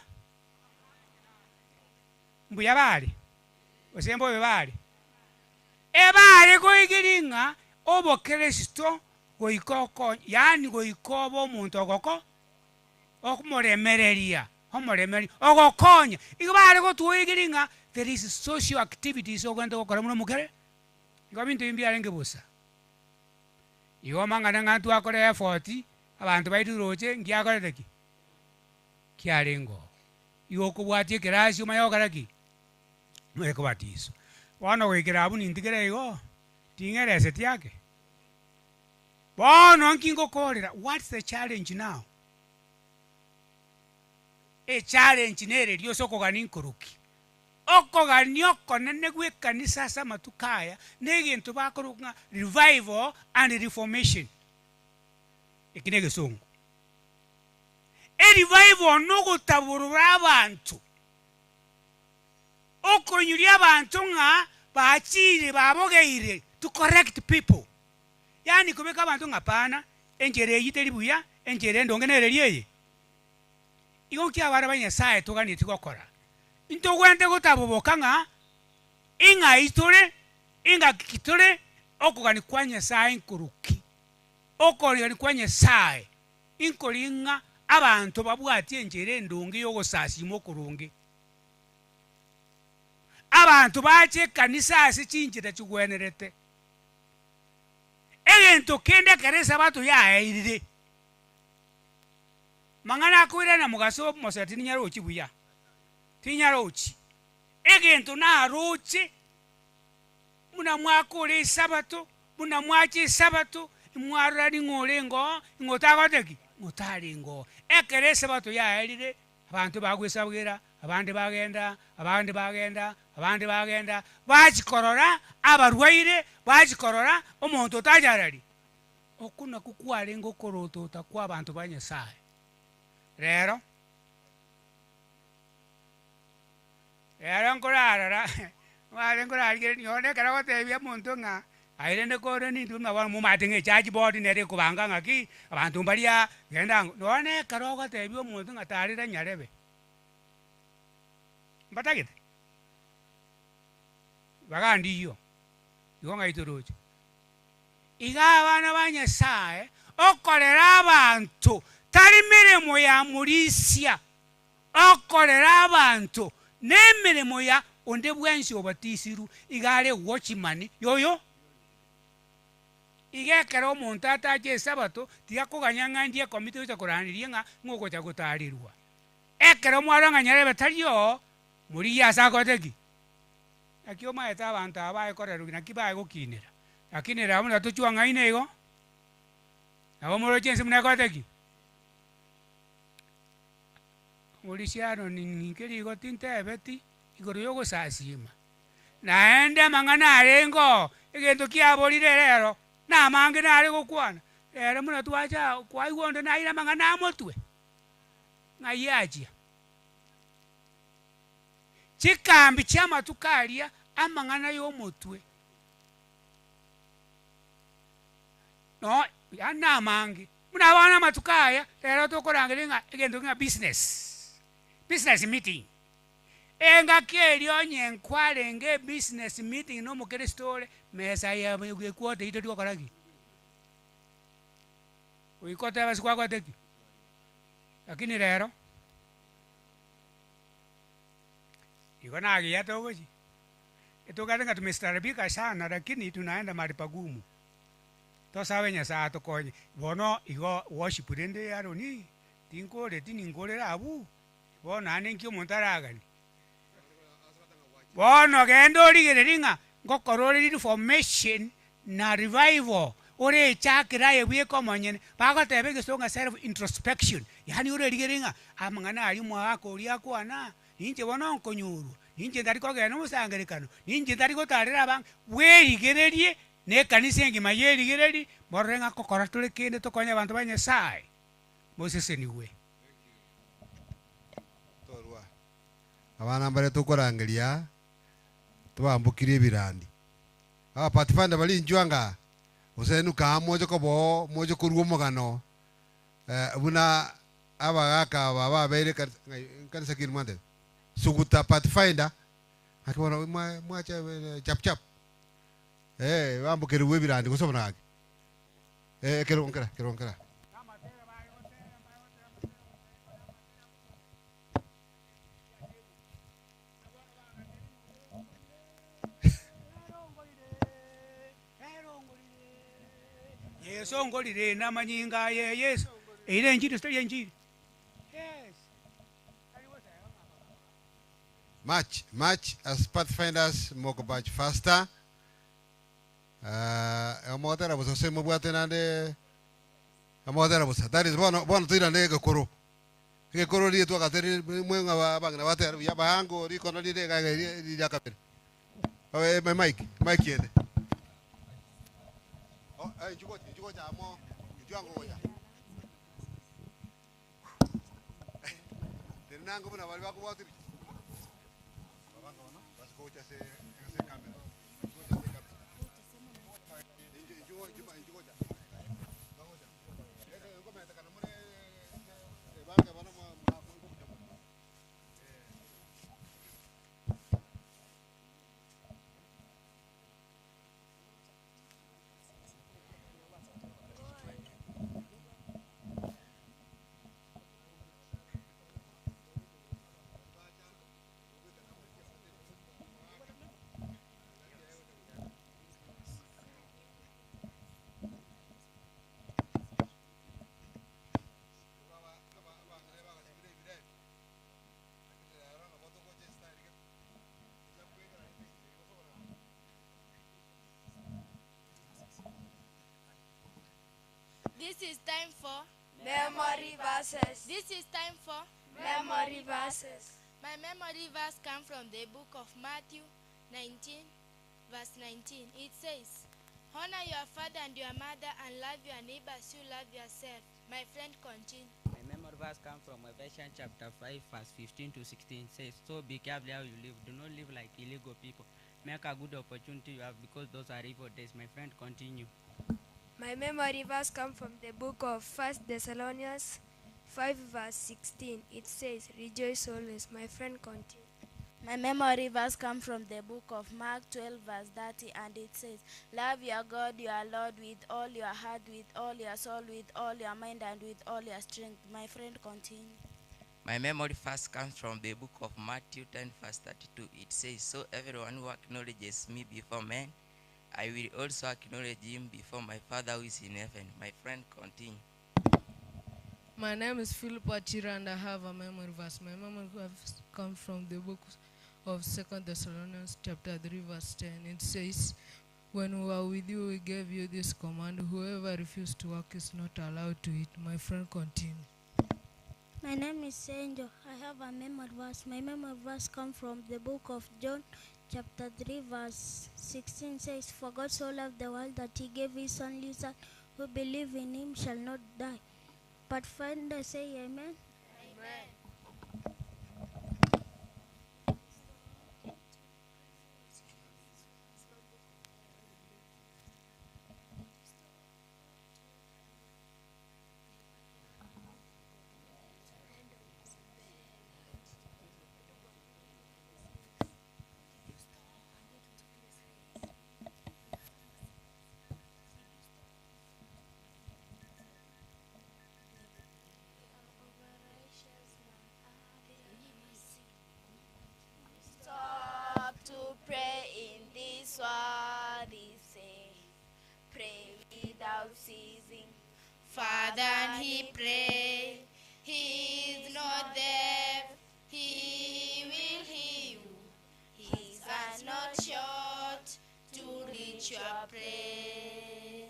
mbuya bali osembo bebali ebali koigiringa obo Kristo goikoko yani goikobo omuntu ogoko okumuremereria omuremeri ogokonya igobali gotuigiringa there is social activities ogwenda gokora muno mukere igo bintu imbyarenge busa igo mangana ngantu akore effort abantu baiduroche ngiakoreki kiarengo igo kubwatie kerasi umayogaraki mweko batiso wana wekera abu nindigere igo tingerese tiake bono nkingo korera what's the challenge now a challenge nere dio soko gani nkuruki okogani okonene gwekanisa sama tukaya negintu bakoruka revival and reformation ekinege songo revival no gutaburura abantu okonyuri abantu nga bachire babogeire to correct people yani kubeka abantu nga pana enjere yiteri buya enjere ndongenere liye igo kyabara banyasaye tugani tikokora into gwente gutabuboka nga inga itore inga kitore okugani kwanya saye nkuruki okori kwanya saye inkolinga abantu babwati enjere ndonge yogosasimo kurungi abantu bache kanisa asichinjira chugwenerete egento kende karesa batu yairire mangana kuira na mugaso mosati nyarochi buya tinyarochi egento na rochi muna mwakore sabato muna mwachi sabato mwarari ngorengo ngotagoteki ngotaringo ekeresa batu yairire abantu bagwisabwira abandi bagenda bachikorora abarwaire bachikorora omuntu tajarari okuna kukwarengo korotota kwa abantu banyasaye rero nkorara ngire nione kara gotebia muntu nga airende kore ni tuma wa mumatinge chaji body nere kubanga ngaki abantu baria genda none kara gotebia muntu nga tarira nyarebe mbatagete bagandi yo yonga itoroje igabana banyasaye okorera abantu tari mirimo ya murisia okorera abantu nemirimo ya onde bwensi obatisiru igare watchman yoyo igekera omonto atache esabato tiga koganyang'andie komite gocha koranirie ng'a ng'ogocha gotarirwa ekero mwaro ng'anyarebe tario muri ase akoteki aki omaete abanto aba baekorerwa naki baegokinera lakini rero muna tochwang'aine igo nabo moroche ense muna ekoteki orisiano ninke rigo tintebeti igoro ya ogosasima naende amang'ana arengo egento kiaborire rero namange nare gokwana rero muna twacha kwaigwa onde naira amang'ana amotwe ng'ai achia chikambi chia matukaria amang'ana y'omotwe no yana amange muna abana matukaya rero tokorangere ng'a egento ng'a business meeting engaki erio nyenkwarenge business meeting n'omokristo mesa ya gekwote ito tikokoraki oikoteba sikwagoteki lakini rero iko nagia togochi etogate ng'a tumestarabika sana lakini tunaenda mahali pagumu tosabe nyasaye tokonye bono igo worship rende yaroni tinkore tininkorera abu bono ane nkio omonto aragani bono genda origereri ng'a ngokororeri reformation na revival orechakera ebweka omonyene bagoteba egeso ng'a self introspection yani orerigereri ng'a amang'ana aria mwaka oria akwana ninche bono nkonyurwa ninche ntari kogenda omosangerekano ninche ntari gotarera abange bwerigererie na ekanisa engima yerigereri borore ng'a kokora tore kende tokonya abanto ba nyasaye moseseniwe torwa abana mbare tokorangeria tubambukirie ebirandi aba pathfinder bali njwanga osenuka mojo kobo mojo kurwo mogano buna abagaka baba beire kanisa kirmande suguta pathfinder akibona mwacha chap bambukiriwe ebirandi gosobonage keronkera yesu ongorire namanyinga ye yesu eire enjiri sitari enjiri March as pathfinders moko batch faster amotera buso semo bwate nande amotera buso that is bono tira ndege koro rie twa gateri mwenga bangna batera ya bango ri kono ri ga ri ya kapere my mic yende oh jugo amo juango ya tenango buna bali bako batiri This is time for memory verses. This is time for Memory verses. My memory verse comes from the book of Matthew 19, verse 19. It says, honor your father and your mother and love your neighbor as you love yourself. My friend, continue. My memory verse comes from Ephesians chapter 5, verse 15 to 16. It says, so be careful how you live. Do not live like illegal people. Make a good opportunity you have because those are evil days. My friend, continue. My memory verse comes from the book of 1 Thessalonians 5 verse 16. It says, rejoice always. My friend, continue. My memory verse comes from the book of Mark 12 verse 30, and it says, love your God, your Lord, with all your heart, with all your soul, with all your mind, and with all your strength. My friend, continue. My memory verse comes from the book of Matthew 10 verse 32. It says, so everyone who acknowledges me before men, I will also acknowledge him before my Father who is in heaven. My friend, continue. My name is Philip Achira and I have a memory verse. My memory verse comes from the book of 2 Thessalonians chapter 3 verse 10. It says, when we were with you, we gave you this command. Whoever refused to work is not allowed to eat. My friend, continue. My name is Angel. I have a memory verse. My memory verse comes from the book of John chapter 3 verse 16 says, for God so loved the world that he gave his only son, who believe in him shall not die. But find I say amen. Amen. Stop to pray in this world, he say, pray without ceasing. Father, he prayed, he is not deaf, he will hear you. His hands not short to reach your prayer.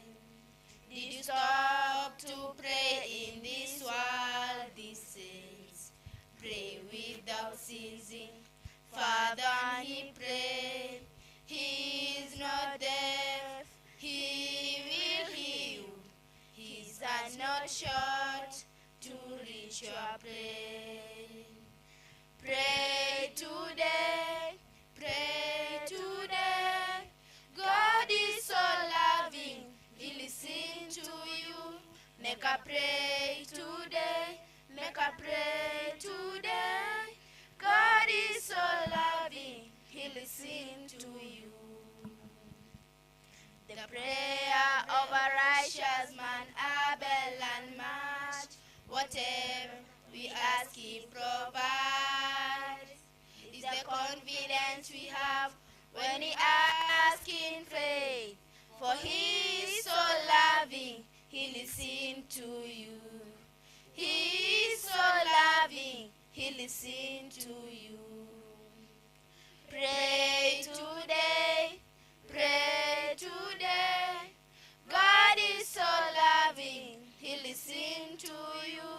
Did you stop to pray in this world, this says, pray without ceasing. Father, he prayed, he is not deaf, he will hear you. His hands not short to reach your prayer. Pray today, pray today. God is so loving, he listens to you. Make a pray today, make a pray today. God is so loving, he listens to you. The prayer of a righteous man, Abel and March, whatever we ask, he provides. It's the confidence we have when we ask in faith. For he is so loving, he listens to you. He is so loving, he listens to you. Pray today, pray today. God is so loving, he listens to you.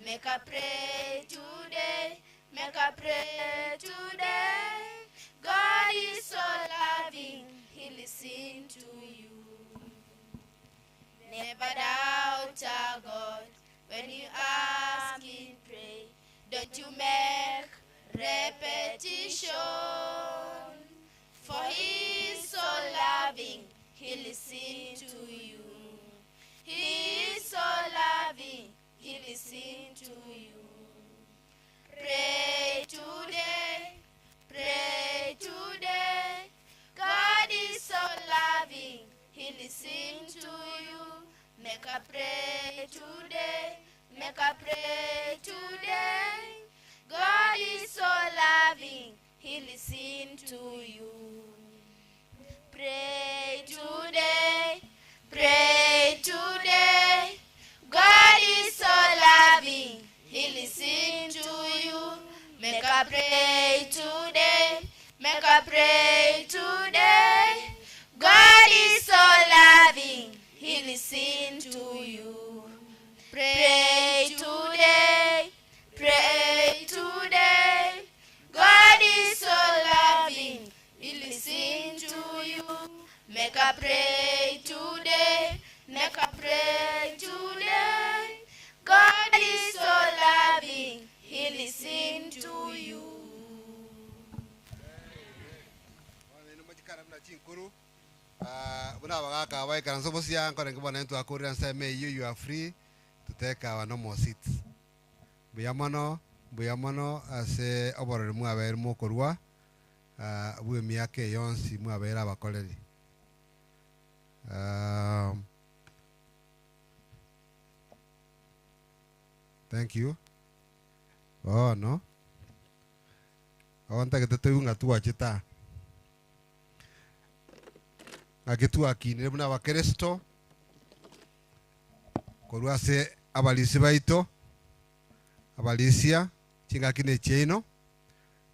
Make a pray today, make a pray today. God is so loving, he listens to you. Never doubt our God when you ask in pray. Don't you make repetition, for he is so loving, he listens to you. He is so loving, he listens to you. Pray today, pray today. God is so loving, he listens to you. Make a pray today, make a pray today. God is so loving, he listens to you. Pray today, pray today. God is so loving, he listens to you. Make a pray today, make a pray today. God is so loving, he listens to you. Pray today, pray today. God is so loving, he listens to you. Make a pray today, make a pray today. God is so loving, he listens to you. Buna bagaka wai kan so bosia ko rengo bonen to akurian say may you are free to take our normal seats. Buyamano ase oboro mu aber mo korwa bu mi ake yonsi mu aber abakoleri. Thank you. Oh no. Awanta que te estoy un atua chita. agitua kinire buna abakristo korwase abalisi baito abalisia chingakine cheino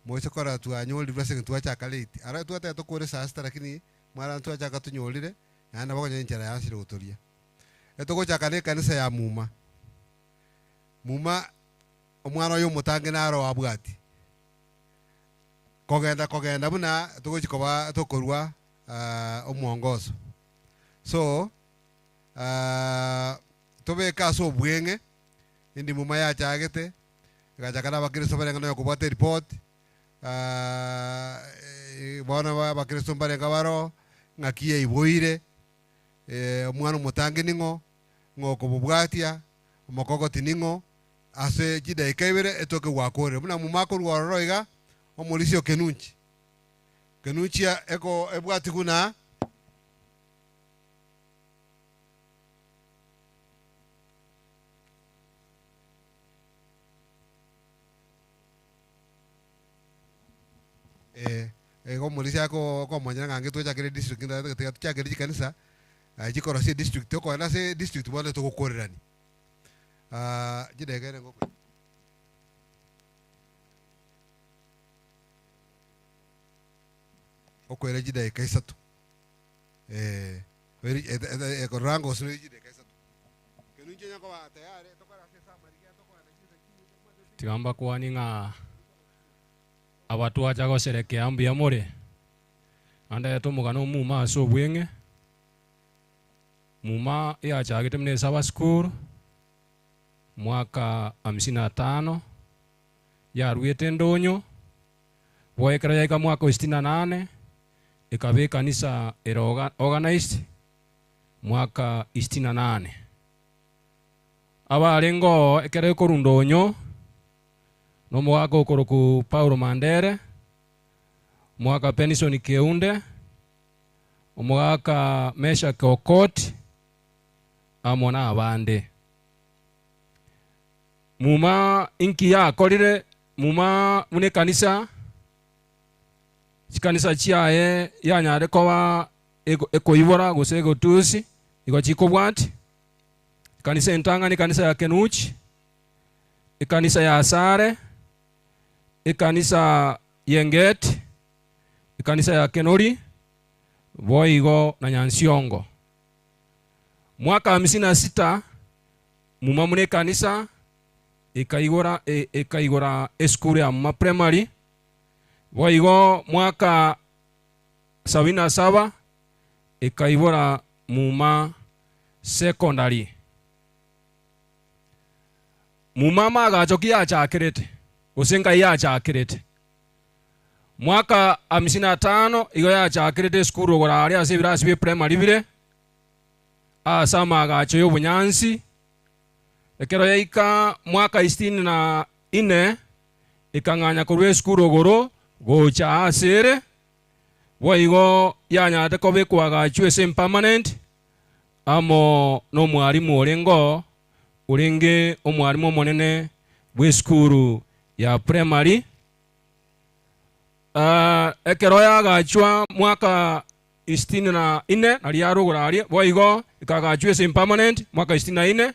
moise kora tuanyoli blessing tuachaka late ara tuata tukore sasta lakini mwara tuachaka tunyolire yana bakonye nchara yasire gutoria etugochaka ne kanisa ya muma omwana oyo mutange naro abwati kogenda buna tugochikoba tukorwa omwongozo so tobeka so bwenge indi muma yachagete gachakana bakristo barenga no kubate report bona bakristo barenga baro ngakie iboire omwana mutange ningo ngoko bubwatia omokoko tiningo ase jida ikaibere etoke wakore buna mumako rworoiga omulisio kenunchia eko ebwati kuna ego mulisia ko monyana ngange to chakere district nda chakere kanisa jikoro si district to ko na se district bole to kokorerani jide gere ngoko okwere jide kaisatu veri ko rango so jide kaisatu kenunje nyako ba tayari to kora se samaria to kora tigamba kwani nga abatu acha gosherekea mbia more anda tomugano muma aso bwenge muma yachagite mne saba school mwaka 55 yarwete ndonyo boekera yaika mwaka 68 ikabe kanisa era organized mwaka 68 abalengo ekere korundonyo no mwaka okoroku Paulo Mandere mwaka Penison Keunde omwaka Mesha Kokot amona abande muma inki ya kolire muma mune kanisa chikanisa chiaye yanyare koba ekoibora gusego tusi iko chikobwati kanisa entanga ni kanisa ya Kenuchi ikanisa ya Asare ikanisa Yenget ikanisa ya Kenori Boigo na Nyansiongo mwaka 56 muma mune kanisa ikaigora eskure ya muma primary Boigo mwaka 77 ikaibora muma secondary muma magachoki achakirete usenga yachakirete mwaka 55 igo yachakirete skuru gorari ase birasi be primary bire asama agacho y'obunyansi ekero yaika mwaka 64 ikanganya korwe skuru goro gocha asere boigo yanyate kobekwa agacho ese permanent amo no mwarimu orengo urenge omwarimu monene bwe skuru ya primary ekero yagachwa mwaka 64 nari yarugurari boigo ikagachwa ese permanent mwaka 64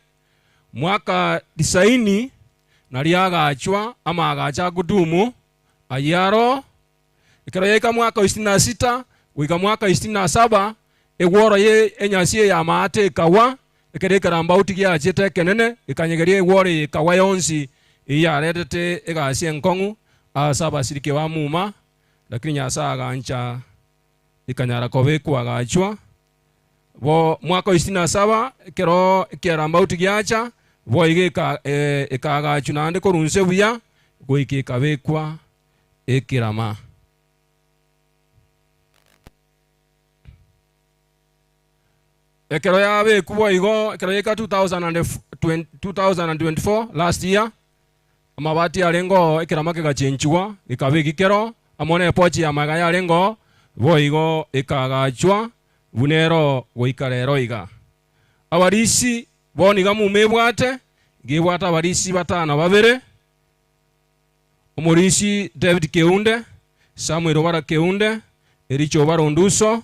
mwaka 90 nari yagachwa ama agacha gudumu ayaro ekero yaika mwaka 66 wika mwaka 67 egworo ye enyasie ya mate kawa ekere karamba utigia achete kenene ikanyegerie egworo ikawa yonsi iyaretete egasi enkongu asaba sirike wa muma lakini nyasa agancha ikanyara kobekwa agachwa bo mwaka 67 kero keramba utigiacha bo igeka ekagachu nande korunse buya goike kabekwa ekirama ekero yabe kubo igo ekero yeka 2024 last year amabati alengo ekirama kegachenchwa ikabe gikero amone pochi ya magaya alengo boigo ikagachwa bunero goikarero iga abarisi boniga mumebwate gibwata abarisi batana babere omorisi David Keunde Samuel Obara Keunde Ericho Obara Onduso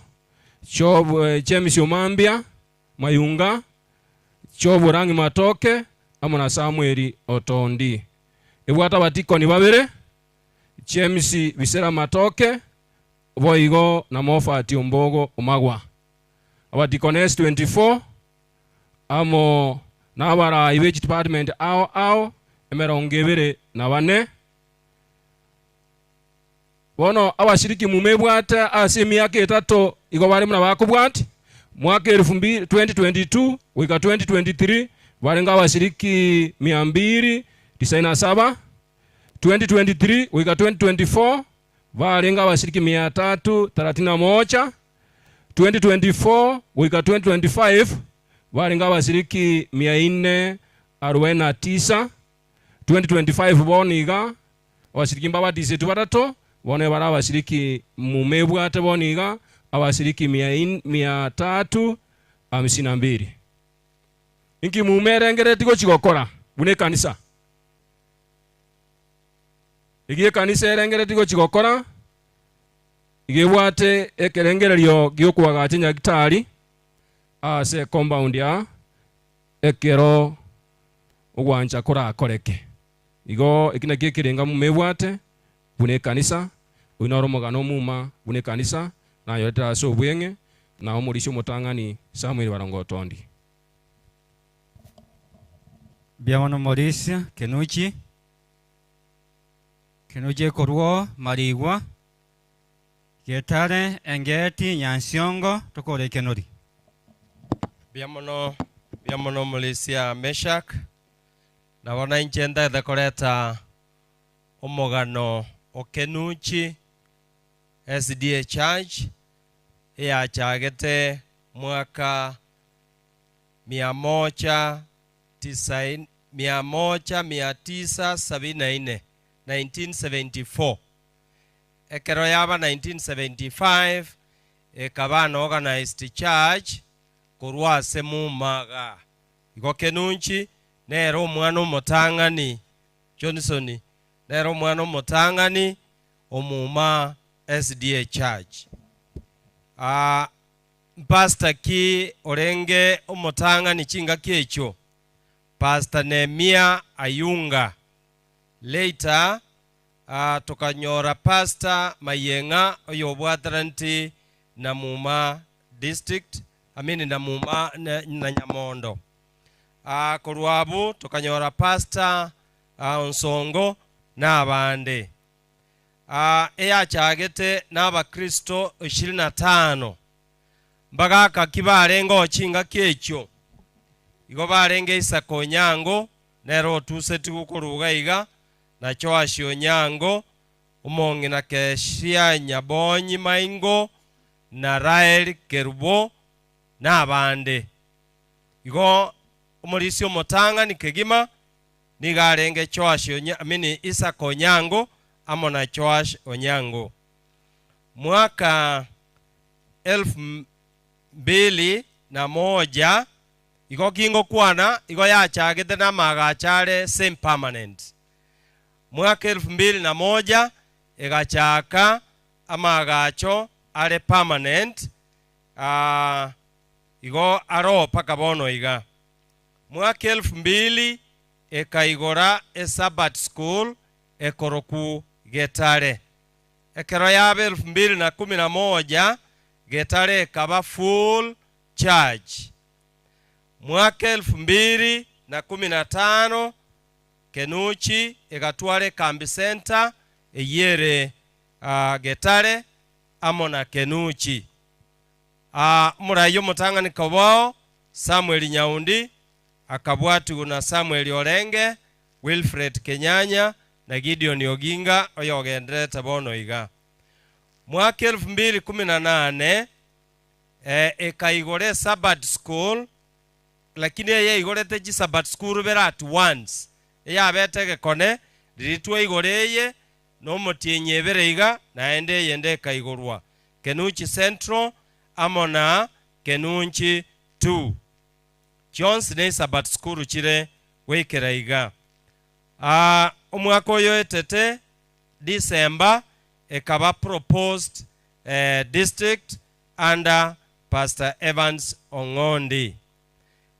James Omambia Mayunga, Choburangi Matoke, amona Samuel Otondi. Ebwata batiko ni babere, James Bisera Matoke, boigo na Mofati Ombogo Omagwa. Abatikones 24, amo nabara Ibeji Department ao emerongebere na bane. Bono abashiriki mumebwata ase myaka 3 igo bari muna bakubwati mwaka 2022 wika 2023 bari ngabashiriki 297, 2023 wika 2024 bari ngabashiriki 331, 2024 wika 2025 bari ngabashiriki 449, 2025 boniga abashiriki mbabadise tubatato bone bara abashiriki mumebwate boniga abashiriki 352. Inki mumerengere tigo chigokora bune kanisa. Igie kanisa erengere tigo chigokora. Igebwate ekerengereryo gyokwaga chinya gitari ase compound ya ekero ogwanja kora akoreke. Igo ikina kikirenga mumebwate bune kanisa uinoro mogano muma bune kanisa na yotera so bwenge na omurisho mutangani Samuel Barongo Otondi. Biamono Mauricia Kenuchi Korwo Marigwa Getare Engeti Nyansiongo Tokore Kenori. Biamono Mauricia Meshak na wana inchenda dekoreta omogano Okenuchi SDA Church ya chagete mwaka 1974 1974 ekero yaba 1975 ekabana organized church kurwa semu maga igo Kenunchi nero omwana omotang'ani Johnson nero omwana omotang'ani omuma SDA Church. Pastor ki orenge omotang'ani chinga kiecho Pastor Nehemia Ayunga. Later tukanyora Pastor Mayenga oyobwataranti Namuma district Namuma na Nyamondo. Kurwabu tukanyora Pastor Onsongo na abande. Eya chagete n'aba Kristo 25 mbaga kakibarenga ochinga kyecho igo barenge Isako Nyango nero tuse tikukuruga iga na Joash Onyango umongi na Keshia Nyabonyi Maingo na Rael Kerubo na abande igo umurisi omotanga ni kegima nigarenge Joash Isako Nyango amona Joash Onyango. Mwaka 2001 igo kingo kwana igo yachagete na magachare same permanent. Mwaka 2001 igachaka amagacho ale permanent igo aro paka bono iga. Mwaka 2000 ekaigora Sabbath school ekoroku Getare. Ekero yabe 2011 Getare kaba full charge. Mwaka 2015 Kenuchi egatware Kambi Center eyere Getare amona Kenuchi. Murayo mutangani kabao Samuel Nyaundi akabwatu na Samuel Orenge, Wilfred Kenyanya na Gideon Oginga oyogendere tabono iga. Mwaka 2018 ekaigore Sabbath school lakini ye igorete ji Sabbath school bera at once ya betege kone ritwe igoreye no motienye bereiga naende yende kaigorwa Kenuchi Central amona Kenuchi 2 Jones ne Sabbath school chire wekeraiga. Omwaka oyo etete December ekaba proposed district under Pastor Evans Ongondi.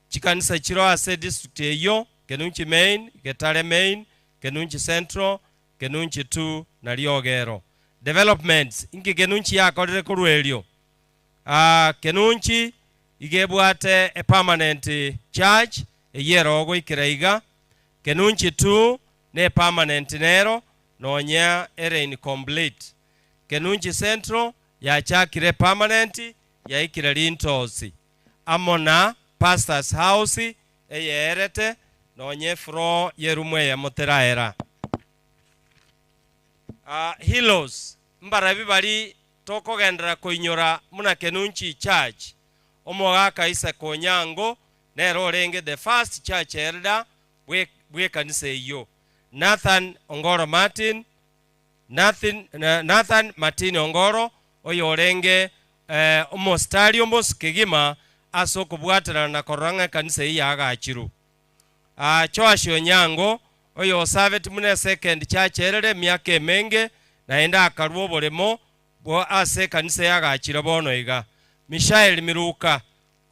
Chikanisa chiro ase district eyo, Kenunchi Main, Getare Main, Kenunchi Central, Kenunchi 2 na Liogero. Developments inki Kenunchi yakorire kurwelio. Kenunchi igebwate a permanent church eyero ogwikiraiga. Kenunchi 2 ne permanent nero nonya ere incomplete. Kenunchi Central yachakire permanent yaikire lintosi. Amona pastor's house eyerete nonye fro yerumwe ya moteraera. Hilos mbarabi bali toko gendera koinyora muna Kenunchi church omoga kaisa konyango nero renge the first church elder bwe kanisa iyo. Nathan Ongoro Martin Nathan Martin Ongoro oyo renge omostari omosikigima aso kubwatana na koranga kanisa iyi agachiru. Choashi Onyango oyo served mune second church elder myaka emenge naenda akaruo bolemo bo ase kanisa yagachira bono iga. Mishael Miruka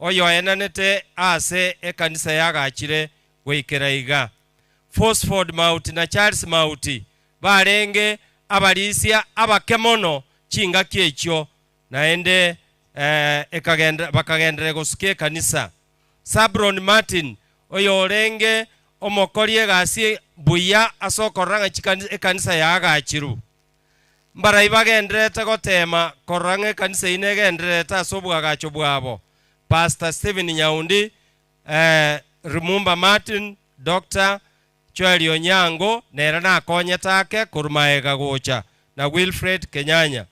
oyo enanete ase kanisa yagachire gwikira iga. Fosford Mount na Charles Mount barenge abalisia abakemono chinga kyekyo naende bakagendere gusuke kanisa. Sabron Martin oyo orenge omokorie gasi buya asokoranga kanisa yagachiru. Mbara ibagendrete gotema koranga kanisa inegendrete asobwa gacho bwabo. Pastor Stephen Nyaundi, Rumumba Martin, Dr. Joel Onyango nera na konya take kurmaega gocha na Wilfred Kenyanya.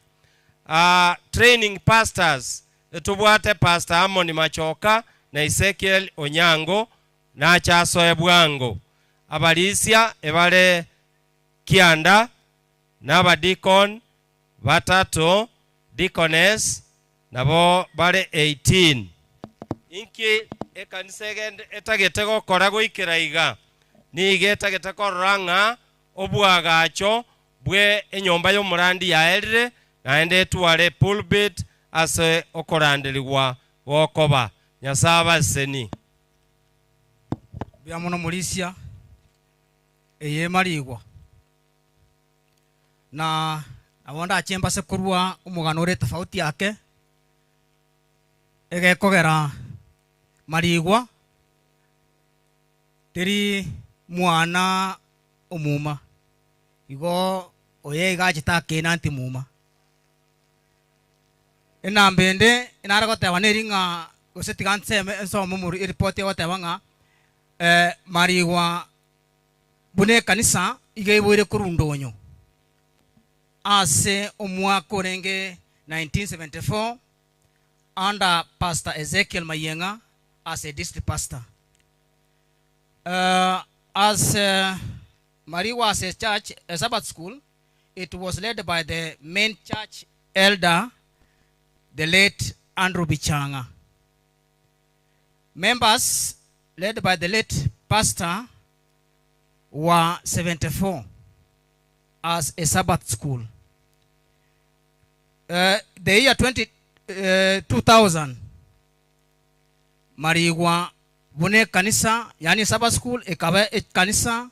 Training pastors tubwate Pastor Amoni Machoka na Ezekiel Onyango na Chaso Ebwango. Abalisia ebale Kianda na badikon batato deaconess nabo bale 18. Inki ekanisa etagete gokora gwikira iga nigeta getakoranga obwagacho bwe enyomba y'omurandi yaerire naende etware pulpit ase okorandeligwa wokoba nyasaba seni byamono mulisia eyemarigwa na awonda achemba se kurwa umuganore tofauti yake egekogera marigwa teri mwana umuma igo oye gachita kenanti muma enambende inaragote waneringa usetiganse enso mumuri report yote wanga marigwa bune kanisa igeiboire kurundonyo ase omwaka orenge 1974 under Pastor Ezekiel Mayenga as a district pastor. As Mariwa was a church, a Sabbath school, it was led by the main church elder, the late Andrew Bichanga. Members led by the late pastor were 74 as a Sabbath school. The year 2000, Mariwa bune kanisa, yani Sabbath school, ekabe kanisa,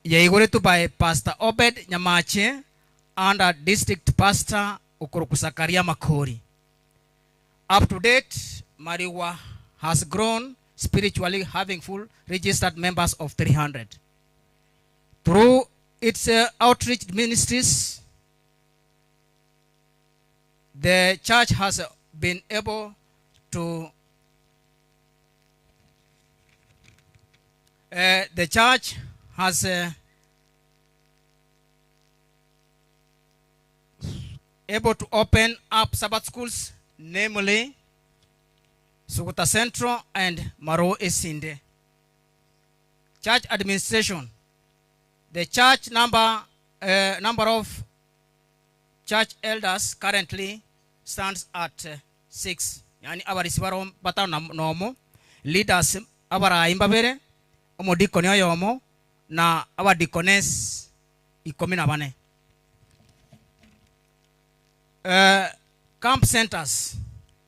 yaigoretu by Pastor Obed Nyamache and district pastor Okorokusakaria Makori. Up to date, Mariwa has grown spiritually, having full registered members of 300. Through its outreach ministries, the church has been able to able to open up Sabbath schools, namely Sukuta Central and Maro Esinde. Church administration. The church number of church elders currently stands at 6. Yani abarisibaro batano nomo, leaders abara imbabere, omodikoni oyomo na abadikones 14. camp centers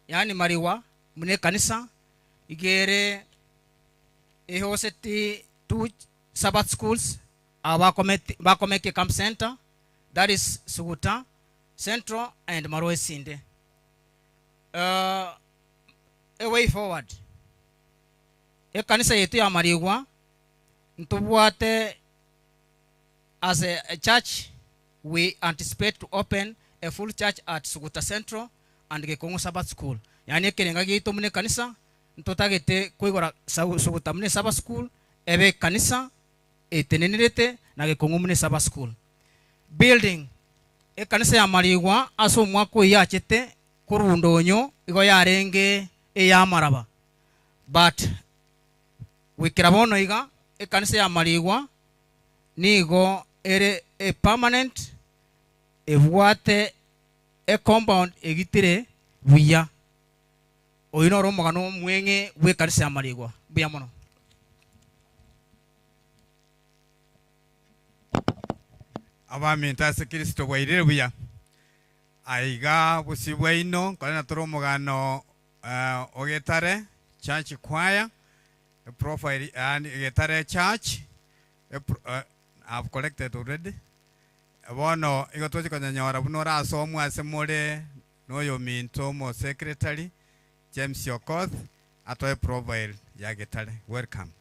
yani mariwa mune kanisa igere ehoseti 2 Sabbath schools bakomeke camp center, that is Suguta Central and Maroe Sinde. A way forward, e kanisa yetu ya Mariwa ntubuate as a church. We anticipate to open a full church at Suguta Central and Gekongo Sabbath School. Yani kerenga gitu mune kanisa ntotagete kuigora Suguta mune Sabbath School ebe kanisa etenenirete na Gekongo mune Sabbath School. Building e kanisa ya Mariwa aso mwako yachete kurundonyo igo yarenge e ya maraba. But wikirabono iga e kanisa ya Mariwa nigo ere a permanent ebuate a compound egitire buya oyino romogano mwenge we kanisa ya Mariwa buya mono. Abami ntase Kristo wairire buya aiga busibwaino kana turomogano ogetare church choir profile and getare church I've collected already. Bono igotoje kanyanyora bunora asomwa asemore noyo minto mo secretary James Yokoth atoe profile ya getare. Welcome.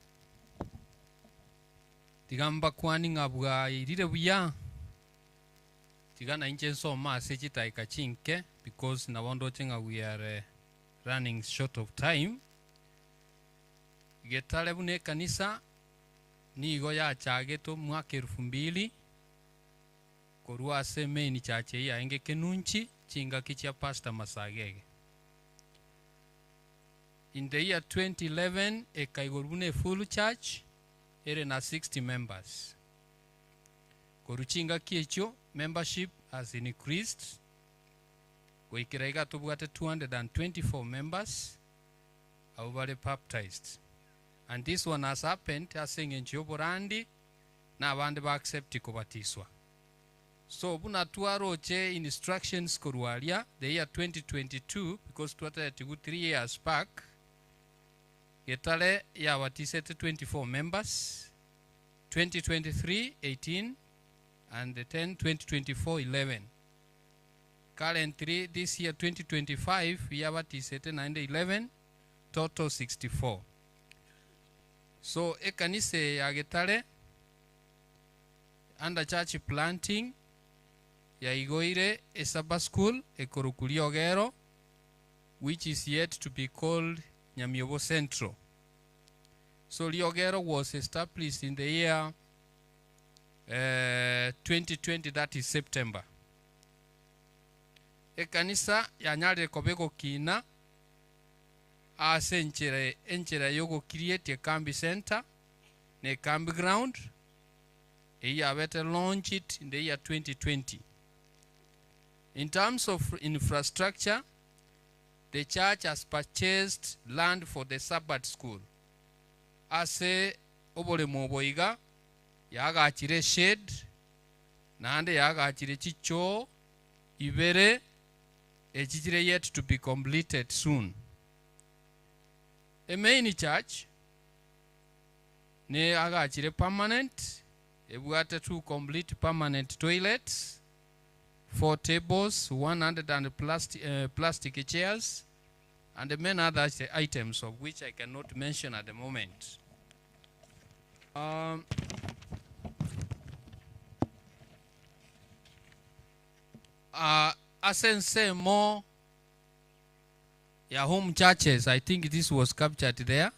Tigamba kwani ngabwa irire buya tigana inche soma sechita ikachinke because na wondo chenga we are running short of time. Getare bune kanisa ni igo ya chageto mwaka 2000 korua seme ni chache ya enge kenunchi chinga kichia Pastor Masagege. In the year 2011 ekaigorune full church ere na 60 members. Koruchinga kiecho membership has increased. Koikiraiga tubwate 224 members awale baptized. And this one has happened as saying in Joborandi na abandi ba accept kubatiswa. So buna tuaroche instructions korualia the year 2022 because tuata tigu 3 years back getale ya watisete 24 members, 2023 18 and the 2024 11. Currently this year 2025 we have watisete 11 total 64. So ekanise ya getale under church planting ya igoire a Sabbath school ekorukuliogero which is yet to be called Nyamiobo Central. So Liogero was established in the year 2020, that is September. Ekanisa ya Nyare Kobeko Kina as enchere yogo create a Kambi Center, ne Kambi Ground. Eya better launch it in the year 2020. In terms of infrastructure, the church has purchased land for the Sabbath school. Ase obole moboiga yaga achire shed nande yaga achire chicho ibere echichire yet to be completed soon. A main church ne aga achire permanent ebuate 2 complete permanent toilets, 4 tables, 100 and plastic chairs, and many other items of which I cannot mention at the moment. Asense more ya home churches, I think this was captured there.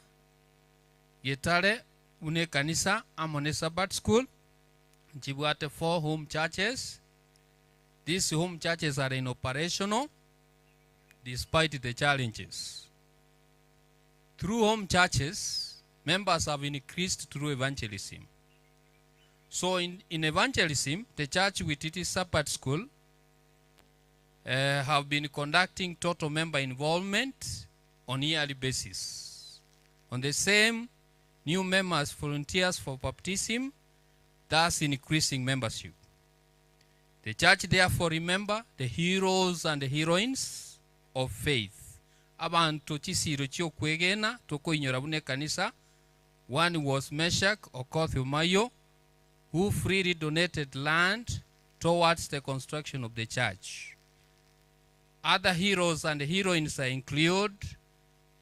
Getare une kanisa amone Sabbath school. Jibuate 4 home churches. These home churches are in operational despite the challenges. Through home churches, members have increased through evangelism. So in evangelism, the church with its Sabbath school have been conducting total member involvement on yearly basis. On the same, new members volunteers for baptism, thus increasing membership. The church therefore remember the heroes and the heroines of faith. Abantu chisiro chio kwegena toko inyora bune kanisa. One was Meshach Okoth Umayo, who freely donated land towards the construction of the church. Other heroes and heroines include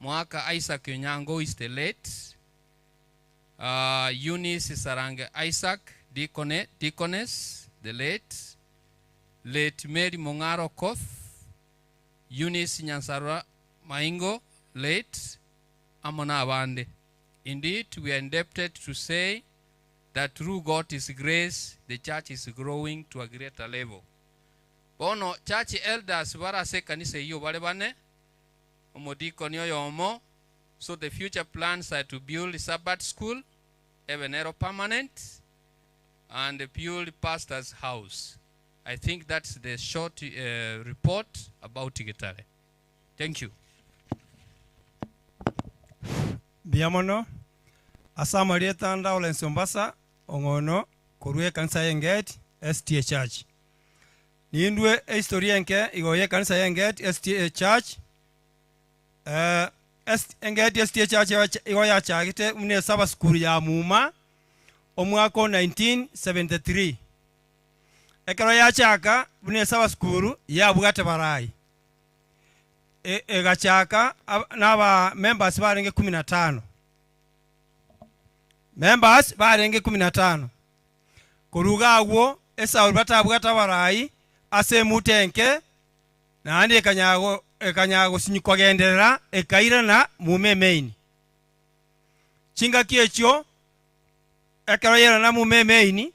Mwaka Isaac Onyango is the late, Eunice Sarange Isaac, deaconess, the late Mary Mongaro Koth, Eunice Nyansara Maingo, late, Amona Abande. Indeed, we are indebted to say that through God's grace, the church is growing to a greater level. Bono church elders wara se kanisa iyo wale bane omodikoni oyomo. So the future plans are to build Sabbath school, Ebenero permanent, and build pastor's house. I think that's the short report about Gitare. Thank you. Biamono asamarieta nda Olensi Ombasa ongono kurue kanisa yenget STA Church. Nindwe historia nke igoye kanisa yenget STA Church. Yenget STA Church igoya chagite mune saba skuru ya muma omwako 1973. Ekero ya chaka mune saba skuru ya bugate barai. Egachaka naba members barenge 15. Members barenge 15. Kurugagwo esa bata barai ase mutenke na andi ekanyago sinyikogendera ekaira na mumemeini. Chinga kiechyo ekero yera na mumemeini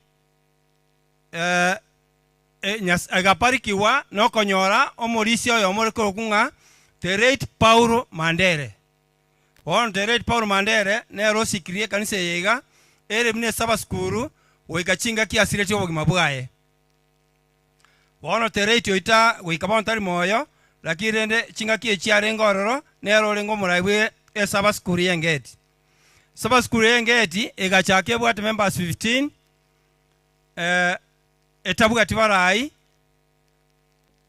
agaparikiwa no konyora omorisi oyo omoreko kunga Tereit Paulo Mandere. On Tereit Paulo Mandere ne rosikrie kanisa yega ere mne saba skuru wikachinga kiasire cyo bugima bwaye. Bono Tereit yoita wikabontari moyo lakirende chinga kie chiare ngororo ne rolengo muraibwe saba skuru yengeti. Saba skuru yengeti egachake bwate members 15 etabuga tibarai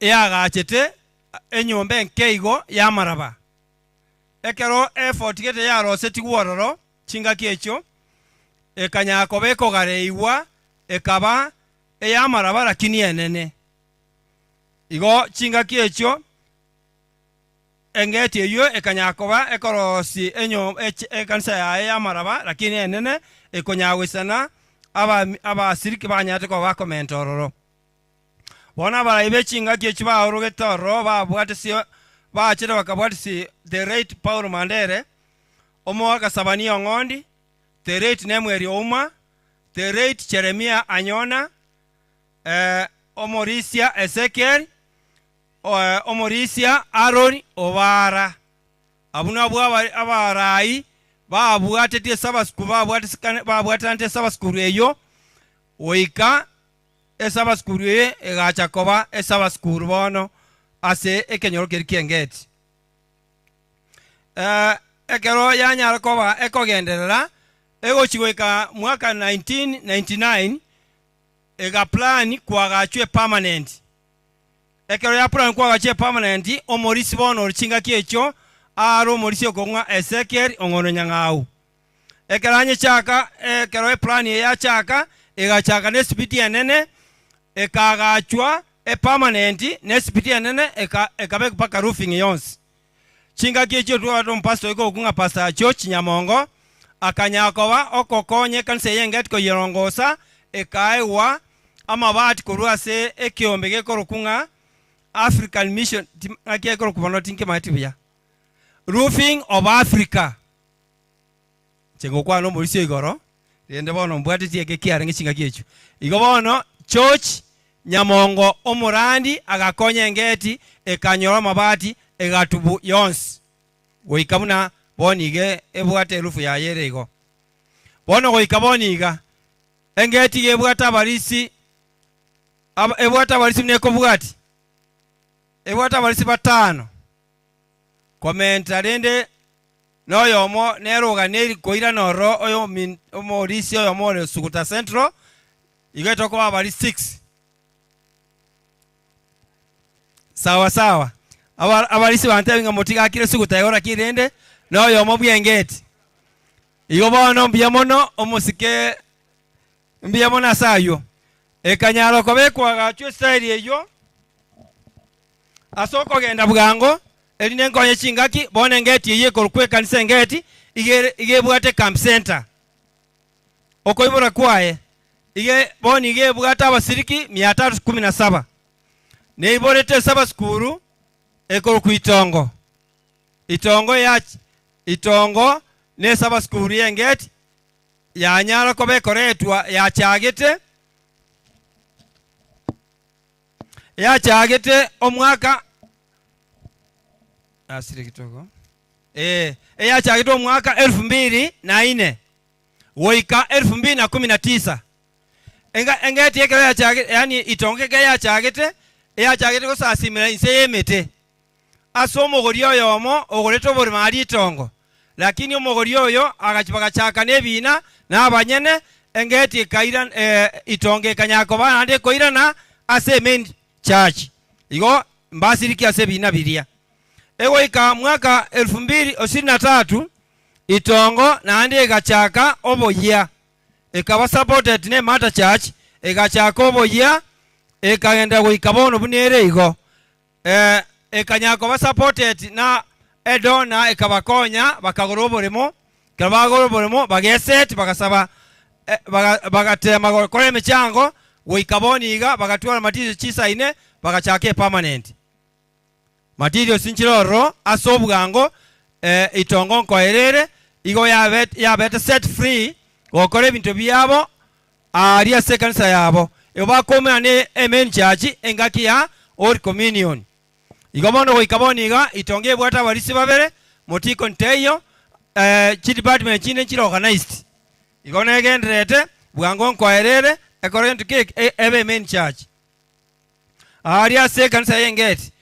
agachete enyombe nkeigo ya maraba. Ekero effort gete ya roseti gwororo chinga kiechyo ekanyako beko gareiwa ekaba ya maraba lakini enene. Igo chinga kiechyo engeti eyo ekanyakoba ekorosi enyo ekanisa ya maraba lakini enene ekonyawisana aba siriki banyate ko bakomentororo. Bona baraibe chinga kiechyo ba orugetoro ba bwatisi ba chira bakabwatisi Tereit Paulo Mandere omwaka sabani ongondi Tereit nemweri oma Tereit Jeremia Anyona Omorisia Ezekiel Omorisia Aaron Obara abuna bwa abarai ba bwatete sabasku ba bwatante sabasku eyo oika esabasku egachakoba esabasku bono ase ekenyoro kerikengeti. Ekero yanyara koba ekogenderera egochigweka mwaka 1999 ega plan kwagachwe permanent. Ekero ya plan kwagachwe permanent omorisi bono orichinga kiechyo aro omorisi okonga Ezekiel ongono nyangau. Ekero anye chaka ekero plan ya chaka egachaka nesipiti enene ekagachwa permanent nesipiti enene ekabe paka roofing yonsi. Chinga kiechyo tuwa mpasto iko kunga Pastor George Nyamongo akanyakoba okokonye kanisa yenget ko yerongosa ekaiwa amabati kurua se ekiombe gekoro kunga African Mission akekoro kubono tinke matibya Roofing of Africa. Chengo kwa no morisio igoro rende bono mbwati tieke kiarengi chinga kiechyo igo bono George Nyamongo omurandi agakonye ngeti ekanyora mabati egatubu yonsi goikamuna bonige ebwate elufu ya yerego bono goikaboniga engeti gebwata barisi ebwata barisi neko bwati ebwata barisi batano komenta rende noyomo neroga neri koira noro oyo omorisi oyo more Suguta Central igeto ko abari 6 sawa sawa abalisi bantebenga motiga kire sugutayora kirende noyo mobwengeti igo bono mbiamono omusike mbiamono asayo ekanyalo kobekwaga chwe style eyo asoko genda bwango eline nkonye chingaki bone ngeti iye kolkwe kanisa ngeti igebwate camp center okoibora kwae boni igebwata abasiriki 317 neiborete saba skuru ekolku itongo ne saba skuru yengeti yanyala kobekoretwa yachagete omwaka asire kitoko yachagete omwaka 2004 woika 2019 engeti yekero yachagete yani itongeke yachagete kosasimira inse yemete ase omogori oyo omo ogorete oboremari itongo lakini omogori oyo agachaka nebina n'abanyene engeti ekaira itongo ekanyako banande koirana ase main church igo mbasiriki ase bina biria egoika mwaka 2023 itongo nande egachaka oboya ekaba supported ne mata church egachaka oboya ekagenda goika bono bunere igo ekanyako ba supported na edona ekabakonya bakagora oboremo kabagora oboremo bageset bagasaba bagatema gokora emichango goikaboniga bagatwara material chisaine bagachake permanent material sinchiroro asobwango itongo nkoerere igo yabete set free gokora ebintu byabo aria sekanisa yabo ebakoma ne amen church engaki ya old communion igo bono goikaboniga itongo ebwata abarisi babere motiko nteyo chi department chine chiro organized igo negenderete bwango nkoerere according to cake ebe main church aria se kanisa yengeti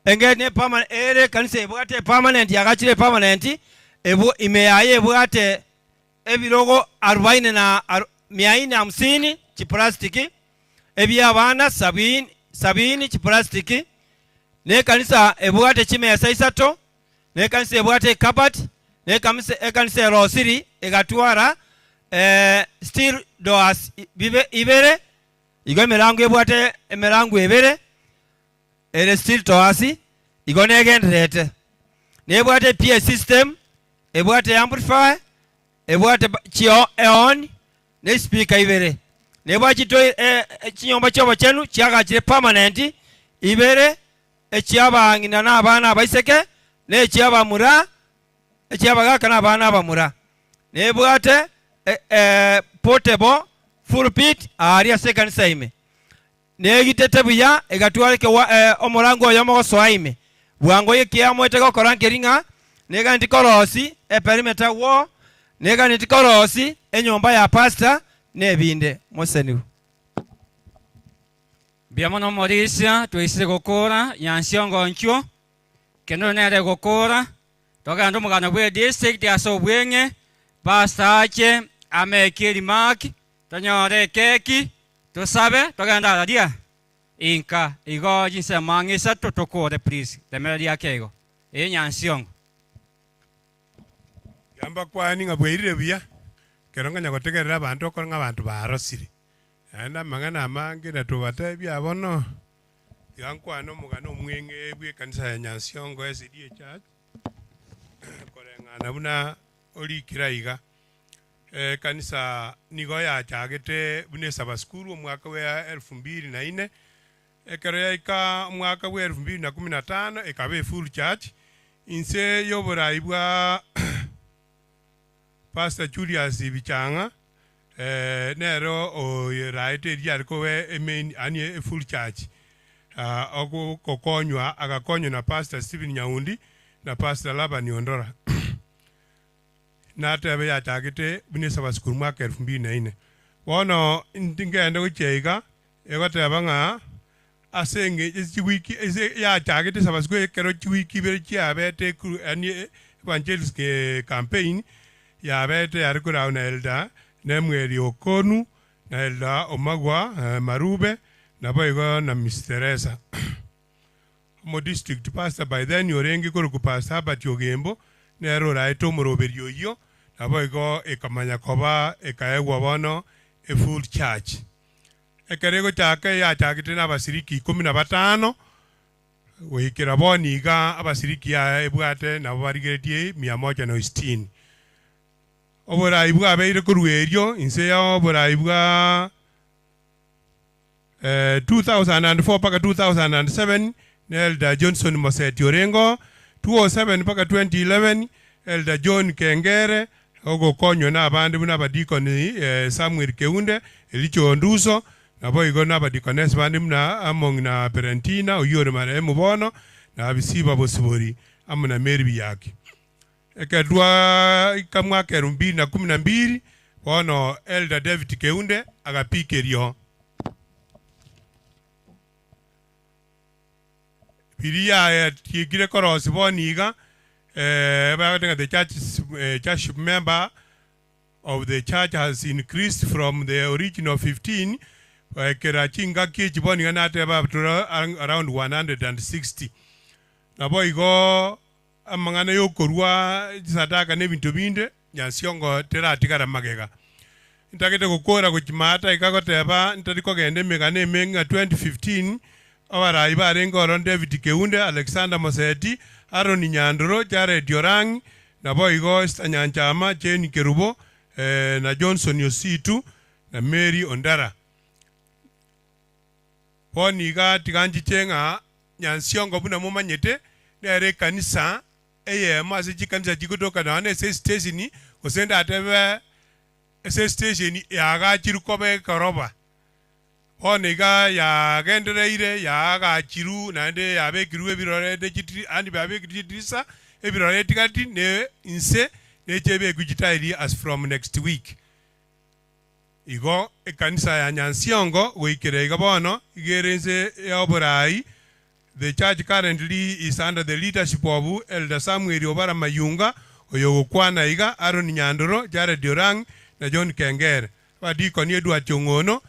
engene permanent ere kanisa ebwate permanent yagachire permanent ebu imeyaye ebwate ebirogo 40 na 450 chi plastic ebyabana 70 chi plastic ne kanisa ebwate chimesa isato ne kanisa ebwate cupboard ne kanisa rosiri egatwara steel doors ibere igo emerango ebwate emerango ebere ere steel doors igo negenderete nebwate PA system ebwate amplifier ebwate chio on ne speaker ibere nebwate to chinyomba chobo chenu chiagachire permanent ibere echiabangina n'abana abaiseke ne chiabamura echiabagaka n'abana abamura nebwate portable full pit aria second saime negitete buya egatwaleke omurango oyo mogosoaime bwango yekiamwete gokora nkeringa nega ntikorosi perimeter wall nega ntikorosi enyomba ya pastor nebinde moseniu biamono morisia twisire gokora yansiongo ncho keno nere gokora toganda omugano bwe district aso bwenge pastor ache amekiri maki tonyore keki tusabe togenda radia inka igo jinse mangisa tutokore please temeria kego enyansiongo yamba kwani ngabweirire buya keronga nyagotegerera abantu okoranga abantu barosire anda mangana amange natubata byabono yankwana omugano omwenge bwe kanisa ya Nyansiongo SDA Church korengana buna olikiraiga kanisa nigo yachagete bune sabaskuru omwaka wa 2004 ekero yaika omwaka wa 2015 ekabe full church inse yoborai bwa Pastor Julius Bichanga nero o raite diarko we main ani full church ogo kokonywa agakonywa na Pastor Stephen Nyaundi na Pastor Labani Ondora na tebe ya tagite bune sabaskuru mwaka 2004 wono ndingenda kucheiga egoteba nga asenge wiki ya tagite sabaskuru kero wiki bere chiabete ani evangelist campaign ya bete ya rikura na elda nemweri okonu na elda omagwa marube na boigo na Miss Teresa mo district pastor by then yorengi kuru ku pastor Herbert Yogembo nero raito moroberio yo nabo igo ekamanya koba ekaegwa bono a full church ekerego chake ya chakite n'abasiriki 15 wikira boniga abasiriki ya ebwate nabo barigeretie 160 obora ibwa beire kuruerio inse ya obora ibwa 2004 paka 2007 Elder Johnson Moseti Orengo 2007 paka 2011 Elder John Kengere ogo konyo na abandi buna badikoni Samuel Keunde Elicho Nduso nabo igo na badikones bandi muna among na Perentina oyore mare mubono na bisiba bosibori amuna Mary yake ekedwa ikamwa kerumbi na 12 bono Elder David Keunde agapikerio Piria tigire korosi boniga the church member of the church has increased from the original 15 kerachinga kichi boniga nateba around 160 nabo igo amangana yokorwa sadaka nebintu binde nyansiongo teratikara magega intagete gukora kuchimata ikagoteba ntariko gende megane menga 2015 Awara ibarengo ron David Keunde, Alexander Moseti, Aaron Nyandoro, Jared Yorang, na boigo Stanyanchama, Jane Kerubo, na Johnson Yositu, na Mary Ondara. Poniga tiganji chenga nyansiongo buna mumanyete nere kanisa mazi kanisa jikutoka na wane station osenda atebe station yaga chirukobe karoba. Oniga ya gendereire ya gachiru nande ya bekiru ebirore de chitri andi babe kitrisa ebirore tikati ne inse ne chebe kujitairi as from next week igo ekanisa ya Nyansiongo goikere gabono igerense yoborai. The church currently is under the leadership of Elder Samuel Obara Mayunga oyogokwana iga Aaron Nyandoro, Jared Yorang na John Kengere badikoni Edward Chongono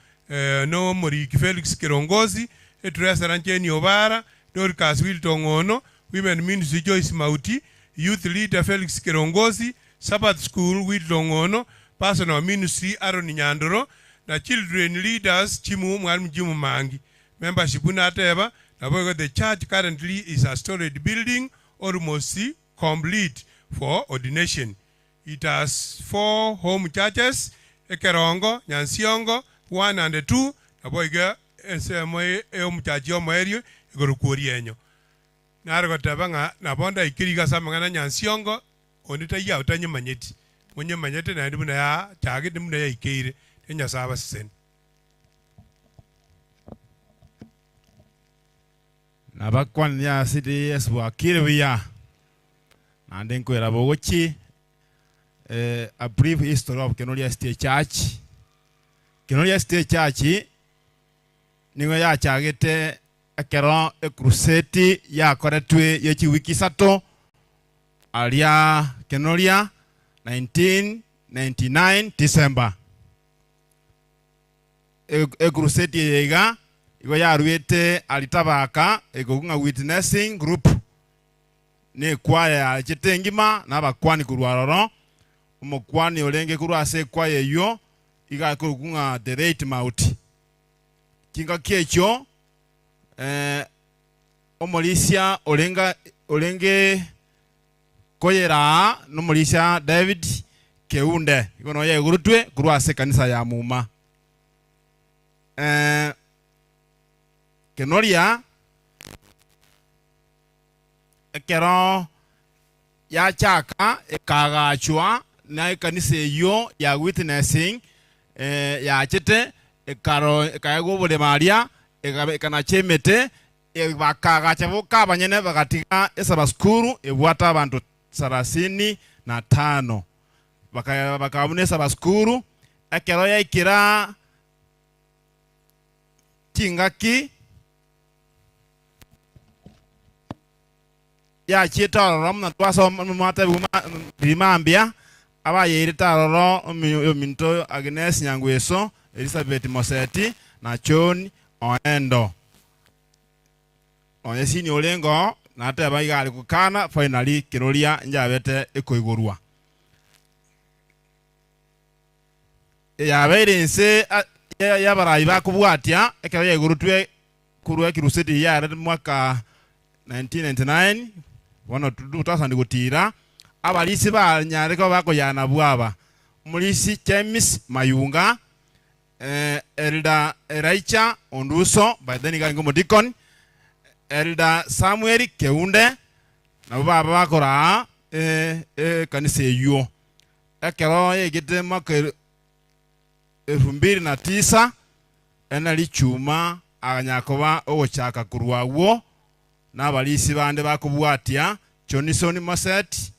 no Moriki Felix Kirongozi, Etresa Rancheni Obara, Dorcas Wilton Ono, Women Ministry Joyce Mauti, Youth Leader Felix Kirongozi, Sabbath School Wilton Ono, Personal Ministry Aaron Nyandoro, na Children Leaders Chimu Mwalimu Jimu Mangi. Membership unateba, na the church currently is a storage building almost complete for ordination. It has 4 home churches, Ekerongo, Nyansiongo, 1 and 2, aboiga ensemoe mchaji moerio igorukuri enyo. Narogotabanga na bonda ikiriga samangana Nyansiongo onita ya utanye manyeti. Mwenye manyeti na ndimuna ya chagi ndimuna ya ikeire enya saba sen. Nabakwan ya city eswa kirwiya. Nandenko era bogochi a brief history of Kenolia State Church. Kenolia State Church niwe ya chagete ekero crusade ya koretwe yechi wiki sato alia Kenolia 1999 December. Crusade yega igo ya ruete alitabaka egogunga witnessing group ne kwaya chitengima nabakwani kurwaroro umukwani olenge kurwase kwaya yo iga kurukunga the rate mount kinga kecho omolisia olenge koyera no molisia David Keunde ikono ye gurutwe kurwase kanisa ya muma Kenolia ekero ya chaka ekagachwa na kanisa yo ya witnessing ya chete ekaro ekago bole maria ekana chemete ebakaga chabuka abanyene bagatika esaba skuru ebwata abantu 35 bakabune esaba skuru ekero ya ikira tingaki ya chita rom na twaso mata bimambia abaye itaroro minto Agnes Nyangweso, Elizabeth Moseti na John Oendo. onye sini olengo nate baigale kukana finally kiroria njabete ikoigorwa yabeire nse yabarai bakubwatia ekero yegurutwe kurwa kiruseti yare mwaka 1999 wano 2000 gutira abalisi ba nyareko bakoyana bwaba mulisi James Mayunga Elda Raicha Onduso by then gango modikon Elda Samuel Keunde na baba bakora kanise yo ekero yegite mwaka 2009 enali chuma aganyakoba ogochaka kurwawo n'abalisi bande bakubwatia Johnson Moset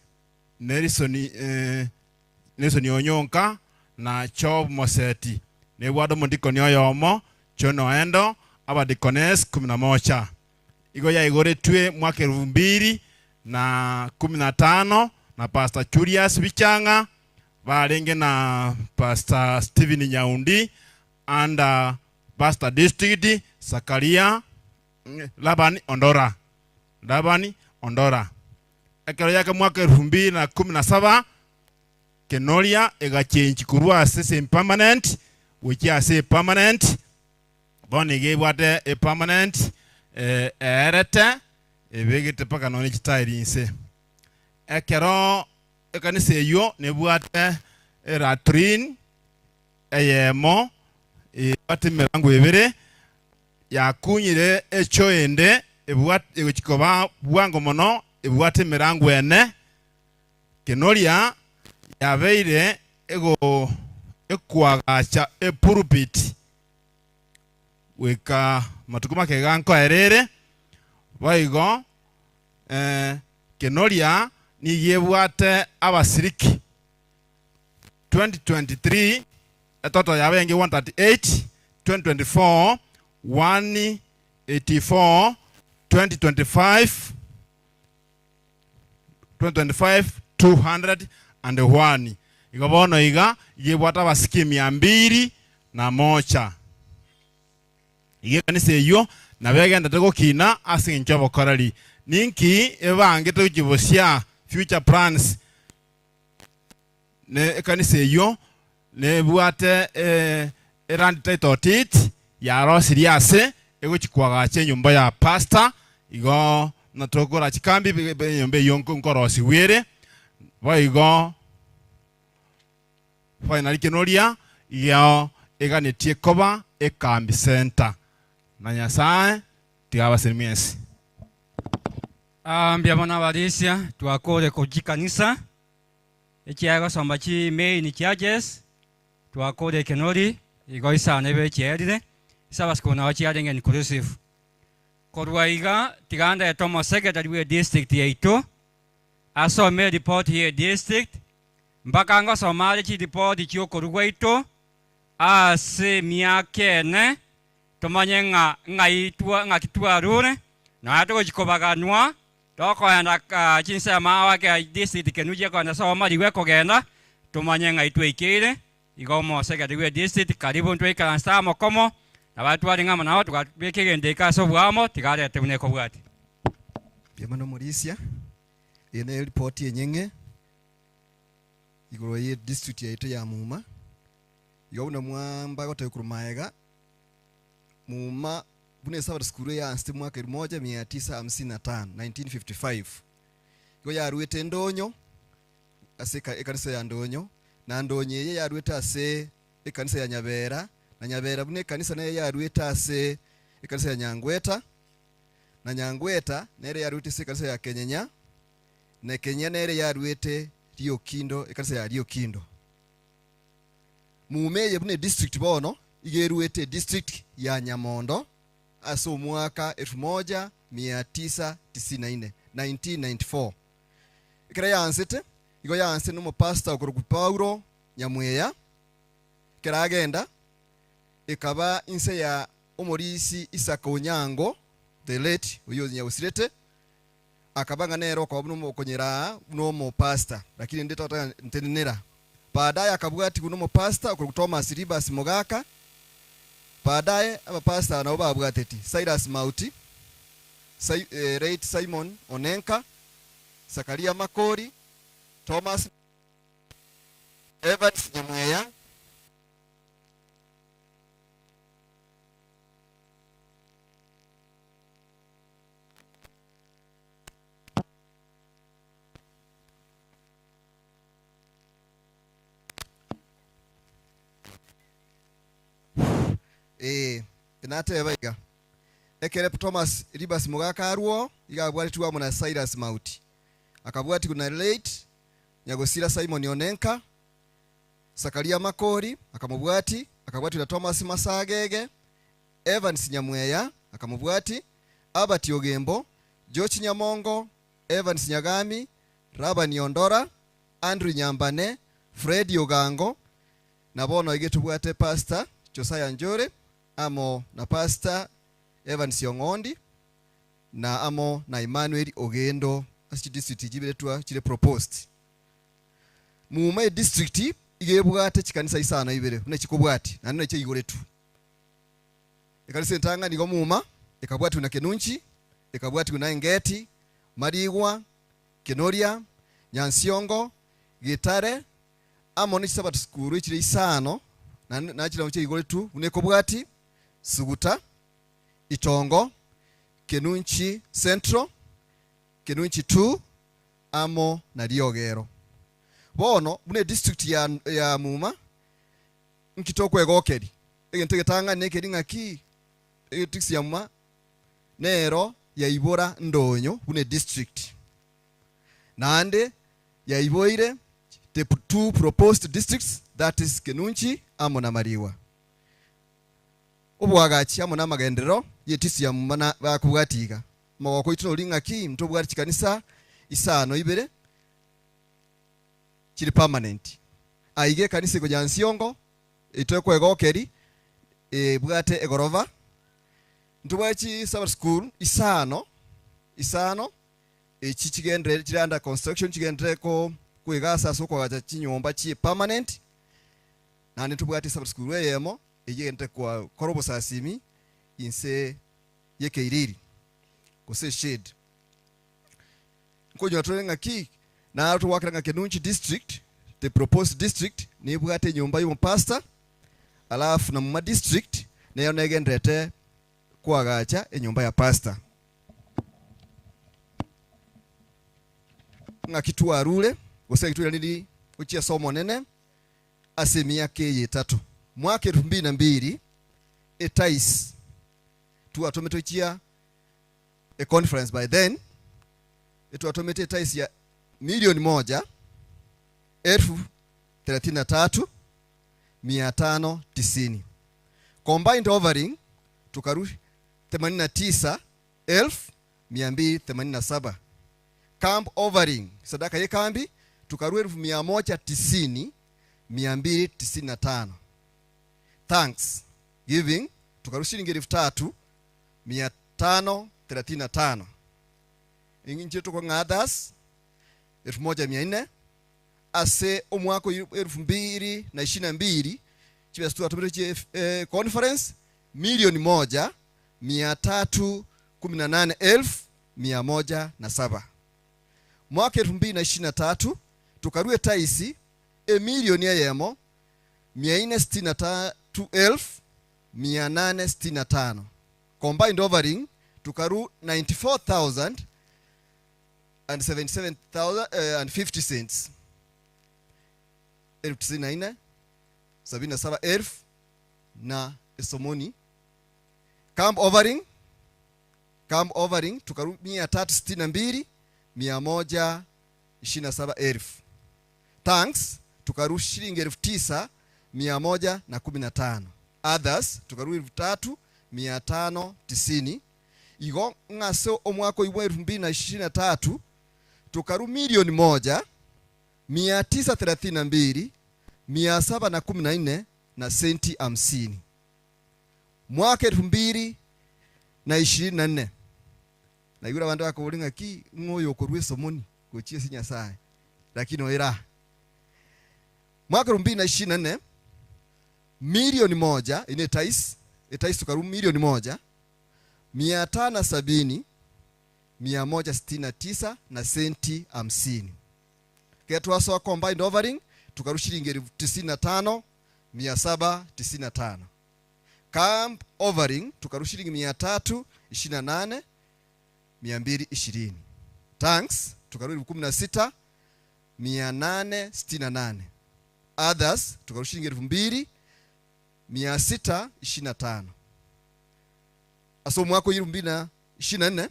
Nelson Onyonka na Job Moseti ne wado mondikoni oyomo chono endo abadikones 11 igo ya igore twe mwaka 2015 na Pastor Julius Bichanga balenge na Pastor Steven Nyaundi and Pastor District Sakaria Labani Ondora ekero yake mwaka 2017 Kenolia egachange kurwa ase permanent which ase permanent bonige bwate a permanent erete ebegete paka none chitairinse ekero ekanise yo ne bwate eratrin eyemo bate mirango ebere yakunyire echoende ebwate egchikoba bwango mono ebwate mirango ene Kenolia yabeire ego ekwagacha epurupit weka matukuma keganko erere baigo Kenolia ni yebwate abasiriki 2023 etoto yabenge 138 2024 184 2025 201 igabono iga yebwata basiki 201 iye kanise yo nabegenda tegokina asincho bokorari ninki ebange tukibosia future plans ne kanise yo ne bwate erand title tit ya rosiriase egochikwaga chenyumba ya pastor igo natokora chikambi nyumba yonko nkorosi were baigo finally Kenolia yo eganetie koba ekambi center na Nyasaye tigabaserimiesi mbyabona balisia twakole kujikanisa ekiago somba chi main churches twakole Kenoli igo isane becherire sabaskona wachiaringe inclusive korwaiga tiganda ya Tomo secretary we district yaito asome report here district mpaka ngo somali chi report chio korwaito ase miakene tomanye nga kitwa rure na ato chikobaganwa toko enda chinse mawa ke district Kenuje ko na soma liwe kogenda tomanye nga itwekire igomo secretary we district karibu ntweka nsamo komo na watu ali ngama nao tukabekege ndeka so bwamo tigale temune ko bwati byamano Morisia ene report yenyenge igoro ye district yaito ya Muma yobuna mwamba gotekurumaiga Muma bune sabar skuru ya ansti mwaka 1955 1955 go ya ruete ndonyo ase ekanisa ya ndonyo na ndonye ye ya ruete ase ekanisa ya Nyabera na Nyabera bune kanisa naye ya ruete ase ekanisa ya Nyangweta na Nyangweta nere ya ruete ase ekanisa ya Kenyenya na Kenya nere ya ruete Rio Kindo ekanisa ya Rio Kindo Mumeye bune district bono igeruete district ya Nyamondo aso mwaka 1994 1994 ikira yansete igo yanse no pastor okurugu Paulo Nyamweya kira agenda ikaba inse ya Omorisi Isaka Onyango the late uyo Nyawusirete akabanga nero kwa buno konyera no pastor lakini ndeta ntenera baadaye akabwati kuno pastor okurugu Thomas Ribas Mogaka baadaye aba pastor nabo babwateti Cyrus Mauti Rate Simon Onenka, Sakaria Makori, Thomas Evans Nyamweya, inate baiga ekere Thomas Ribas Mugakaruo igabwatitwa muna Cyrus Mauti akabwati kuna late Nyagosira Simon Onenka, Sakaria Makori akamubwati akabwati na Thomas Masagege, Evans Nyamweya akamubwati, Albert Yogembo, George Nyamongo, Evans Nyagami, Rabani Ondora, Andrew Nyambane, Fred Yogango na bono igetubwate Pastor Josiah Njore amo na Pastor Evans Yongondi na amo na Emmanuel Ogendo asi district jibeletwa chile proposed mume district igebwate chikanisa isana ibere ne chikobwati na none chigoletu ekalise ntanga nigo muma ekabwati na Kenunchi ekabwati na Ngeti Marigwa Kenoria Nyansiongo Gitare amo ni Sabbath school ichile isano na chile mche igoletu unekobwati Suguta Itongo Kenunchi Central Kenunchi 2 amo na Liogero bono bune district ya muma nkitoko egokeri egentegetanga nekeri ngaki district ya muma nero ya Ibora Ndonyo bune district nande ya Iboire the two proposed districts, that is Kenunchi amo na Mariwa obwagachi amo na magendero yetisi ya muma na bakubwatiga mawako ituno lingaki mtobwati chikanisa isano ibere chili permanent aige kanisa ko Jansiongo itweko egokeri bwate egorova ntubwachi Sabbath school isano chichigendere chili under construction chigendere ko kwegasa soko gacha chinyomba chi permanent na ntubwachi Sabbath school yemo igende kwa korobo sasimi inse yekeiriri kose shade nkonyo atolenga ki na atu wakanga Kenunchi district the proposed district ni bwate nyumba yo pastor alafu na muma district na yo negendete kwa gacha enyumba ya pastor ngakitu arule kose kitu nili uchia somo nene asemia ke 3 mwaka 2002 etais tu atometochia a conference by then etu atomete etais ya milioni 1,33,590 combined offering tukaru 89,287 camp offering sadaka ye kambi tukaru 190,295 thanks giving tukaru shilingi 3,535 inginje tuko ngadas 1,400 ase omwako 2022 chibestu atumire conference milioni 1,318,107 mwaka 2023 tukarue taisi milioni yemo 463,865 combined offering tukaru 94,077,050 cents 1,094,77,000 na esomoni camp offering tukaru 362,127,000 thanks tukaru shilingi 9,115 others tukaru 3,590 igo ngaso omwako 2023 tukaru milioni 1,932,714 na senti 50 mwaka 2024 na yura bantu bakolinga ki ngoyo korwe somoni gochie sinya sae lakini oira mwaka 2024 milioni 1 ine etais tukaru milioni 1,570 169 na senti 50. Ketwa so combined offering tukarushiringi 95,795. Camp offering tukarushiringi 328,220. Thanks tukarudi 16,868. Others tukarushiringi 2,625. Aso mwako 2024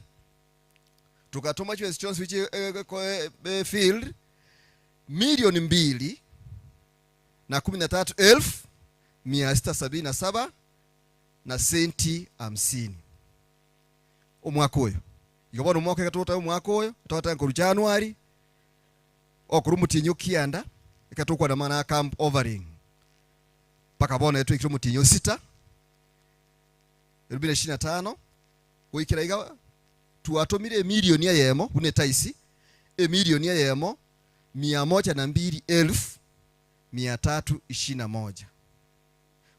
tukatoma chwe chonse which field milioni 2,13,677 na senti 50. Omwaka oyo igabona omwaka gatota omwaka oyo tota ngo January okurumutinyo kianda ikatokwa na mana camp offering paka bona yetu ikirumutinyo 6 2025 kuikira iga tuatomire milioni ya yemo une taisi milioni ya yemo 102,321.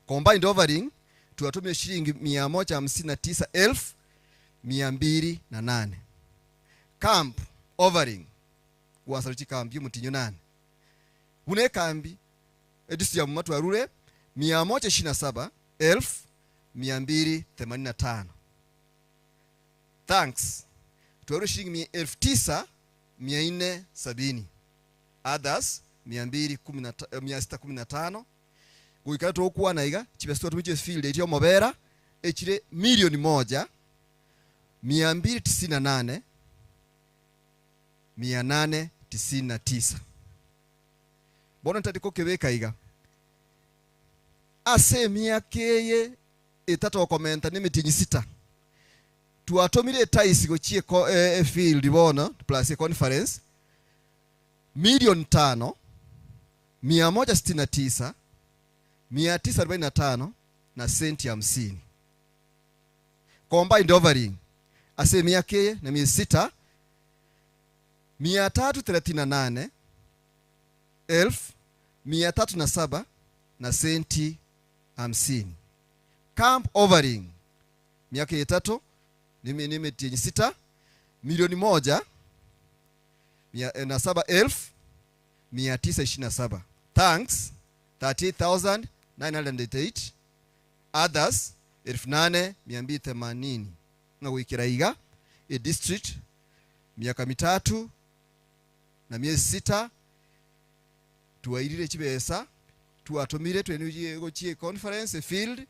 Combined offering tuatomire shilingi 159,208. Camp offering wasaruchi kambi mutinyo 8 une kambi edisi ya matu arure 127,285. Thanks tuaru shilingi 9,470. Others 215 kuikara tokuwa na iga chibesto tumiche field etyo mobera echire milioni 1,298,899. Bona tatiko kebeka iga ase miakeye etato komenta nimitinyi 6 tuatomire taisi gochie field bona plus conference milioni 5,169,945 na senti 50. Combined offering ase miakeye na 6 338,307 na senti 50. Camp offering miaka 3 nime 6 milioni 1,727,927. Thanks 38,908. Others 8,280. Na wikira iga district miaka 3 na miezi 6 tuwairire chibesa tuatomire twenuje gochie conference field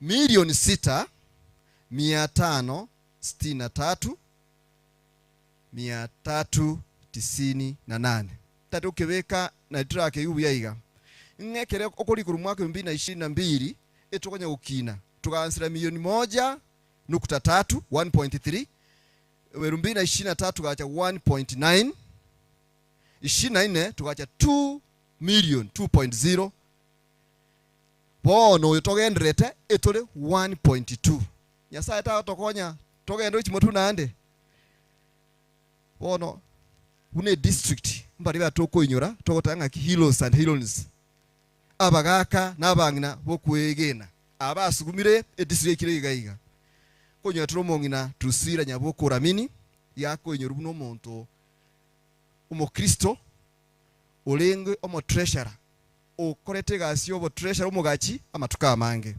milioni 6,563,398. Tatu kebeka na track yubu yaiga ngekere okoli ku mwaka 2022 etokonya ukina tukaanzira milioni 1.3 1.3 2023 tukacha 1.9 24 tukacha 2 million 2.0 bono yotogendrete etole 1.2 nyasaye ta tokonya togendo chimotu nande bono une district mbari batoko inyora tokotanga ki hills and hills abagaka nabangina bokwegena abasugumire district kirega konyo turomongina tusira nyaboko ramini yako inyora buno monto umo Kristo olenge omo treasurer okorete gasi obo treasurer omugachi amatuka mange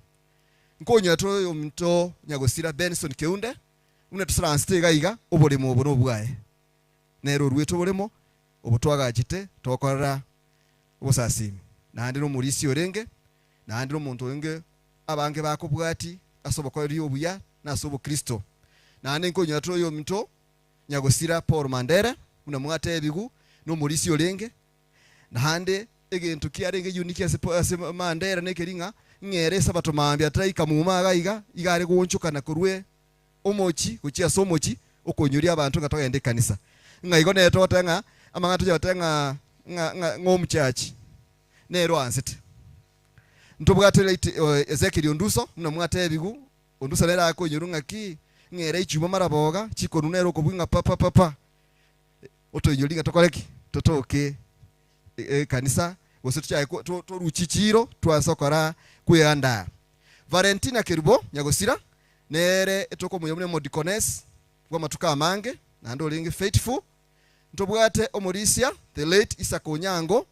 nkonyo to yomto nyagosira Benson Keunde une tusranstega iga obolemo obo nobwaye nero rweto bolemo obutwagachite tokorera obusasimi nandi no murisi orenge nandi no muntu enge abange bakobwati asobokori obuya nasobo Kristo nandi nkonyo to yomto nyagosira Paul Mandera una mwate ebigu no murisi orenge nahande egentu kiarenge unique ase Mandera nekeringa ngere sabato mambya traika mumaga igare gonchuka na kurwe omochi kuchia somochi okonyuri abantu gatogende kanisa ngaigo neto tenga amanga tujya tenga ngomchachi nero ansete ntubwatele Ezekiel Onduso mna mwate ebigu Onduso nera akonyurunga ki ngere ichuma maraboga chiko nunero kubwinga papa otoyulinga tokoleki totoke kanisa gosetucha to ruchichiro twasokora kuyanda Valentina Kerubo nyagosira nere etoko muyomne Modicones kwa matuka amange nandi olingi faithful ntobwate omorisia the late Isaac Onyango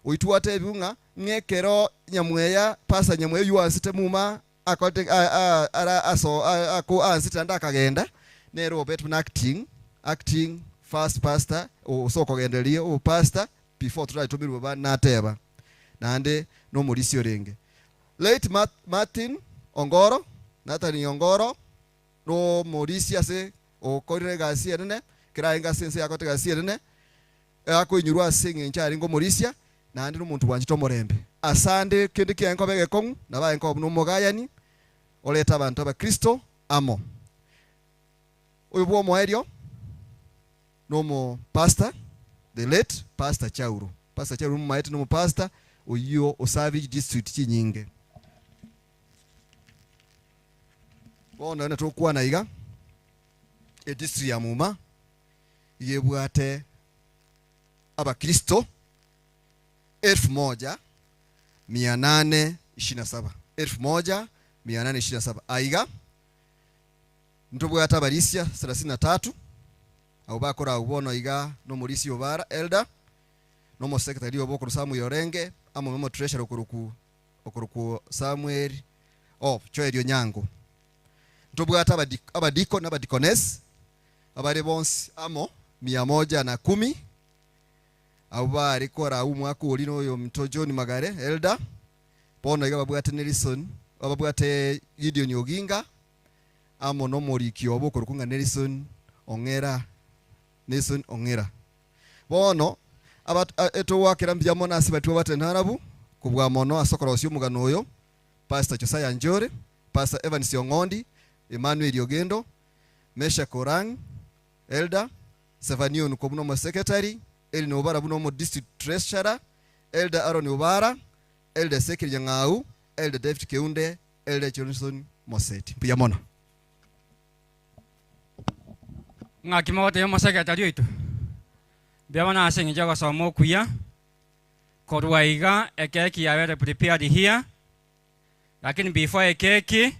oitwate ebunga ngekero nyamweya pasa nyamweya yuansite muma akote ara aso ako ansite ndakagenda nero obet acting first pastor o soko gendelie o pastor before try to be ba nateba nande no morisi orenge late Martin Ongoro Nathan Ongoro no morisi ase o korire gasi ene kirainga sense yakote gasi ene ako inyurwa singe nchari ngo morisia nande no muntu wanjito morembe asande kende kyenko begekong nabaye nko no mogayani oleta abantu aba Kristo amo oyo moerio no pastor the late Pastor Chauru maete no pastor oyo Osavage district chinyinge bona na tokuwa na iga e district ya Muma yebwate aba Kristo 1827 aiga ntobwata barisia 33 au bakora ubono iga no morisi obara elder no mo secretary oboko Samuel Orenge amo mo treasurer okuruku Samuel Choerio Nyango ntobwata abadiko na badikones abare bonsi amo 110 au bari kora umwaka olino yo mtojo ni magare elder bono iga babwate Nelson babwate Gideon Oginga amo no moriki oboko rukunga Nelson Ongera bono eto wakira mbyamo nasi batwa batentarabu kubwa mono asokorosyo mugano oyo Pastor Josiah Njore Pastor Evans Yongondi Emmanuel Yogendo Mesha Korang Elder Sevanio Nukobuno mo secretary Elino Obara buno mo district treasurer Elder Aaron Obara Elder Sekiri Nyangau Elder David Keunde Elder Johnson Moseti mbyamo ngakimote yo secretary oito biamana asingi jago somo kuya korwaiga ekeki yabere prepared here lakini before ekeki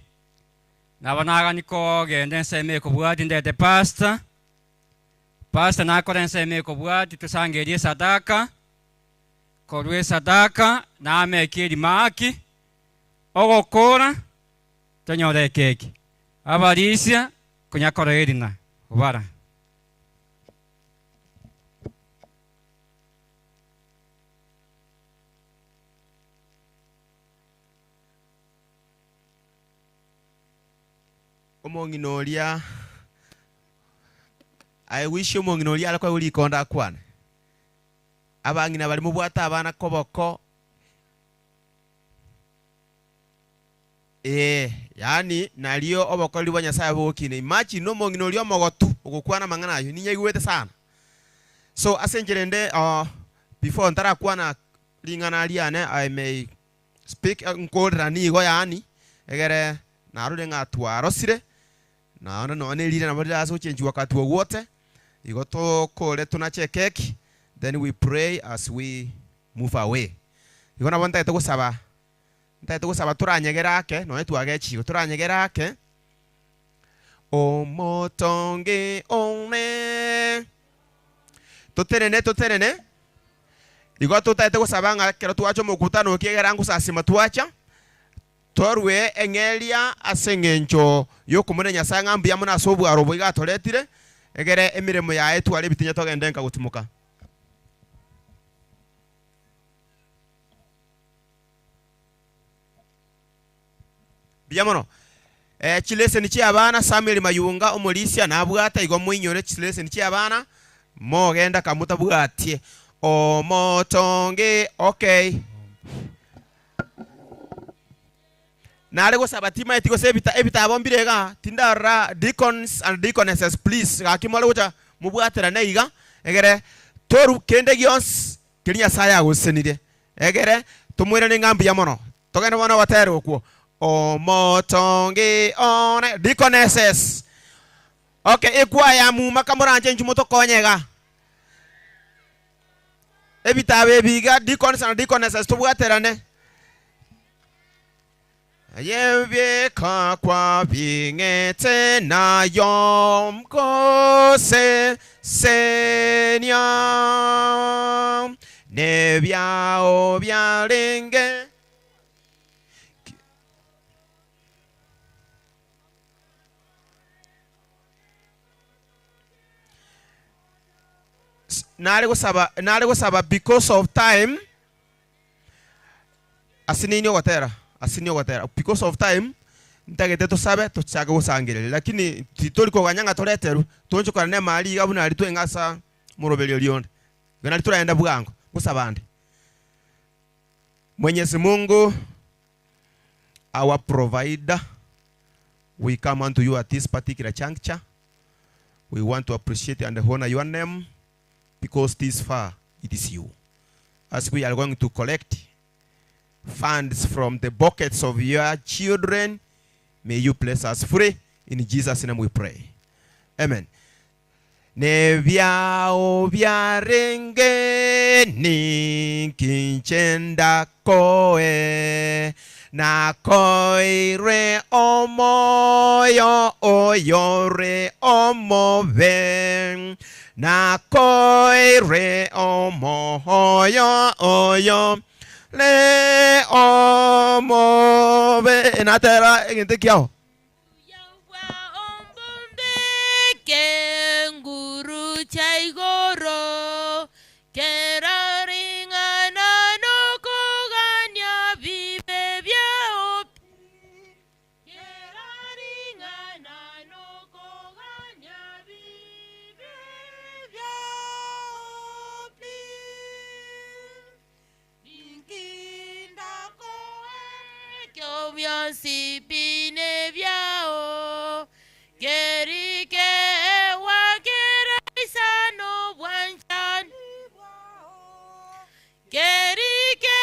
nabanaga niko gende nseme kubwati ndete pastor nakora nseme kubwati tusangerie sadaka korwe sadaka na amekiri maki ogokora tonyore ekeki abarisia kunyakora erina ubara omonginoria I wish omonginoria alako uri konda kwana abangina bali mubwata abana koboko yani nalio oboko libo nyasaye bokine imagine no monginoria mogotu ogokwana mangana ayo ninyegwete sana so asenjerende before ntara kwana lingana aliane I may speak nkodra ni go yani egere narude ngatwarosire na none lire na bada so change wakati wote igoto kole tunache keki then we pray as we move away igona bonta etogusaba turanyegerake no etwagechi turanyegerake omotonge one tuterene igoto tetogusaba ngakero twacho mukutano kiegerangu sasima twacha torwe engelia asengencho yokumune nyasanga mbya muna sobu arobo igatoretire egere emiremo ya etu ari bitinya togende nka gutimuka biamono chilese ni cyabana Samuel Mayunga omulisia nabwata igo mwinyore chilese ni cyabana mo genda kamuta bwatie omotonge okay nale go sabatima etiko sebita ebitabo mbirega tindara deacons and deaconesses please akimole uta mubwatera neiga egere toru kende gions kirinya saya gosenire egere tumwire ne ngambi ya mono togene wana watere okwo omotonge one deaconesses okay ekwa ya Muma kamuranje njumoto konyega ebitabo ebiga deacons and deaconesses tubwaterane Yeveka kwa vingete na yomkose senya ne vyao vyalenge nari gusaba because of time asinini ogotera because of time ntagete tusabe tuchage gusangirira lakini titori koganyanga toreteru tonje kwa ne mali gabuna ari twengasa muroberio lionde gana turaenda bwango gusabande Mwenyezi Mungu our provider, we come unto you at this particular juncture. We want to appreciate and honor your name because this far it is you. As we are going to collect funds from the buckets of your children, may you bless us free. In Jesus' name we pray. Amen. Ne vyao vya renge ni kinchenda koe na koire omoyo oyore omove na koire omoyo oyo le omove natera ngente kiao Kenguru chaigoro keraringana no koganya vive vyao keraringana no koganya vive vyao vinginda koe kyo vyansi pine vyao Gerike wakera isano wanchani Gerike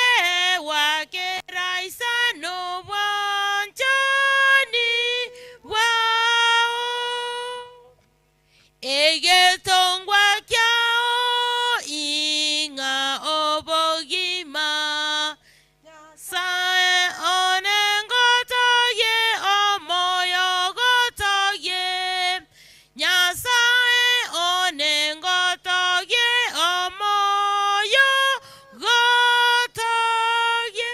wakera isano wanchani wao Ege tongwa kyao inga obogima Sae onengoto ye omoyo goto ye Nyasae onengoto ye omoyo goto ye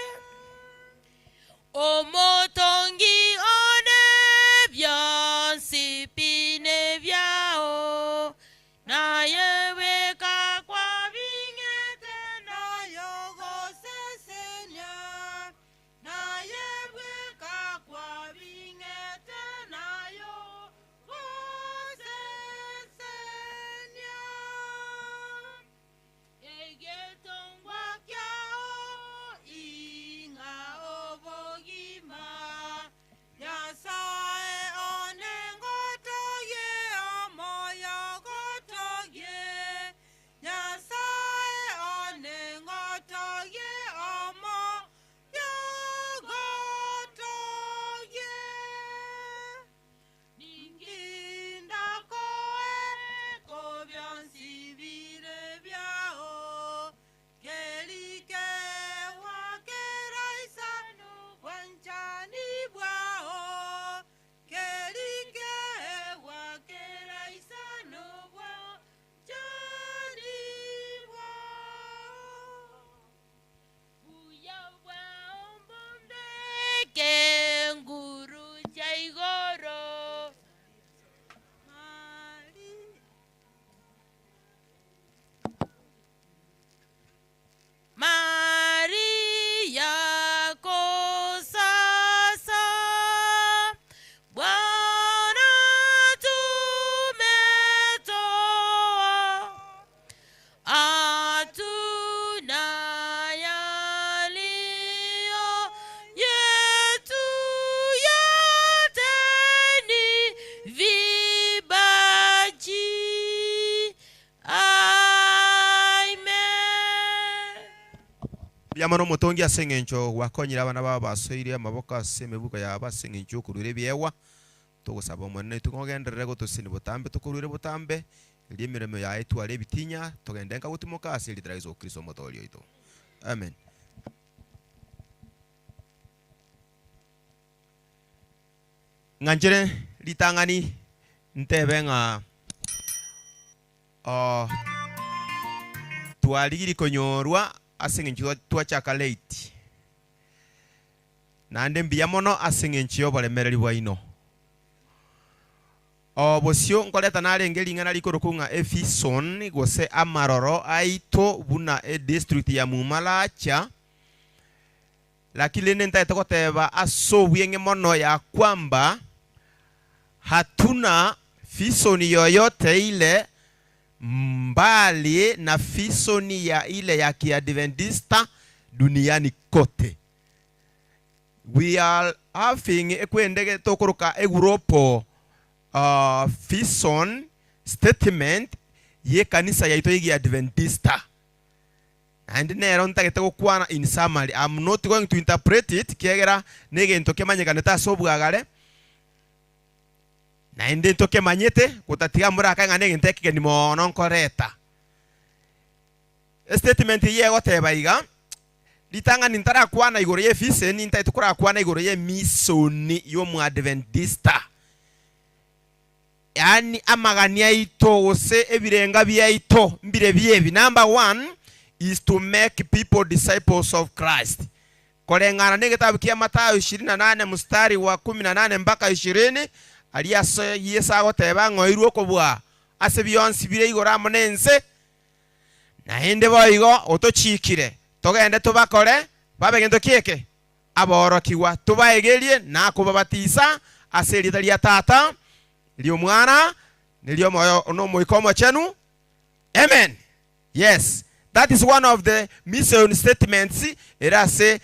Omotongi one vyonsi pine vyao Na yeweka kwa vingete na yogo sesenya Na yeweka kwa vingete na yogo sesenya Egetongwa kyao inga obogima Nyasae onengoto ye omoyo goto ye Nyasae onengoto ye omoyo goto ye Ninginda koe kovyonsi vire vyao Kelike wakera isano wanchani bwao Kelike wakera isano wanchani bwao Buya bwao mbonde kenguru chaigoro Maria kosasa Bwana tumetoa hatuna yaliyo yetu yote ni vibaji Yamano mutongi asengencho wakonyira abana babasoire amaboko asemebuka yabasengencho kurure byewa tugusaba umwana tukogenderere gutusini butambe tukurure butambe limiremo ya etu ale bitinya tugendenga gutimoka asili draizo Kristo motorio ito amen nganjire litangani ntebenga twaligiri konyorwa asinginchi twachaka late nande mbia mono asinginchi obolemereri bwaino bosio nkoleta narengeri ngana likorokunga Efeson gose amaroro aito buna district ya Mumalacha lakini nenda kuteba asobwenge mono ya kwamba hatuna fisoni yoyote ile mbali na fisoni ya ile ya Kiadventista duniani kote. We are having ekwendege tokuruka Europe fison statement ye kanisa yaito ya Adventista. And nero ntagete gukwana in summary. I'm not going to interpret it kiegera negento kemanyekaneta sobwagare. Na ende toke manyete kutatiga muraka ngane ngenteke ni mono nkoreta. Statement ye goteba iga litanga nintara kwana igoro ye fise ninta itukura kwana igoro ye misoni yo mu Adventista. Yani amagania ito ose ebirenga byaito mbire byebi. Number 1 is to make people disciples of Christ. Kolengana ne kitabu kia Mathayo 28 mstari wa 18 mpaka 20 aliaso Yesu agoteba ngoirwo kobwa ase byonsi bire igora monense na ende boigo otochikire togende tubakore babegendo kieke aborokiwa tubaegerie na kubabatisa ase rita ria tata lio mwana nilio moyo no moikomo chenu. Amen. Yes, that is one of the mission statements erase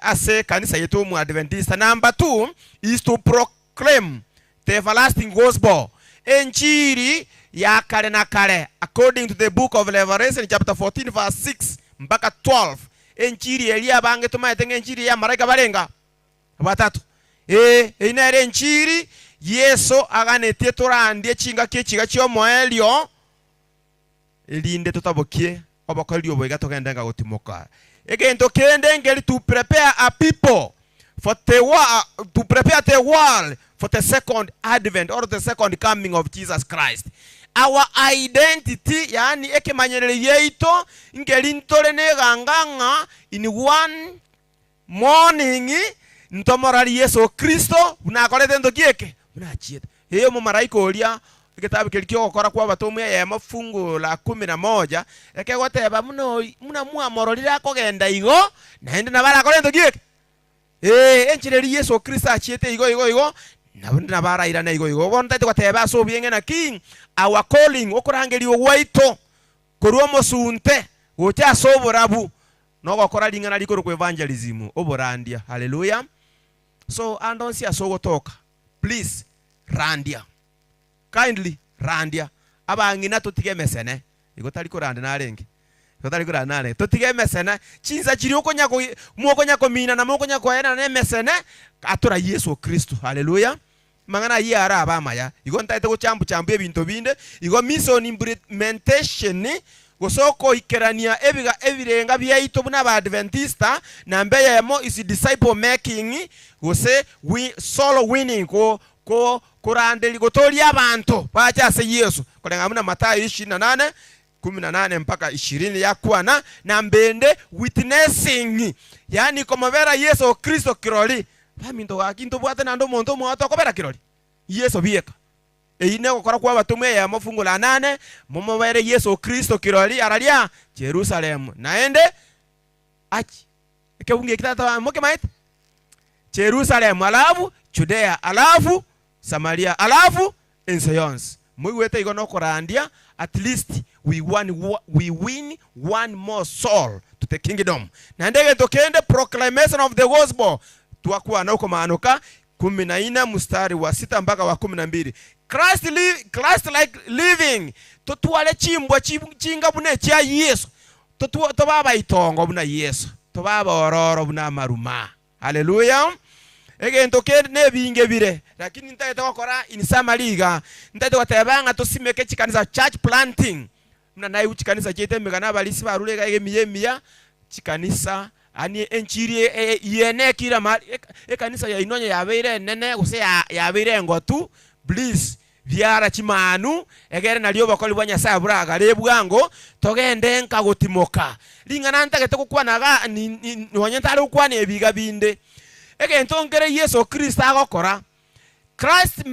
ase kanisa yetu mu Adventista. Number 2 is to proclaim the everlasting gospel. Injili ya kale na kale according to the book of Revelation chapter 14 verse 6 mpaka 12. Injili elia bange tumaitenga injili ya malaika barenga batatu. Inere injili Yesu aganetie turandie chinga kichiga chyo moelio elinde tutabokie obakolio boiga togendenga gutimoka. Egento kende ngeli to prepare a people for the to prepare the world for the second advent or the second coming of Jesus Christ. Our identity yani ekemanyerere yeito ngeli ntore ne ganganga in one morning ntomorari Yesu Kristo unakolete ndokieke unachieta. Heyo mu maraika olia kitabu kilikyo gukora kwa batumwe ya mafungu la 11 ekegoteba muno muna muamororira kogenda igo na ende nabara kolendo gieke enchireri Yesu Kristo achiete igo na bara ira na igo bonta tukateba so bienge na king our calling okurangeri ogwaito korwo mosunte gocha soborabu no gukora lingana likoro ku evangelism oborandia. Hallelujah. So andonsi asogotoka please randia kindly randia abangina tutigemesene igotari kuranda narenge igotari kuranda narenge tutigemesene chinza chiri okonyako mwokonyako mina na mwokonyako ena na mesene atura Yesu Kristo. Hallelujah. Mangana yara abamaya igonta ite gochambwe ebinto binde igo mission implementation gosoko ikerania ebiga ebirenga byaito buna ba Adventista na mbeyemo is disciple making gose solo winning ko kurandeli gotoria abantu bachase Yesu kolenga muna Mathayo 28:18 mpaka 20 yakwana na mbende witnessing yani komavera Yesu Kristo kiroli baminto gakinto bwate nando monto mwato kobera kiroli Yesu bieka ine gukora kwa batumwe ya mafungu la 8 momobere Yesu Kristo kiroli aralia Jerusalem naende achi ekebunge kitata moke maite Jerusalem alafu Judea alafu Samaria alafu Ensayons mwiwete igono korandia at least we win one more soul to the kingdom na ndege tokende proclamation of the gospel tuakuwa na uko maanuka 14 mstari wa 6 mpaka wa 12. Christ like living totuale chimbwa chinga bune cha Yesu to baba itongo buna Yesu to baba ororo buna maruma. Hallelujah. Egento ke ne binge bire lakini ntaita gukora in Samariga ntaita gutebanga tusimeke chikanisa church planting muna nayi uchikanisa chete megana balisi barurega ege miyemia chikanisa ani enchiri yene kira mali ekanisa ya inonye yabeire nene guse yabeire ngotu please byara chimanu egere nalyo bakoli bwa Nyasaye buraga rebwango togende nka gutimoka lingana ntagete kukwanaga nonye ntari ukwane ebiga binde egento ngere Yesu Kristo agokora Christ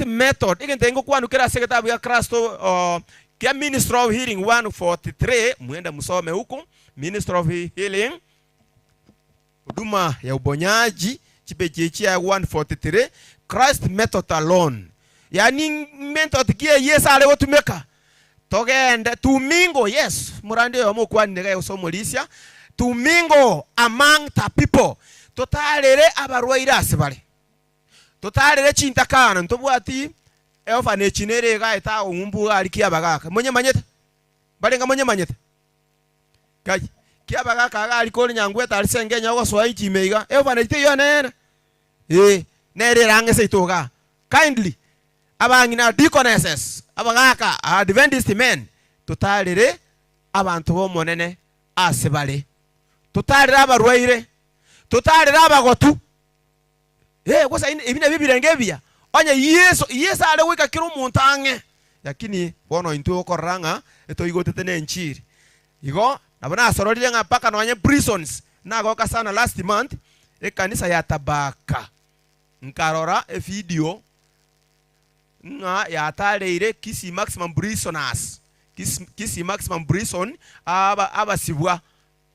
method egente ngokwanukira seketabu ya Kristo kia Ministry of Healing 143 muenda musome huko Ministry of Healing huduma ya ubonyaji chipechechi ya 143 Christ method alone yani method kia Yesu ale gotumeka togende tumingo yes murande yo mukwanire ga usomolisia tumingo among the people totalere abarwaire asibale totalere chintakana ntobwati eofa ne chinere ga eta umbu ali kia bagaka monye manyete balenga monye manyete kaji kia bagaka ga ali koli nyangweta ali sengenya go swa ichimeiga eofa ne tiyo nene nere range se itoga kindly abangina deaconesses abagaka Adventist men totalere abantu bo monene asibale totalere abarwaire totalere abagotu gosa ibina bibirenge bya onye Yesu ale wika kiro muntange yakini bono into okoranga etoigotete nenchiri igo nabona asororire nga paka nonye prisons nagoka sana last month ekanisa ya Tabaka nkarora video nga yataleire kisi maximum prisoners kisi maximum prison abasibwa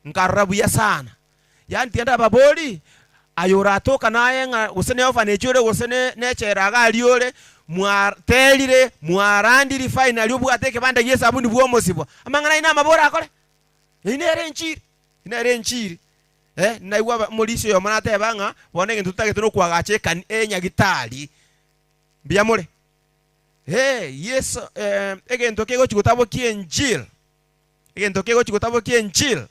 nkarrabuya sana yani tienda baboli ayora toka naye nga usene ofa nechure usene necheraga aliore mwartelire mwarandiri final obwateke banda Yesu abundi bwomosibwa amangana ina mabora akole inere nchiri naiwa mulisio yo manate banga bonenge tutagete no kwagache kan enyagitali biamole Yesu egento kego chikotabo kienjil egento kego chikotabo kienjil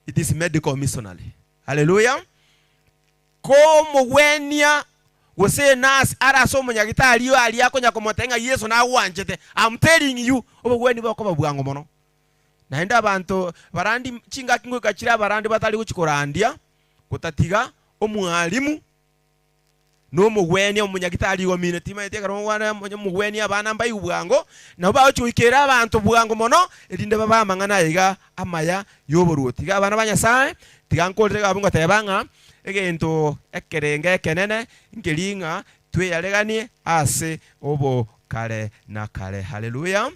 it is medical missionary hallelujah como wenia wose nas ara so munyagitali yo ali akonya komotenga Yesu na wanjete I'm telling you obweni bako babwango mono naenda abantu barandi chinga kingo kachira barandi batali kuchikorandia kutatiga omwalimu no mugweni omunyagitali go mine tima eteka wana mugweni abana mbayi bwango na bachuikera abantu bwango mono elinde baba mangana yiga amaya yoboruti ga bana banyasaye tigankolere abunga tebanga egento ekerenge kenene ngelinga tweyaleganie ase obo kale na kale haleluya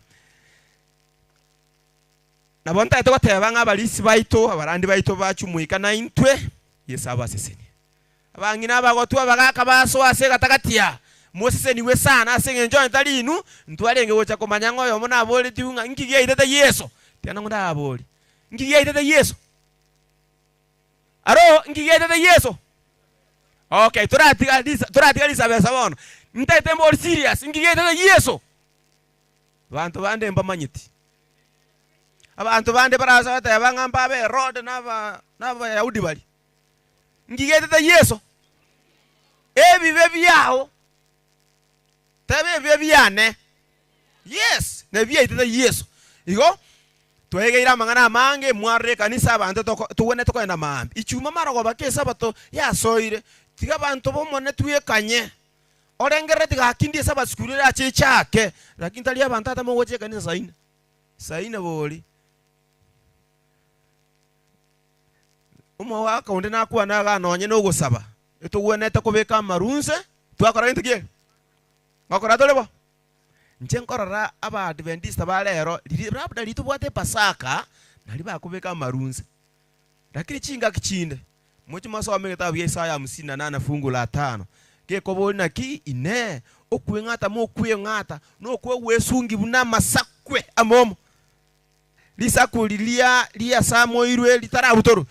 nabonta etoko tebanga abalisi baito abarandi baito bachumuika na intwe Yesu abaseseni abangina abagotu abagaka baso ase gatagatia moseseni we sana ase ngenjo ntalinu ntwalenge gocha komanya ngoyo mona aboli tiunga ngigiye itete Yesu tiana ngoda aboli ngigiye itete Yesu aro ngigiye itete Yesu okay turatiga lisabesa bono ntete more serious ngigiye itete Yesu bantu bande mbamanyiti abantu bande baraza batayabanga mbabe road naba Yahudi bali ngigete Yesu ebibe byao tabe byane yes ne byite Yesu igo twegeira mangana mange mware kanisa abantu tuwene tokwenda mambi ichuma marago bakesa bato yasoire tiga bantu bomone tuyekanye orengere tiga kindi saba skulira achichake lakini tali abantu atamogoche kanisa saina boli waka onde nakuwa naga nonye no gusaba etuwonete kubeka marunze twakora intugie ngakora tolebo nje nkorora aba Adventist balero labda litubwate Pasaka nali bakubeka marunze lakini chinga kichinde muchi masome kitabu ya Isaya 58 fungu la 5 ke koboli na ki ine okwengata mo kwengata no kwe wesungi buna masakwe amomo lisakulilia lia samo irwe litara butoro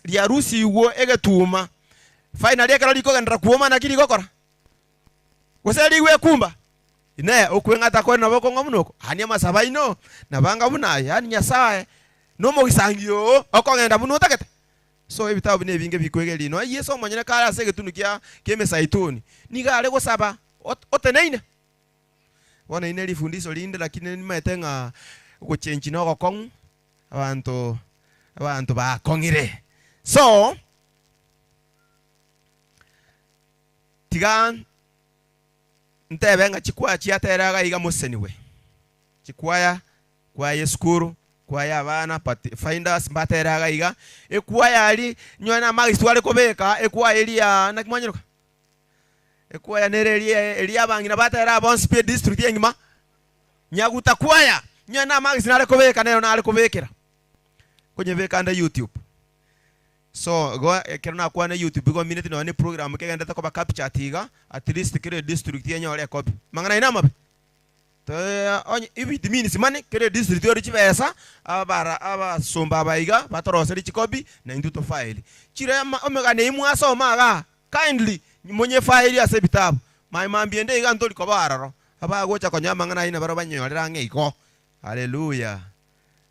lia rusi wo egetuma finally ekara liko gandra kuoma na kiri gokora goseli we kumba ine okwengata ko na boko ngomunoko hania masaba ino na banga buna yani Nyasaye no mo gisangio okongenda bunu takete so ebitabu bine binge bikwegeli no Yesu omanyene kala segetunukia keme saituni nigale gosaba oteneine wana ine lifundiso linde lakini nimetenga kuchenji no gokong abantu abantu bakongire. So tiga ntebe nga chikwaya chiateraga iga museniwe chikwaya kwaya skuru kwaya abana finders mbateraga iga ekwaya ali nyona magisi wale kobeka ekwaya elia nakimanyiruka ekwaya nerelia elia bangina batera bon speed district yengima nyaguta kwaya nyona magisi nale kobeka nero nale kobekera kwenye veka anda YouTube. So go kerana kwa na YouTube go minute no ni program ke ganda ko ba capture tiga at least kire district yenye ole copy mangana ina mabe to onye ibi dimini simane kire district ori chibesa abara aba somba baiga batoroseri chikobi na induto file chire omega ne imu aso maga kindly monye file ase bitabu mai mambiende iga ntoli ko bararo aba gocha konya mangana ina baro banyorera ngeiko. Hallelujah.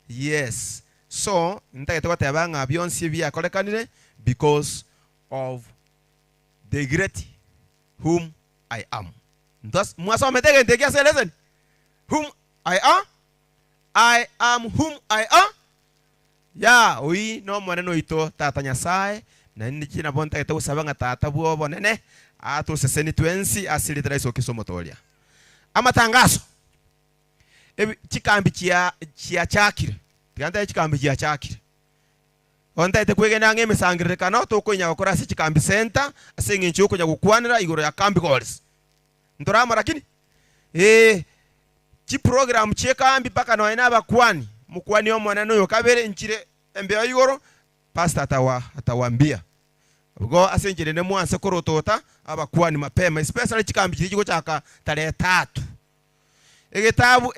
Yes. So, ntagetwa bionsi bia kolekanire because of the great whom I am. Thus, mwasa metege ntegia say listen. Whom I am whom I am. Ya, oi no maneno ito tata Nyasaye na niki na bonta ito sabanga tata buo bonene atu seseni twensi asili traiso kisomotolia. Amatangazo. Chikambi chia chakire. Tiganda chikambi chia chakire. Onta ite kwegenda ngeme sangire kana to ko nya gukora chikambi center asengi nchuko nya gukwanira igoro ya kambi calls. Ndorama lakini chi program chekambi paka no ina bakwani mukwani yo mwana no kabere nchire embe igoro pastor atawambia. Ubwo asenjire ne mwanse korotota abakwani mapema especially chikambi chiko chaka tarehe 3. Egetabu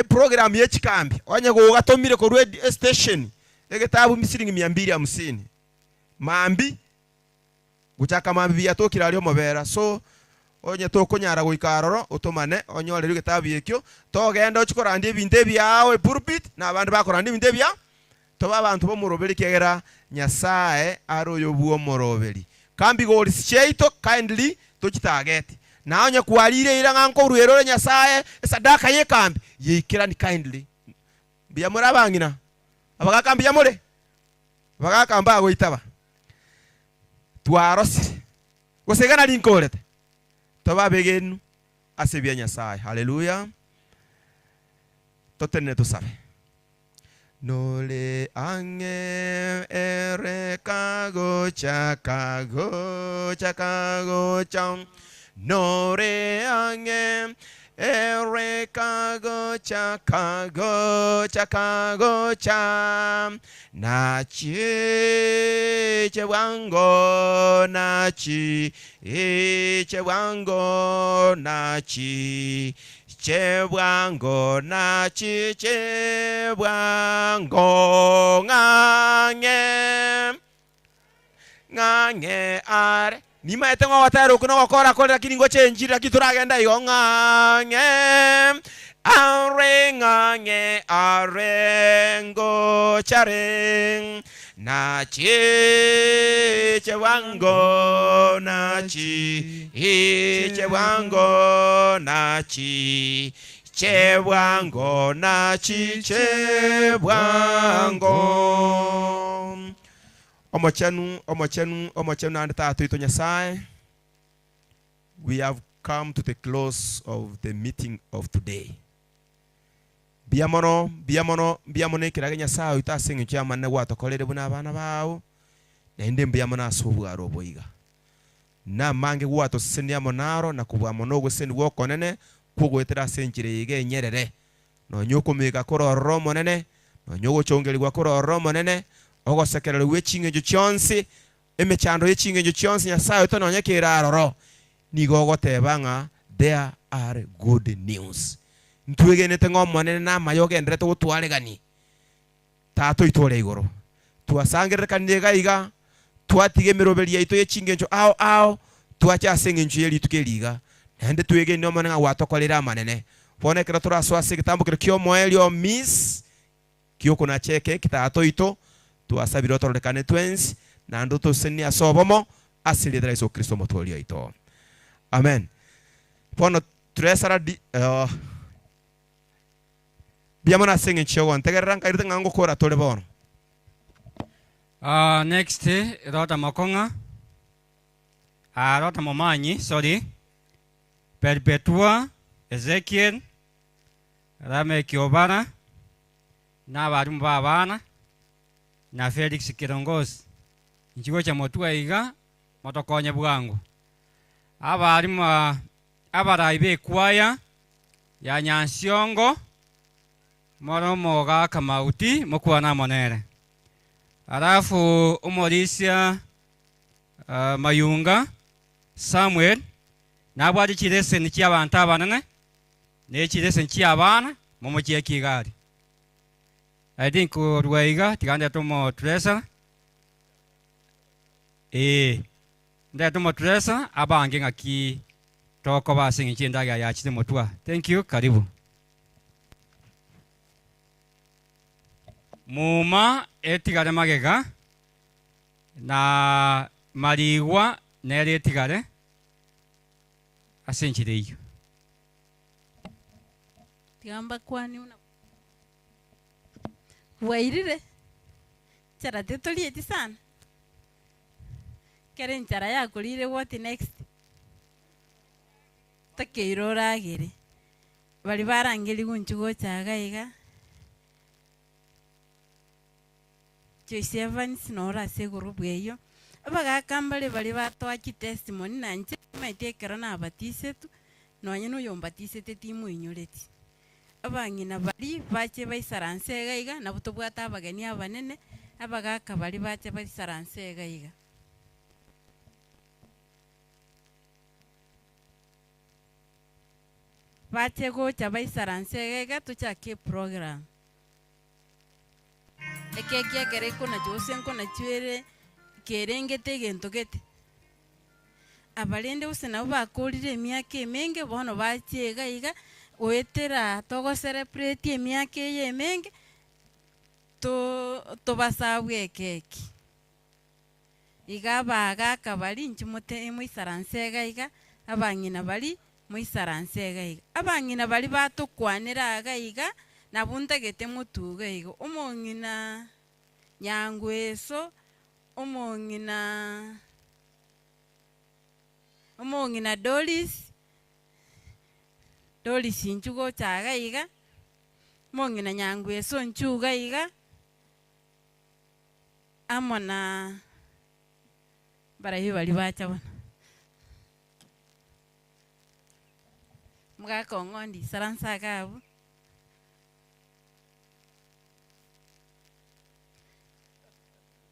program ye chikambi onye go gatomire ko radio station egetabu misiringi 250 mambi guchaka mambi yatokira alio mobera. So onye tokonyara guikaroro utumane onyore egetabu yekyo togenda ochikorandi ebinde byawe pulpit na abandu bakorandi ebinde bya toba abantu bo muroberi kegera Nyasaye aroyo buo moroberi kambi go cheito kindly tochitagete na onye kwalire ira nganko ruero Nyasaye sadaka ye kambi yikira ni kindly bya murabangina abagakambi yamure abagakamba agoitaba twarosire gusegana linkorete toba begenu asebya Nyasaye. Hallelujah. Totene tusabe nole ange erekago chakago cham nore ange erekago chakago cham nachi chewango nachi chewango nachi chebwango nachi chebwango ngange are nima etengo watero kuno wakora kora kiningo chenjira kituragenda iyo ngange arengo chareng nachi chewango nachi chewango nachi chebwango nachi chebwango omochenu and tatu ito Nyasaye. We have come to the close of the meeting of today. Biamono kirage Nyasaye itasengi cyamane watokolere buna abana bawo nende biamono asubu aroboiga na mange wato senia monaro na kubwa monogo sendi wokonene kugwetera senjire yige nyerere no nyoko mega koro romo nene no nyogo chongeli gwa koro romo nene ogo sekerere wechinge jo chonsi emechando yechinge jo chonsi Nyasaye to nonyekera aroro nigogo tebanga there are good news. Ntwegenete ngomone na mayogendere to twaregani tato itore igoro twasangere kanega iga twatige mirobeli yaito yechingenjo ao twacha sengenjo yeli tukeliga nende twege no mwana watokolera manene pone kera turaswase kitambo kero kyo moelio miss kyo kuna cheke kitato ito twasabiro torekane twins na ndoto senia sobomo asili dra Yesu Kristo motolio ito. Amen. Pono tresara di biamona sengenjo ntegeranga irite ngango kora tole bono Next, Rota Mokonga. Rota Momanyi, sorry. Perpetua, Ezekiel, Rame Kiobana, na Barumba Abana, na Felix Kirongozi. Nchigo cha Motua Iga, Motokonya Bwangu. Abaraibe kwaya, ya Nyansiongo, Moromoga Kamauti, Mokwana Monere. Alafu Umorisia Mayunga, Samuel, nabwadi chilesen chiabantu abanene, ne chilesen chiabana, momochia Kigali. I think Ruaiga, Tiganda Tomo Tresa. Nda Tomo Tresa, abangenga ki toko ba singi chindaga ya chite motua. Thank you, karibu. Muma etigare magega na mariwa nere etigare asenchire iyo. Tigamba kwani una wairire chara tetoli eti sana kere nchara ya kulire what next takeirora gere bali barangeli gunchugo chagaiga Joyce Evans nora seguru bweyo abagakambale bali batwachi testimony nanje maitekera na batisetu nonye no yombatisete timu inyureti abangina bali bache baisaranse gaiga na butobwata abageni abanene abagaka bali bache baisaranse gaiga bache gocha baisaranse gaiga tuchake program ekekia kere kuna jose nkona chwere kerengete gentogete abalende usena bakolire emyaka emenge bono bachega iga oetera togo celebrate emyaka emenge to basabwe keki iga bagaka bali nchimote muisaransega iga abangina bali muisaransega iga abangina bali batokwanira aga iga nabundagete mutuga iga omongina nyangweso omongina Dolis inchugo chaga iga mongina nyangweso nchuga iga amona barahi bali bacha bona mga kongondi saransa kabu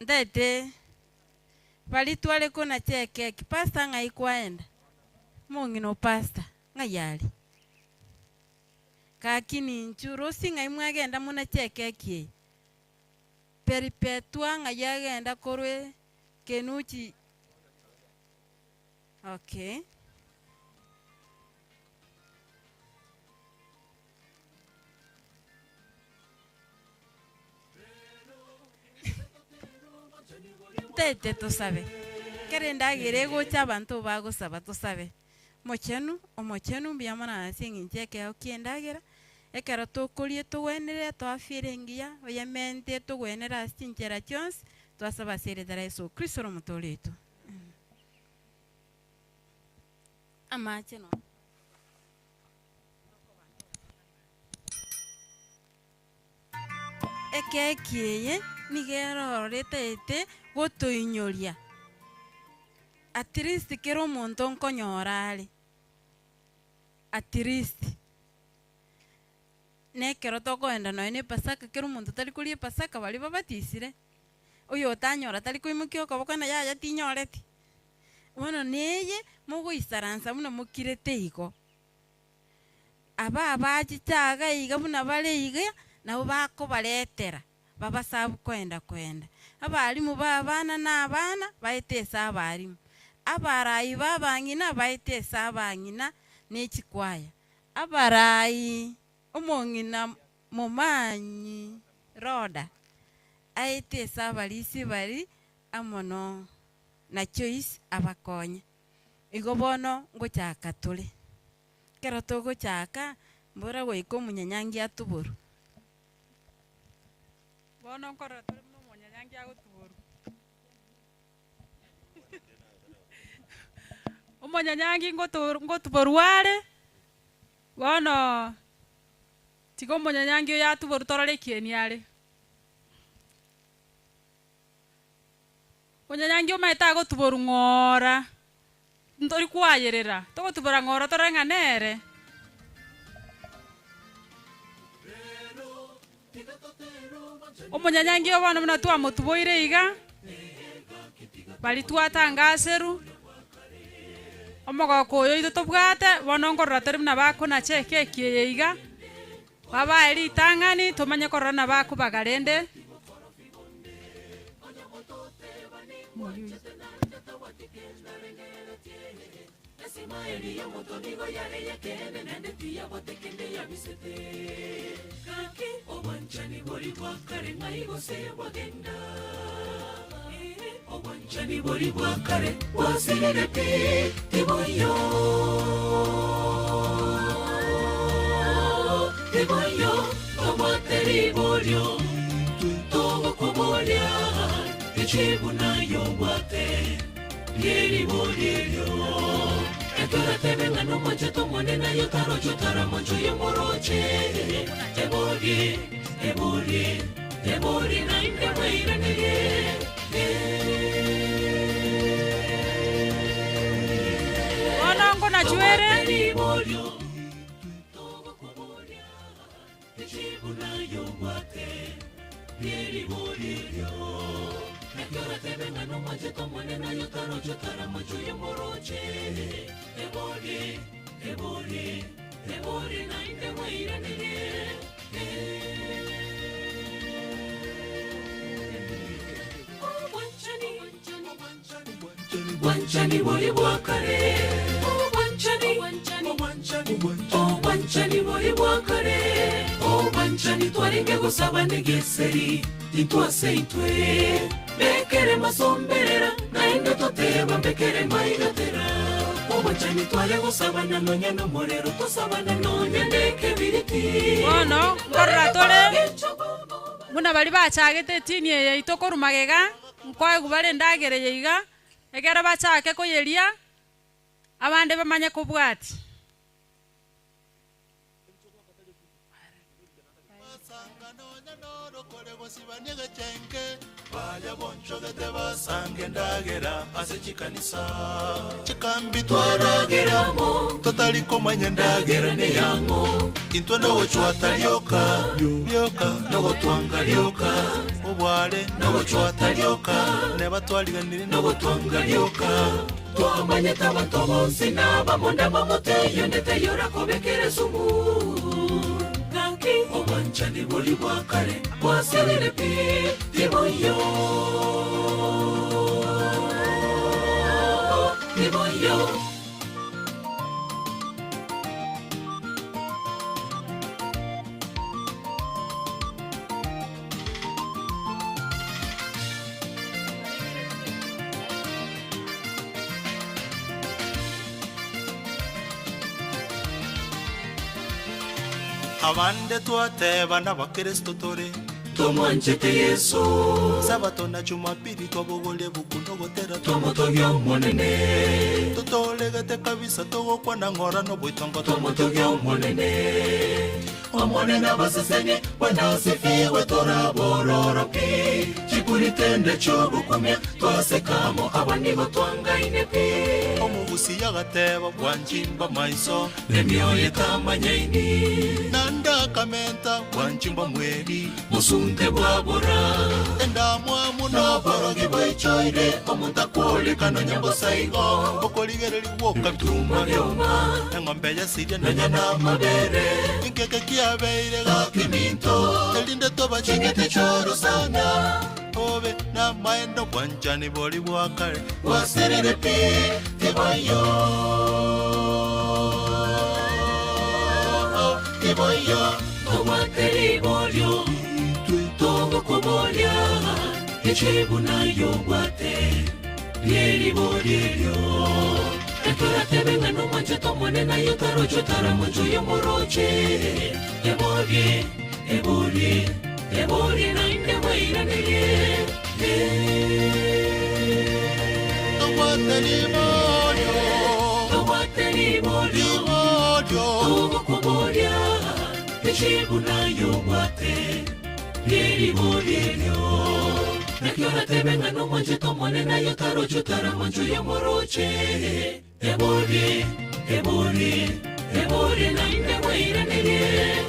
ndete bali twale kona cheke pasta ngai kwaenda mongino pasta ngayali kakini nchuro singa imwagenda muna cheke kie peripetua ngayagenda korwe kenuchi okay tete to sabe kerenda gerego chabantu bago sabato sabe mochenu biamana singincheke okiendagera ekero tokorie togwenere twafirengia oyamente togwenera sinchera chons twasaba sere dara Yesu Kristo romutoleto amache no ekekieye nigero retete gotoinyoria at least kero monto nkonyorale at least nekero tokoenda noene pasaka kero monto tali kulie pasaka bali babatisire oyo tanyora tali kuimukio kobokana yaya tinyoreti wono neye mugo isaransa muno mukirete iko aba abachichaga iga buna bale iga nabo bakobaletera babasabu kwenda abalimu babana n'abana baitesa abalimu abarayi babangina baitesa abangina n'ekikwaya abarayi omongina mumanyi roda aitesa abalisi bali amono na choice abakonya igo bono ngochaka tole kero togochaka mbora goiko munyanyangi atuburu bono nkora tuli munyanyangi agotuburu Omonyanyangi ngotuborware bono tigo omonyanyangi oyo atuboru torore ekieni are. Omonyanyangi omaete agotuboru ng'ora ntori kwayerera togotubora ng'ora torore ng'a nere. Omonyanyangi oyo bono buna twamotuboire iga bari twatanga aseru omogoko oyo ito tobwate bono nkorora tori buna bakona cheke ekieye iga babae ritang'ani tomanye korora na bakobagarende Owanchani bori bwakare wasirire pi tiboyo omwateri borio togo koboria ichibuna yo bwate yeri borio etora tebenga no moche to monena yo taro chotara mocho yo moroche ebori na inde weira nege onongo na chwere Wanchani bori bwakare wanchani bori bwakare wanchani twarenge gusaba negeseri intwase intwe bekere masomberera nainde toteba bekere maigatera wanchani tware gusaba nanonya no morero tosaba nanonya ndeke biriti bono nkorora tore buna bari bachagete tini eye itokorumagega nkwaegu bare ndagereye iga egera bachake koyeria abande bamanye kubwati baya bonchogete basange ndagera ase chikanisa chikambi twarageramo totali komanya ndagera neyamo intwe nogo chwatalioka nogo twangalioka obwale nogo chwatalioka nebatwaliganire nogo twangalioka twamanye tabanto bonsi n'abamonda bamuteyo ndeteyora kobekere sumu Owanchani bori bwakare wasirire pi tiboyo abande twateba n'abakristo tore tomwanchete Yesu sabato na jumapili twabogole bukunogotera tomotogyo monene totolegete kabisa togokwa na ng'ora no bwitongo tomotogyo monene omonene abaseseni wanasifiwe torabororo pi chikulitende chobukomya twasekamo abanigo twangaine pi omugusi yagateba bwanjimba maiso nemyoyo etamanyaini nandakamenta bwanjimba mweri musunte bwabura endamwa muno borogi bwaichoire omuntakwolekano nyambosaigo okoligereri woka bituma byoma eng'ombe yasiria nanyana mabere inkeke kiabeire gakiminto elinde toba chingete choro sana obe na maendo bwanchani bori bwakare wasirire pi tiboyo obwateri borio togo koboria echebuna yo bwate lieri borio ekora tebenga no manche tomone na yo tarocho taramocho yo moroche ebori na inde waira nege obwateri borio lyeribolelyo nakiona tebenga no manje tomone na yotaro chutara manju ya moroche ebori na inde waira nere.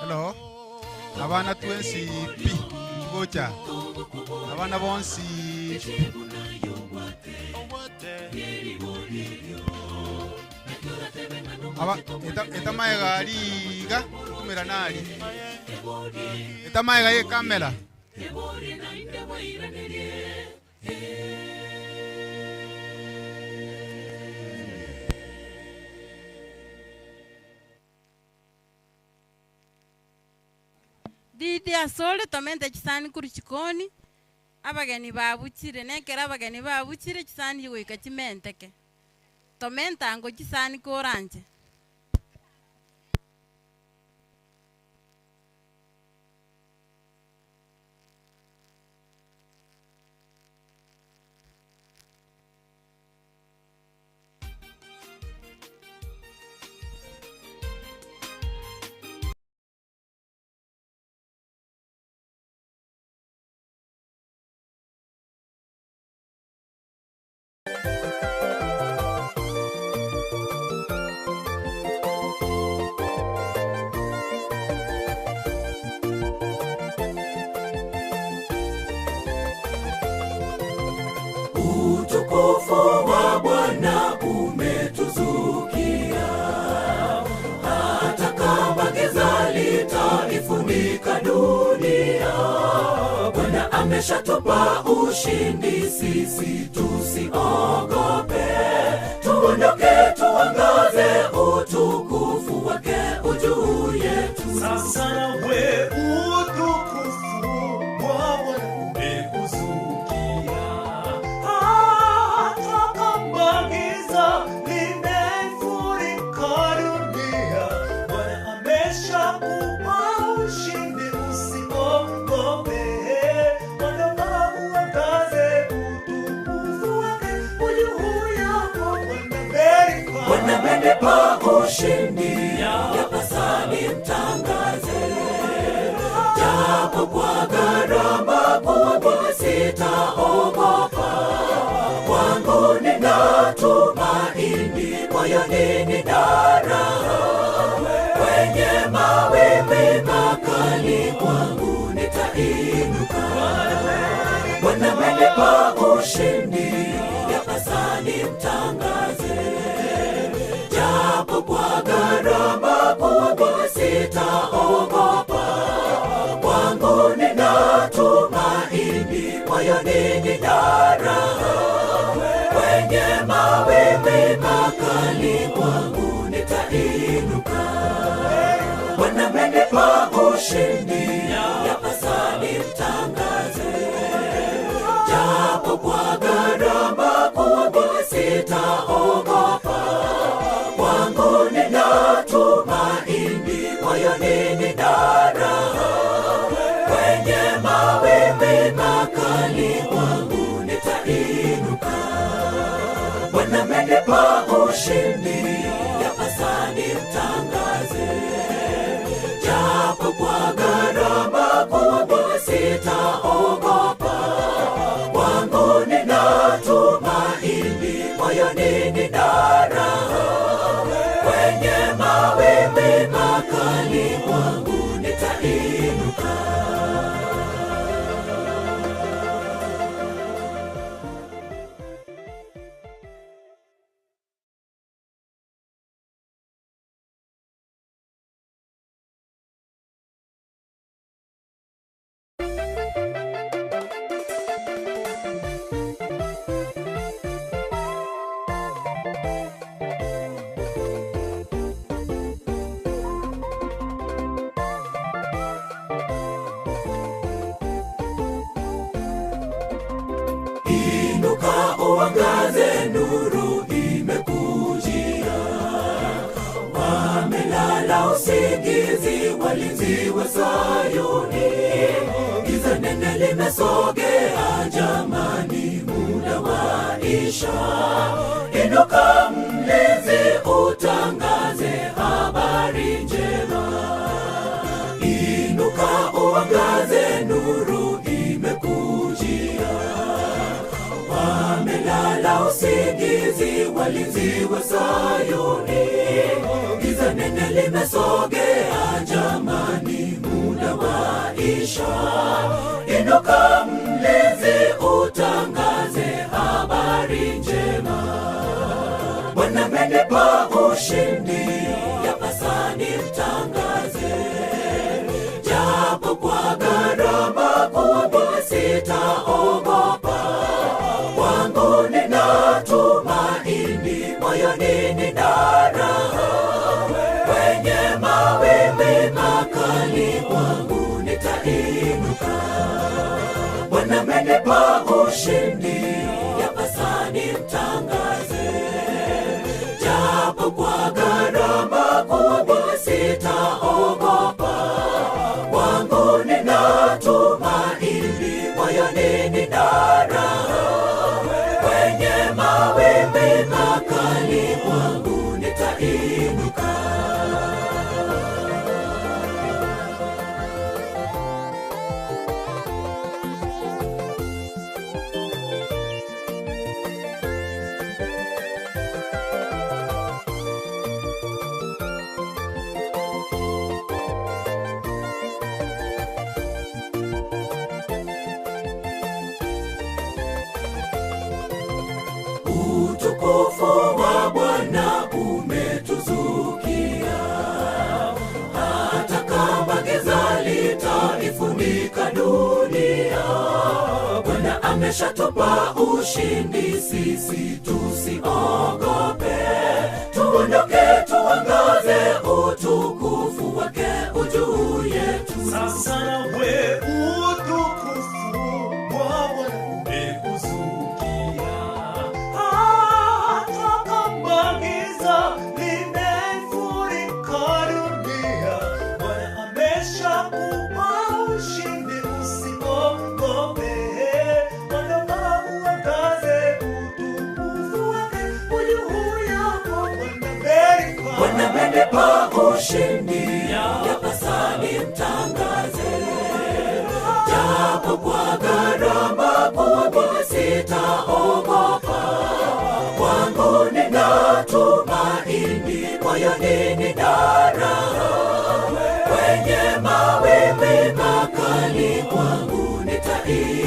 Hello abana twensi pi bocha abana bonsi aba etamaega liga kumera nali etamaega ye kamera Didi asole tomente chisani kuri chikoni abageni babuchire nekera abageni babuchire chisani yoika chimenteke tomenta ngo chisani koranje Utukufu wa Bwana umetuzukia, hata kama giza litaifunika dunia, Bwana ameshatupa ushindi, sisi tusiogope. Tuondoke tuangaze utukufu wake ujuu yetu. Sasa we utukufu wa Bwana umekuzukia, hata kama giza limefurika dunia, Bwana ameshakupa ushindi, usiogope. Ondoka uangaze utukufu wake ujuu yako. Bwana amenipa ushindi, yapasa nimtangaze. Japo kwa gharama kubwa sitaogopa, kwangu nina tumaini, moyoni nina raha. Kwenye mawimbi makali kwangu nitainuka. Bwana amenipa ushindi, yapasa nimtangaze. Japo kwa gharama kubwa sitaogopa, kwangu nina tumaini, moyoni nina raha. Kwenye mawimbi makali kwangu nitainuka. Bwana amenipa ushindi, yapasa nimtangaze. Japo kwa gharama kubwa sitaogopa, kwangu nina tumaini, moyoni nina raha. Kwenye mawimbi makali kwangu nitainuka. Bwana amenipa ushindi, yapasa nimtangaze. Japo kwa gharama kubwa sitaogopa, kwangu nina tumaini, moyoni nina raha. Kwenye mawimbi makali kwangu nitainuka. Inuka uangaze, nuru imekujia. Wamelala usingizi walinzi wa Sayuni, giza nene limesogea, jamani muda waisha. Inuka mlinzi, utangaze habari njema. usingizi, walinzi wa Sayuni. Giza nene limesogea jamani, muda waisha. Inuka mlinzi, utangaze habari njema. Bwana amenipa ushindi, yapasa nimtangaze. Japo kwa gharama kubwa sitaogopa. Kwangu nina tumaini, moyoni nina raha. Kwenye mawimbi makali kwangu nitainuka. Bwana amenipa ushindi, yapasa nimtangaze. Japo kwa gharama kubwa sitaogopa. Kwangu nina tumaini, moyoni nina raha. Kwenye mawimbi makali kwangu nitainuka. Utukufu wa Bwana umetuzukia, hata kama giza litaifunika dunia. Bwana ameshatupa ushindi, sisi tusiogope. Tuondoke tuangaze, utukufu wake ujuu yetu. Sasa we utukufu wa Bwana umekuzukia, hata kama giza limefurika dunia. Bwana ameshakupa ushindi, usiogope. Ondoka uangaze, utukufu wake ujuu yako. Bwana amenipa ushindi, yapasa nimtangaze. Japo kwa gharama kubwa sitaogopa. Kwangu nina tumaini, moyoni nina raha. Kwenye mawimbi makali kwangu nitainuka.